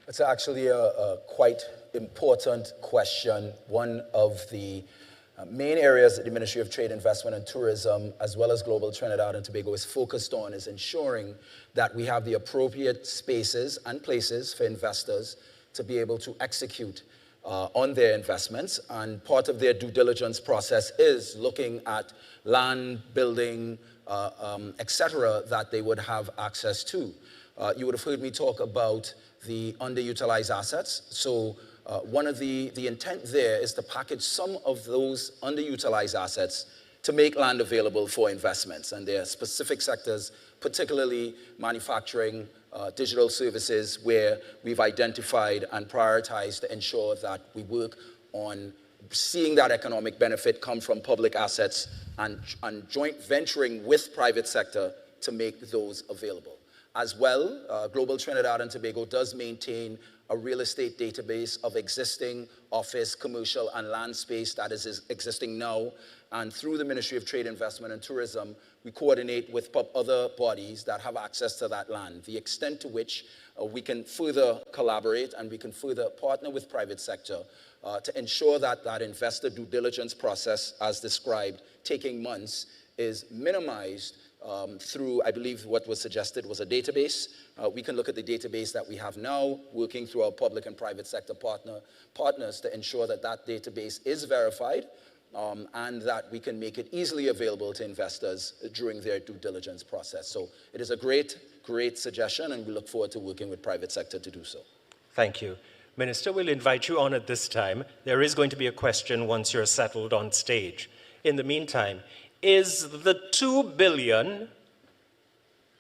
It's actually a quite important question. One of the main areas that the Ministry of Trade, Investment and Tourism, as well as Global Trinidad and Tobago, is focused on is ensuring that we have the appropriate spaces and places for investors to be able to execute on their investments. And part of their due diligence process is looking at land, building, etc., that they would have access to. You would have heard me talk about the underutilized assets. So one of the intent there is to package some of those underutilized assets to make land available for investments. And there are specific sectors, particularly manufacturing, digital services, where we've identified and prioritized to ensure that we work on seeing that economic benefit come from public assets and joint venturing with private sector to make those available. As well, Global Trinidad and Tobago does maintain a real estate database of existing office, commercial, and land space that is existing now. And through the Ministry of Trade, Investment, and Tourism, we coordinate with other bodies that have access to that land. The extent to which we can further collaborate and we can further partner with private sector to ensure that that investor due diligence process, as described, taking months, is minimized through, I believe what was suggested was a database. We can look at the database that we have now, working through our public and private sector partners to ensure that that database is verified and that we can make it easily available to investors during their due diligence process. So it is a great, great suggestion, and we look forward to working with private sector to do so. Thank you. Minister, we'll invite you on at this time. There is going to be a question once you're settled on stage. In the meantime, is the $2 billion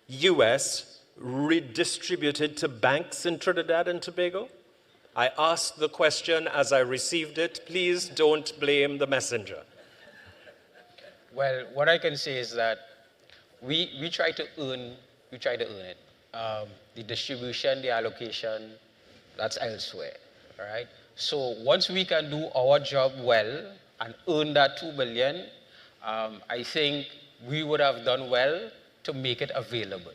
US redistributed to banks in Trinidad and Tobago? I asked the question as I received it. Please don't blame the messenger. Well, what I can say is that we try to earn it. The distribution, the allocation, that's elsewhere, all right? So once we can do our job well and earn that $2 billion, I think we would have done well to make it available.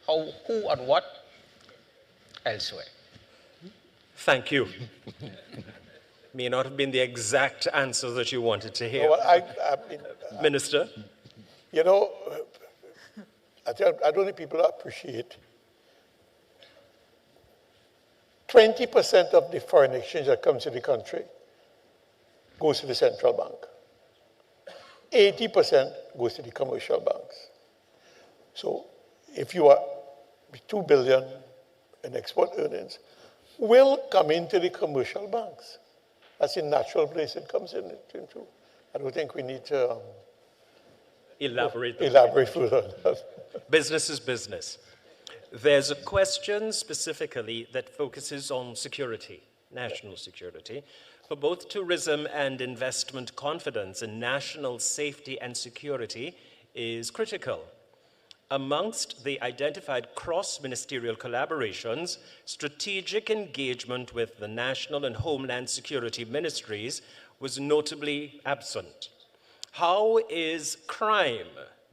Who and what? Elsewhere. Thank you. May not have been the exact answer that you wanted to hear. No, I mean, Minister? You know, I don't think people appreciate 20% of the foreign exchange that comes to the country goes to the central bank. 80% goes to the commercial banks. So if you are $2 billion in export earnings, will come into the commercial banks. That's a natural place it comes into. I don't think we need to elaborate further. Business is business. There's a question specifically that focuses on security, national security. For both tourism and investment, confidence in national safety and security is critical. Amongst the identified cross-ministerial collaborations, strategic engagement with the national and homeland security ministries was notably absent. How is crime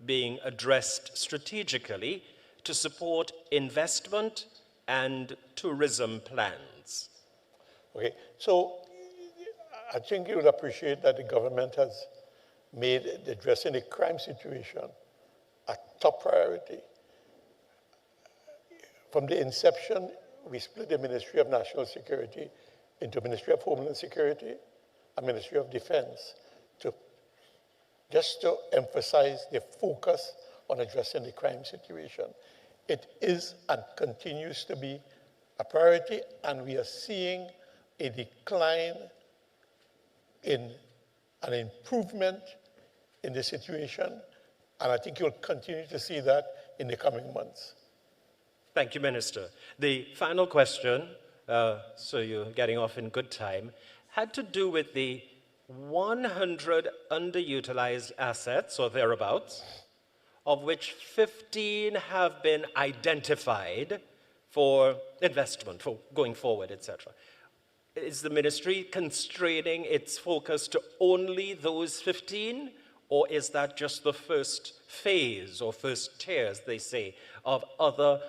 being addressed strategically to support investment and tourism plans? Okay, so I think you would appreciate that the government has made addressing the crime situation a top priority. From the inception, we split the Ministry of National Security into Ministry of Homeland Security and Ministry of Defense just to emphasize the focus on addressing the crime situation. It is and continues to be a priority, and we are seeing a decline in an improvement in the situation, and I think you'll continue to see that in the coming months. Thank you, Minister. The final question, so you're getting off in good time, had to do with the 100 underutilized assets or thereabouts, of which 15 have been identified for investment, for going forward, etc. Is the ministry constraining its focus to only those 15, or is that just the first phase or first tier, as they say, of other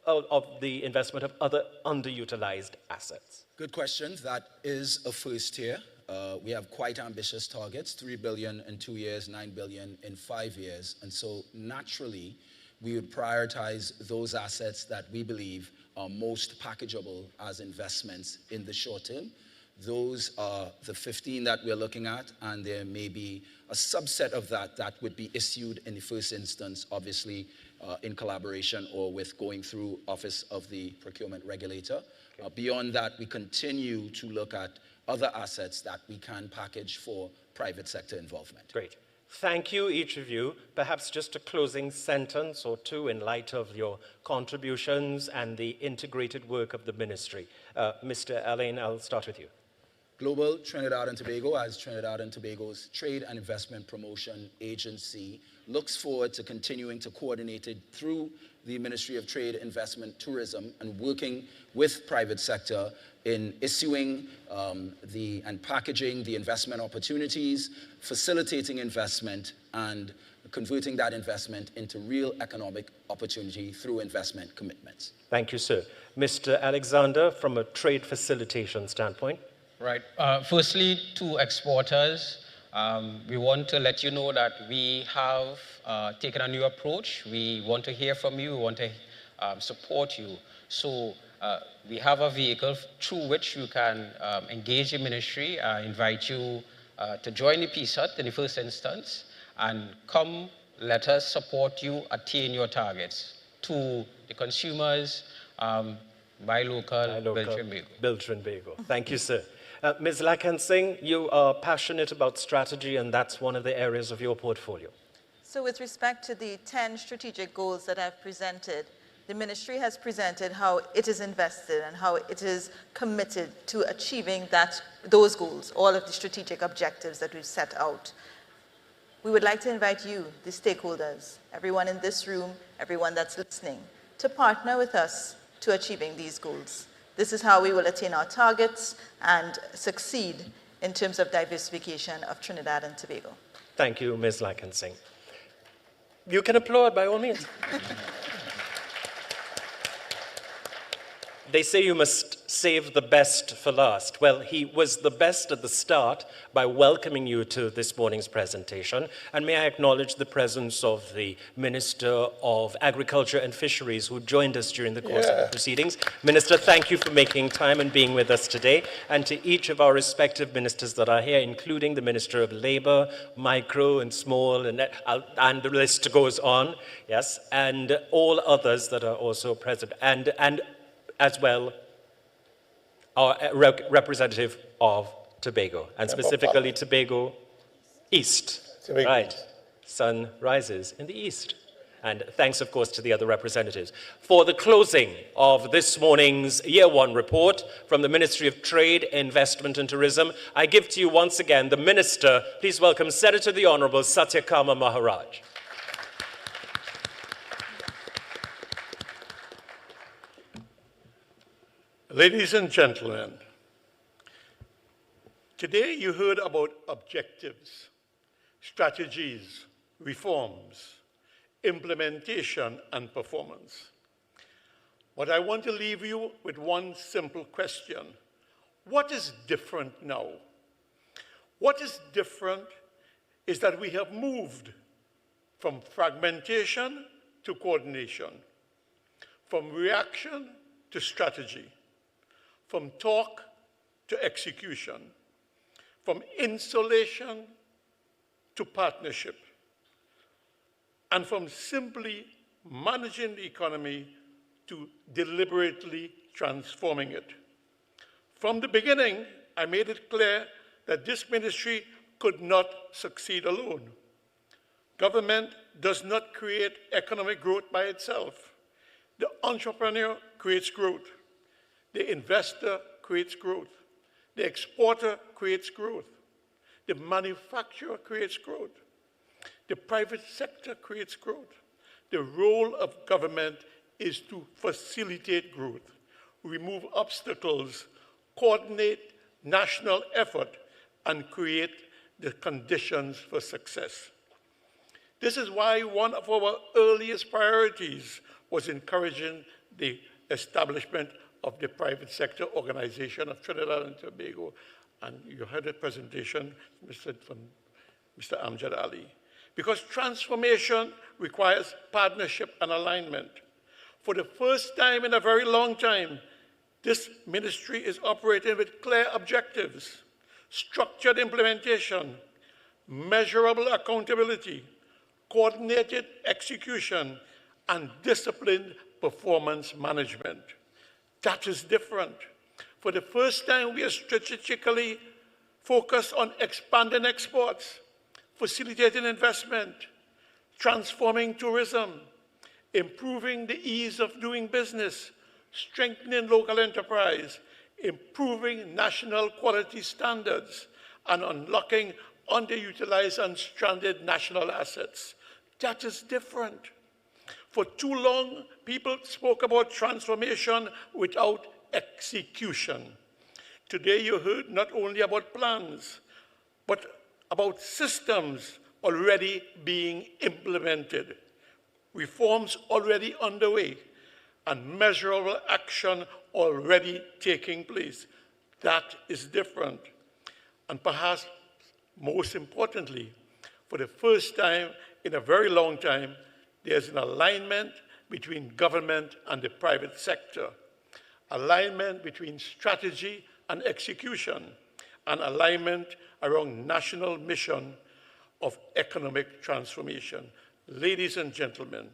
of the investment of other underutilized assets? Good question. That is a first tier. We have quite ambitious targets, 3 billion in 2 years, 9 billion in 5 years. And so naturally, we would prioritize those assets that we believe are most packageable as investments in the short term. Those are the 15 that we're looking at, and there may be a subset of that that would be issued in the first instance, obviously in collaboration or with going through Office of the Procurement Regulator. Beyond that, we continue to look at other assets that we can package for private sector involvement. Great. Thank you, each of you. Perhaps just a closing sentence or two in light of your contributions and the integrated work of the ministry. Mr. Alain, I'll start with you. Global Trinidad and Tobago, as Trinidad and Tobago's Trade and Investment Promotion Agency, looks forward to continuing to coordinate it through the Ministry of Trade, Investment, Tourism, and working with private sector in issuing and packaging the investment opportunities, facilitating investment, and converting that investment into real economic opportunity through investment commitments. Thank you, sir. Mr. Alexander, from a trade facilitation standpoint. Right. Firstly, to exporters, we want to let you know that we have taken a new approach. We want to hear from you. We want to support you. So we have a vehicle through which you can engage the ministry. I invite you to join the Peace Hut in the first instance and come, let us support you attain your targets. To the consumers, buy local, build Trinbago. Build Trinbago. Thank you, sir. Ms. Lakhan Singh, you are passionate about strategy, and that's one of the areas of your portfolio. So with respect to the 10 strategic goals that I've presented, the ministry has presented how it is invested and how it is committed to achieving those goals, all of the strategic objectives that we've set out. We would like to invite you, the stakeholders, everyone in this room, everyone that's listening, to partner with us to achieving these goals. This is how we will attain our targets and succeed in terms of diversification of Trinidad and Tobago. Thank you, Ms. Lakhan Singh. You can applaud by all means. They say you must save the best for last. Well, he was the best at the start by welcoming you to this morning's presentation. And may I acknowledge the presence of the Minister of Agriculture and Fisheries who joined us during the course of the proceedings. Minister, thank you for making time and being with us today. And to each of our respective ministers that are here, including the Minister of Labour, Micro and Small, and the list goes on, yes, and all others that are also present. And as well, our representative of Tobago, and specifically Tobago East, right? Sun rises in the east. And thanks, of course, to the other representatives. For the closing of this morning's Year 1 report from the Ministry of Trade, Investment and Tourism, I give to you once again the Minister. Please welcome Senator the Honourable Satyakama Maharaj. Ladies and gentlemen, today you heard about objectives, strategies, reforms, implementation, and performance. But I want to leave you with one simple question. What is different now? What is different is that we have moved from fragmentation to coordination, from reaction to strategy, from talk to execution, from insulation to partnership, and from simply managing the economy to deliberately transforming it. From the beginning, I made it clear that this ministry could not succeed alone. Government does not create economic growth by itself. The entrepreneur creates growth. The investor creates growth. The exporter creates growth. The manufacturer creates growth. The private sector creates growth. The role of government is to facilitate growth, remove obstacles, coordinate national effort, and create the conditions for success. This is why one of our earliest priorities was encouraging the establishment of the private sector organization of Trinidad and Tobago. And you heard a presentation from Mr. Amjad Ali. Because transformation requires partnership and alignment. For the first time in a very long time, this ministry is operating with clear objectives, structured implementation, measurable accountability, coordinated execution, and disciplined performance management. That is different. For the first time, we are strategically focused on expanding exports, facilitating investment, transforming tourism, improving the ease of doing business, strengthening local enterprise, improving national quality standards, and unlocking underutilized and stranded national assets. That is different. For too long, people spoke about transformation without execution. Today, you heard not only about plans, but about systems already being implemented, reforms already underway, and measurable action already taking place. That is different. And perhaps most importantly, for the first time in a very long time, there's an alignment between government and the private sector, alignment between strategy and execution, and alignment around national mission of economic transformation. Ladies and gentlemen,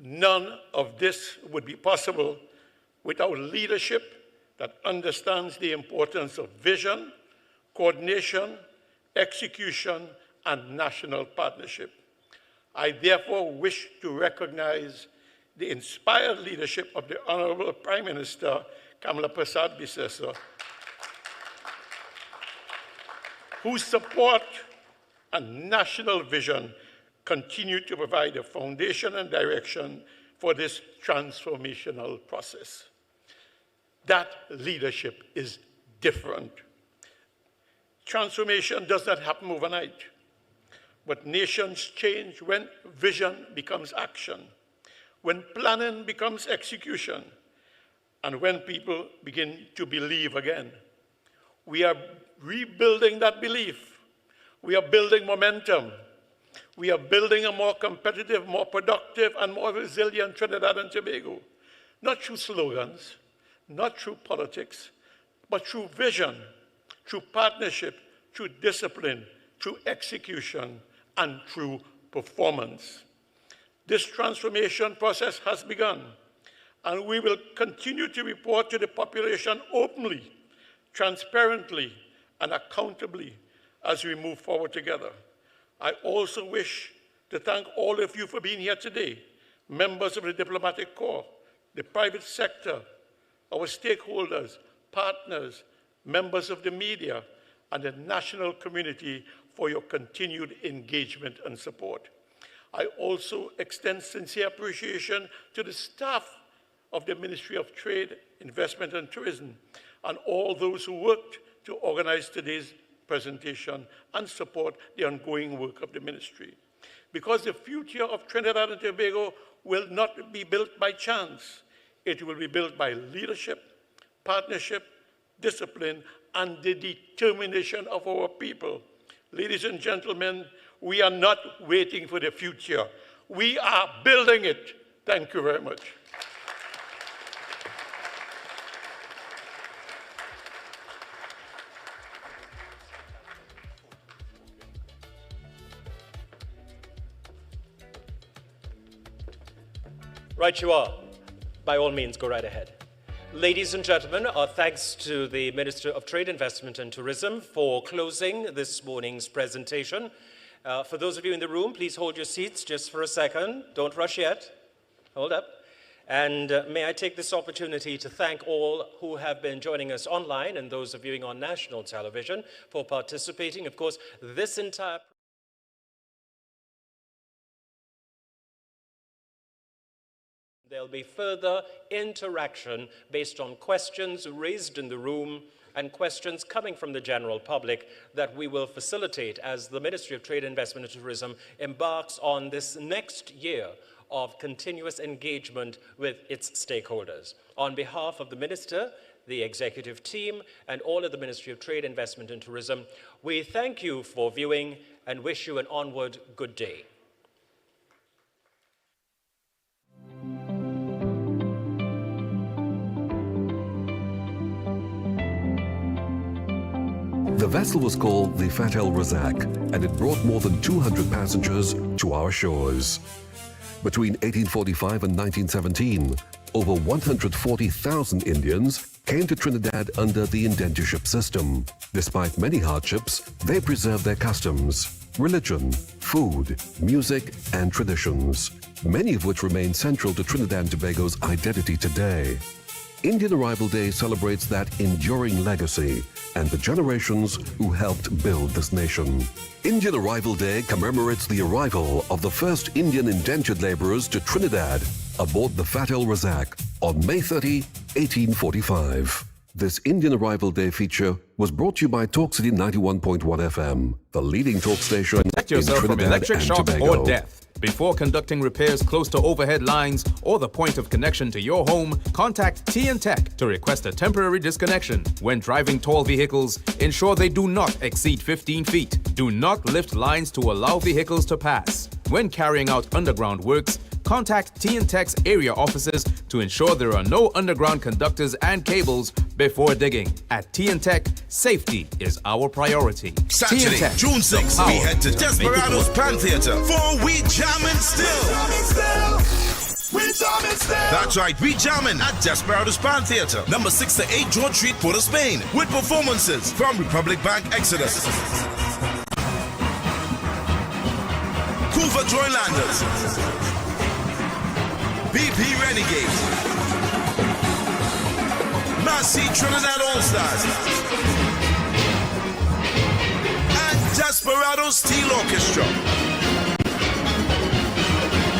none of this would be possible without leadership that understands the importance of vision, coordination, execution, and national partnership. I therefore wish to recognize the inspired leadership of the Honorable Prime Minister, Kamala Persad-Bissessar, whose support and national vision continue to provide a foundation and direction for this transformational process. That leadership is different. Transformation does not happen overnight, but nations change when vision becomes action, when planning becomes execution, and when people begin to believe again. We are rebuilding that belief. We are building momentum. We are building a more competitive, more productive, and more resilient Trinidad and Tobago, not through slogans, not through politics, but through vision, through partnership, through discipline, through execution, and through performance. This transformation process has begun, and we will continue to report to the population openly, transparently, and accountably as we move forward together. I also wish to thank all of you for being here today, members of the diplomatic corps, the private sector, our stakeholders, partners, members of the media, and the national community for your continued engagement and support. I also extend sincere appreciation to the staff of the Ministry of Trade, Investment and Tourism, and all those who worked to organize today's presentation and support the ongoing work of the ministry. Because the future of Trinidad and Tobago will not be built by chance. It will be built by leadership, partnership, discipline, and the determination of our people. Ladies and gentlemen, we are not waiting for the future. We are building it. Thank you very much. Right you are. By all means, go right ahead. Ladies and gentlemen, our thanks to the Minister of Trade, Investment and Tourism for closing this morning's presentation. For those of you in the room, please hold your seats just for a second. Don't rush yet. Hold up. And may I take this opportunity to thank all who have been joining us online and those viewing on national television for participating. Of course, this entire there'll be further interaction based on questions raised in the room and questions coming from the general public that we will facilitate as the Ministry of Trade, Investment and Tourism embarks on this next year of continuous engagement with its stakeholders. On behalf of the Minister, the executive team, and all of the Ministry of Trade, Investment and Tourism, we thank you for viewing and wish you an onward good day. The vessel was called the Fat El Razak, and it brought more than 200 passengers to our shores. Between 1845 and 1917, over 140,000 Indians came to Trinidad under the indentureship system. Despite many hardships, they preserved their customs, religion, food, music, and traditions, many of which remain central to Trinidad and Tobago's identity today. Indian Arrival Day celebrates that enduring legacy and the generations who helped build this nation. Indian Arrival Day commemorates the arrival of the first Indian indentured laborers to Trinidad aboard the Fat El Razak on May 30, 1845. This Indian Arrival Day feature was brought to you by Talk City 91.1 FM, the leading talk station Protect yourself in Trinidad from electric and shock Tobago. or death. Before conducting repairs close to overhead lines or the point of connection to your home, contact TN Tech to request a temporary disconnection. When driving tall vehicles, ensure they do not exceed 15 feet. Do not lift lines to allow vehicles to pass. When carrying out underground works, contact TN Tech's area offices to ensure there are no underground conductors and cables before digging. At TN Tech, safety is our priority. Saturday, June 6th, we head to Desperados Pan Theatre for We Jammin' Still. That's right, we jamming at Desperados Pan Theatre, number 6 to 8 George Street, Port of Spain, with performances from Republic Bank Exodus, Kuva Joylanders, BP Renegades, Massey Trinidad All-Stars, and Desperados Steel Orchestra.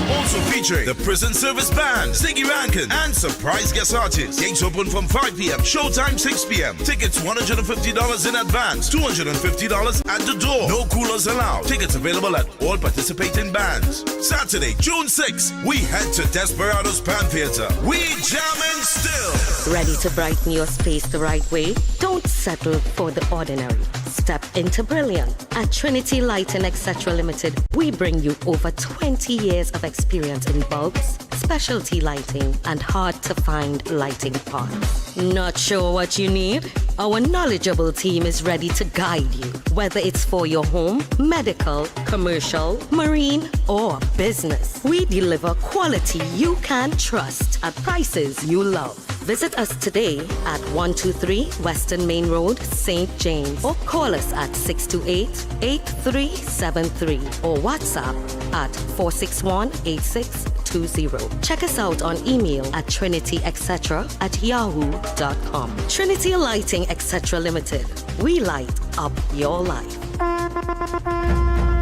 Also featuring the Prison Service Band, Stiggy Rankin, and surprise guest artists. Gates open from 5 p.m. Showtime 6 p.m. Tickets $150 in advance, $250 at the door. No coolers allowed. Tickets available at all participating bands. Saturday, June 6th, we head to Desperados Pan Theatre. We jammin' still. Ready to brighten your space the right way? Don't settle for the ordinary. Step into brilliant. At Trinity Lighting Etc. Limited, we bring you over 20 years of experience in bulbs, specialty lighting, and hard-to-find lighting parts. Not sure what you need? Our knowledgeable team is ready to guide you, whether it's for your home, medical, commercial, marine, or business. We deliver quality you can trust at prices you love. Visit us today at 123 Western Main Road, St. James, or call us at 628-8373 or WhatsApp at 461-8620. Check us out on email at trinityetc@yahoo.com. Trinity Lighting Etc. Limited. We light up your life.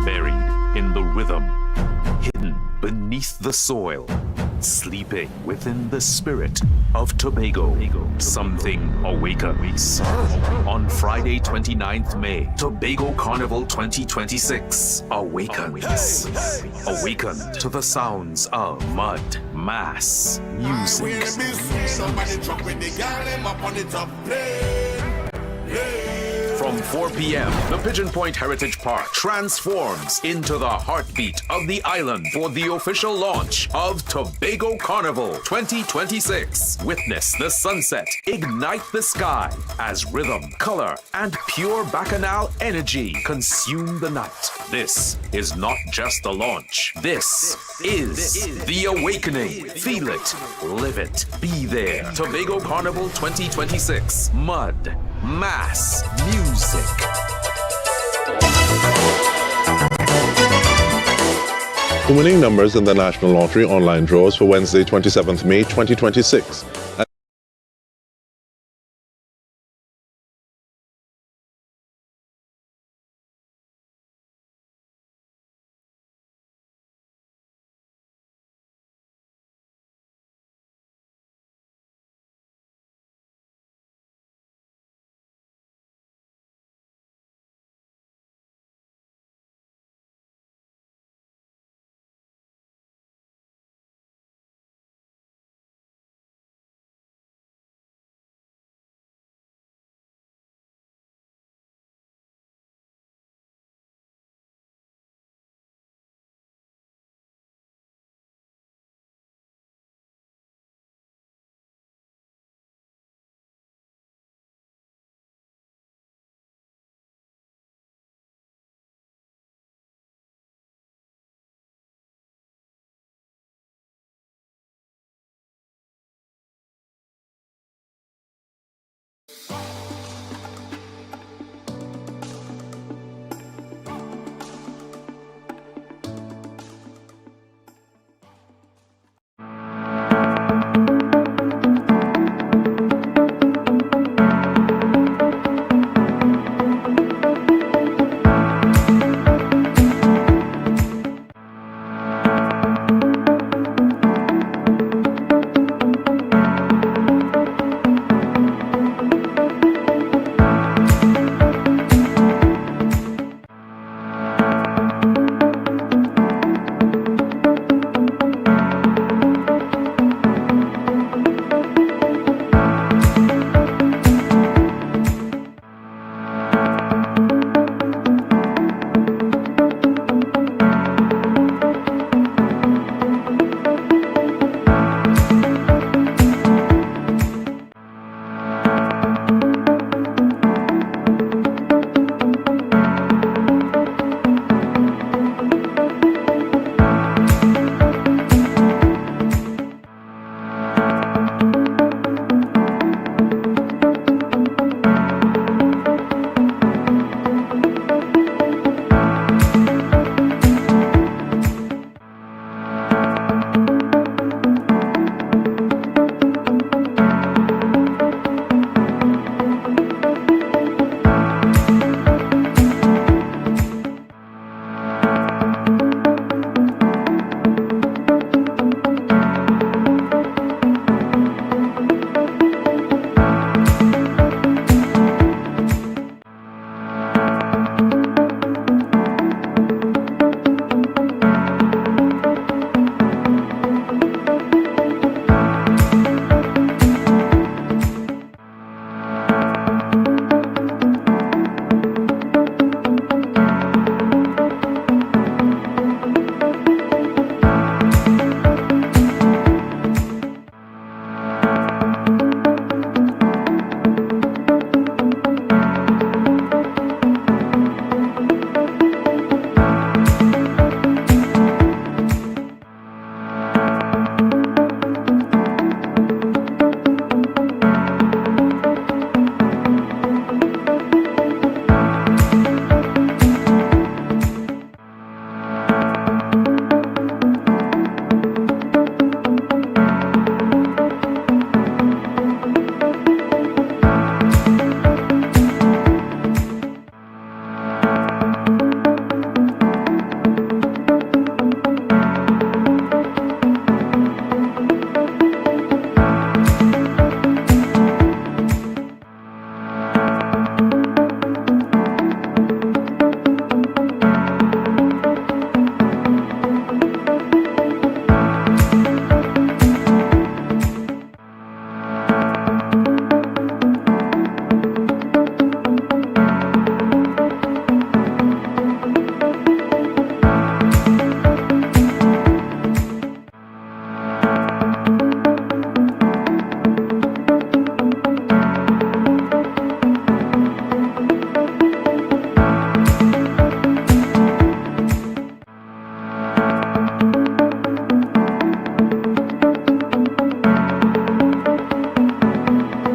Buried in the rhythm, hidden beneath the soil, sleeping within the spirit of Tobago, something awakens. On Friday, 29th May, Tobago Carnival 2026 awakens. Awaken to the sounds of mud, mass, music. From From 4 p.m., the Pigeon Point Heritage Park transforms into the heartbeat of the island for the official launch of Tobago Carnival 2026. Witness the sunset, ignite the sky as rhythm, color, and pure bacchanal energy consume the night. This is not just the launch. This is the awakening. Feel it, live it, be there. Tobago Carnival 2026. Mud, mass, music. The winning numbers in the National Lottery online draws for Wednesday, 27th May 2026